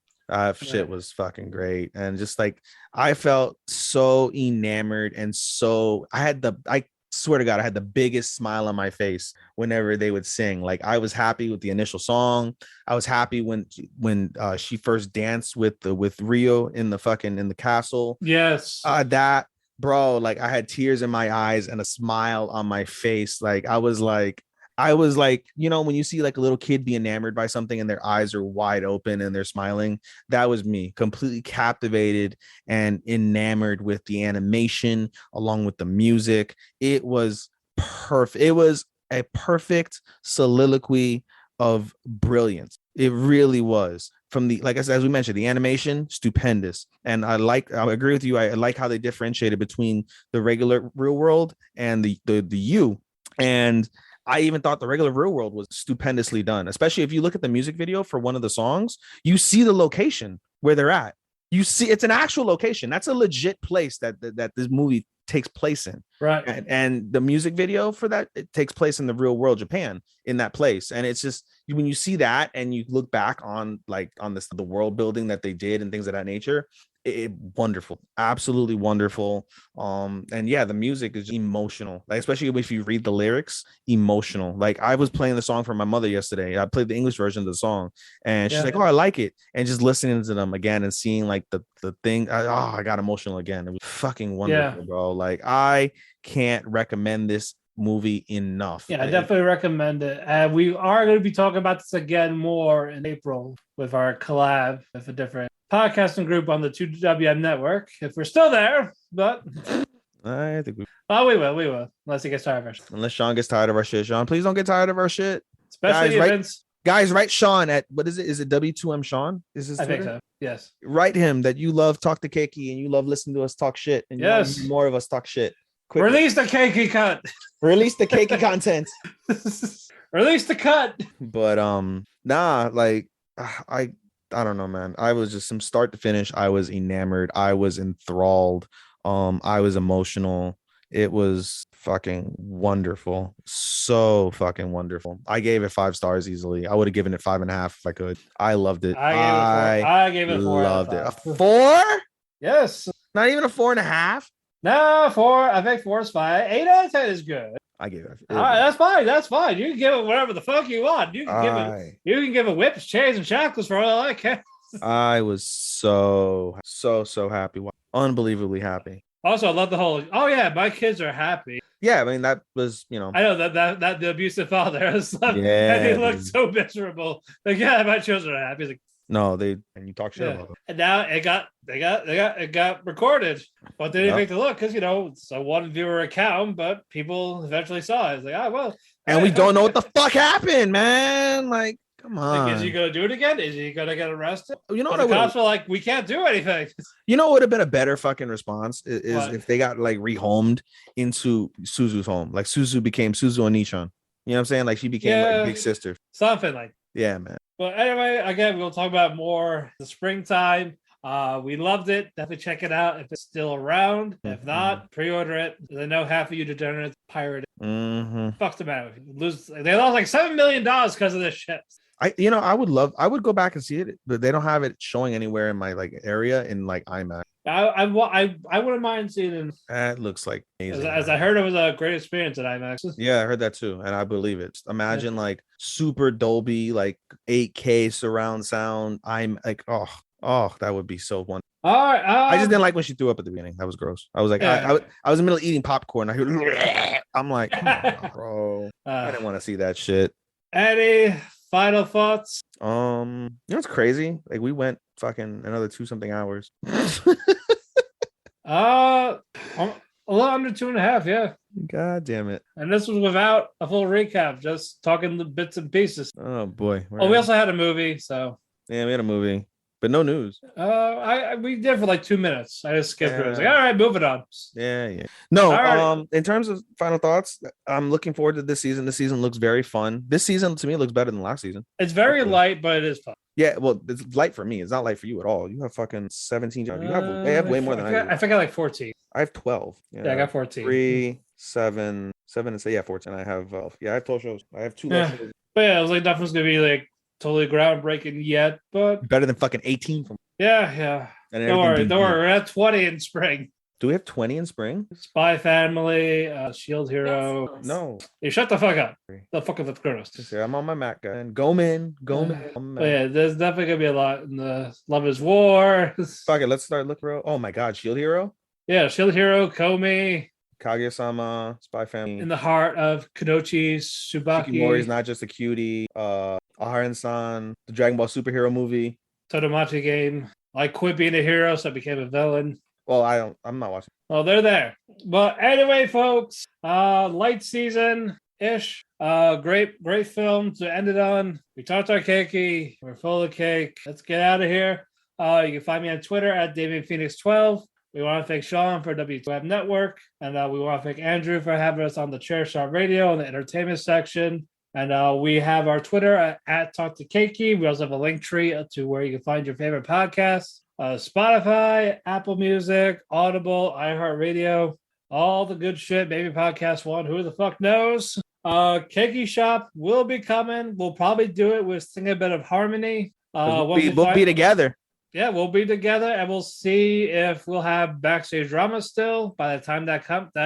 Shit was fucking great, and just like I felt so enamored, and so I swear to God, I had the biggest smile on my face whenever they would sing. Like I was happy with the initial song. I was happy when she first danced with Rio in the castle. Yes. That bro, like I had tears in my eyes and a smile on my face. Like I was like, when you see like a little kid be enamored by something and their eyes are wide open and they're smiling, that was me, completely captivated and enamored with the animation along with the music. It was perfect. It was a perfect soliloquy of brilliance. It really was. From the, like I said, as we mentioned, the animation, stupendous. And I agree with you. I like how they differentiated between the regular real world and the U. And I even thought the regular real world was stupendously done, especially if you look at the music video for one of the songs, you see the location where they're at. You see it's an actual location. That's a legit place that this movie takes place in. Right. And the music video for that, it takes place in the real world, Japan, in that place. And it's just when you see that and you look back on the world building that they did and things of that nature, wonderful, absolutely wonderful. And yeah, the music is emotional, like especially if you read the lyrics, emotional. Like I was playing the song for my mother yesterday. I played the English version of the song, and she's like, "Oh, I like it." And just listening to them again and seeing like the thing, I got emotional again. It was fucking wonderful, bro. Like I can't recommend this movie enough. I definitely recommend it. And we are going to be talking about this again more in April with our collab with a different podcasting group on the 2WM network, if we're still there. But I think Oh, we will. Unless he gets tired of our shit. Unless Sean gets tired of our shit. Sean, please don't get tired of our shit. Especially Guys, write Sean at, what is it? Is it W2M Sean? Is his Twitter? I think so. Yes. Write him that you love Talk to Keki and you love listening to us talk shit. And you want to hear more of us talk shit. Quickly. Release the Keki cut. Release the Keki content. Release the cut. But nah, like I don't know, man. I was just from start to finish, I was enamored. I was enthralled. I was emotional. It was fucking wonderful. So fucking wonderful. I gave it 5 stars easily. I would have given it 5.5 if I could. I loved it. I gave it 4. Loved it. A 4? Yes. Not even a 4.5? No, 4. I think 4 is fine. 8 out of 10 is good. I gave it. All right, that's fine. That's fine. You can give it whatever the fuck you want. You can give it whips, chains, and shackles for all I care. I was so happy. Unbelievably happy. Also, I love the whole, oh yeah, my kids are happy. Yeah, I mean, that was, you know. I know that the abusive father has left, and he looked so miserable. Like, yeah, my children are happy. He's like, no, and you talk shit about them. And now it got recorded, but they didn't make the look because, you know, it's a 1 viewer account, but people eventually saw it. It's like, oh, well. And we don't know what the fuck happened, man. Like, come on. Like, is he going to do it again? Is he going to get arrested? You know what? The cops were like, we can't do anything. You know what would have been a better fucking response is if they got like rehomed into Suzu's home. Like Suzu became Suzu and Nishan. You know what I'm saying? Like she became like big sister. Something like that. Yeah, man. But anyway, again, we'll talk about more the springtime. We loved it. Definitely check it out if it's still around. If not, pre-order it. I know half of you degenerates pirate it. Fuck the matter. They lost like $7 million because of this shit. I would go back and see it, but they don't have it showing anywhere in my like area in like IMAX. I wouldn't mind seeing it. That looks like amazing. As I heard, it was a great experience at IMAX. Yeah, I heard that too, and I believe it. Just imagine like super Dolby, like 8K surround sound. I'm like, oh, that would be so wonderful. All right, I just didn't like when she threw up at the beginning. That was gross. I was like, I was in the middle of eating popcorn. I hear, I'm like, come on, bro. I didn't want to see that shit. Any final thoughts? You know what's crazy? Like we went fucking another 2-something hours. A little under 2.5, yeah. God damn it. And this was without a full recap, just talking the bits and pieces. Oh boy. We also had a movie, so yeah, we had a movie. But no news. We did for like 2 minutes. I just skipped it. I was like, all right, moving on. Yeah. No, in terms of final thoughts, I'm looking forward to this season. This season looks very fun. This season to me looks better than last season. It's very light, but it is fun. Yeah, well, it's light for me. It's not light for you at all. You have fucking 17 jobs. They have way more than I do. I think I like 14. I have 12. Yeah, I got 14. 3, 7, and say 14. I have 12. Yeah, I have 12 shows. I have 2 less shows. But yeah, it was like nothing's gonna be like totally groundbreaking yet, but better than fucking 18 from. Yeah. Don't worry. We're at 20 in spring. Do we have 20 in spring? Spy Family, Shield Hero. No. Hey, shut the fuck up. The fuck up with Kronos. I'm on my Mac, guy. And Goman. Yeah, there's definitely gonna be a lot in the Love is War. Fuck it, let's start looking. Oh my god, Shield Hero? Yeah, Shield Hero, Komi. Kaguya-sama, Spy Family. In the heart of Kunoichi Tsubaki. Shikimori's not just a cutie. Aharen-san, the Dragon Ball superhero movie. Totomachi game. I quit being a hero, so I became a villain. Well, I'm not watching. Oh, they're there. But anyway, folks, light season-ish. Great film to end it on. We talked our Keki. We're full of cake. Let's get out of here. You can find me on Twitter at DamianPhoenix12. We want to thank Sean for W2M Network. And we want to thank Andrew for having us on the Chairshot Radio in the entertainment section. And we have our Twitter at Talk to Keki. We also have a link tree to where you can find your favorite podcasts. Spotify, Apple Music, Audible, iHeartRadio, all the good shit. Maybe Podcast One, who the fuck knows? Keki Shop will be coming. We'll probably do it with Sing a Bit of Harmony. We'll be together. Yeah, we'll be together, and we'll see if we'll have backstage drama still by the time that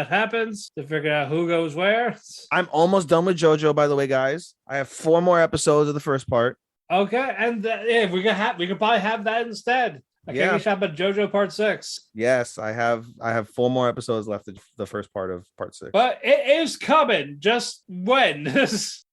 happens to figure out who goes where. I'm almost done with JoJo, by the way, guys. I have 4 more episodes of the first part. Okay, and we could probably have that instead. Keki Shop at JoJo Part 6. Yes, I have 4 more episodes left of the first part of Part 6. But it is coming. Just when?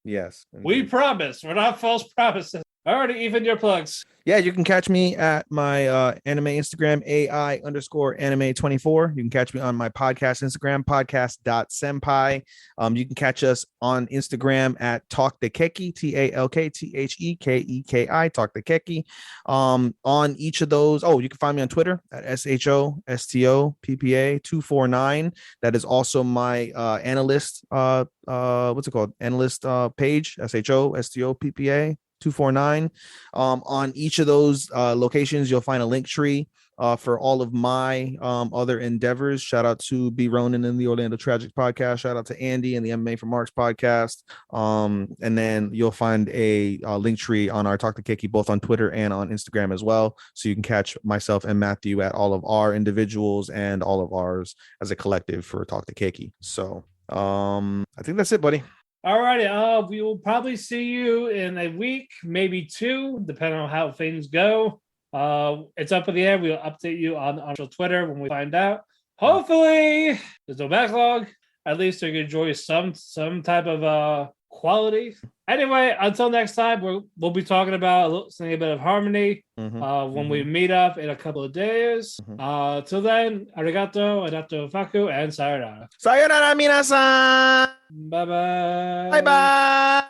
Yes. We promise. We're not false promises. Alrighty, even your plugs. Yeah, you can catch me at my anime Instagram, AI_anime24. You can catch me on my podcast Instagram, podcast.senpai. You can catch us on Instagram at Talk the Keki, TalkTheKeki, Talk the Keki. On each of those, you can find me on Twitter at SHOSTOPPA249. That is also my analyst, analyst page, SHOSTOPPA 249. On each of those locations, you'll find a link tree for all of my other endeavors. Shout out to B. Ronan and the Orlando Tragic podcast. Shout out to Andy and the MMA for Marks podcast. And then you'll find a link tree on our Talk to Keki, both on Twitter and on Instagram as well. So you can catch myself and Matthew at all of our individuals and all of ours as a collective for Talk to Keki. So I think that's it, buddy. All righty. We will probably see you in a week, maybe 2, depending on how things go. It's up in the air. We'll update you on our Twitter when we find out. Hopefully, there's no backlog. At least you can enjoy some type of quality. Anyway, until next time, we'll be talking about a bit of harmony when we meet up in a couple of days. Till then, arigato, adato faku, and sayonara. Sayonara, minasan. Bye-bye. Bye-bye.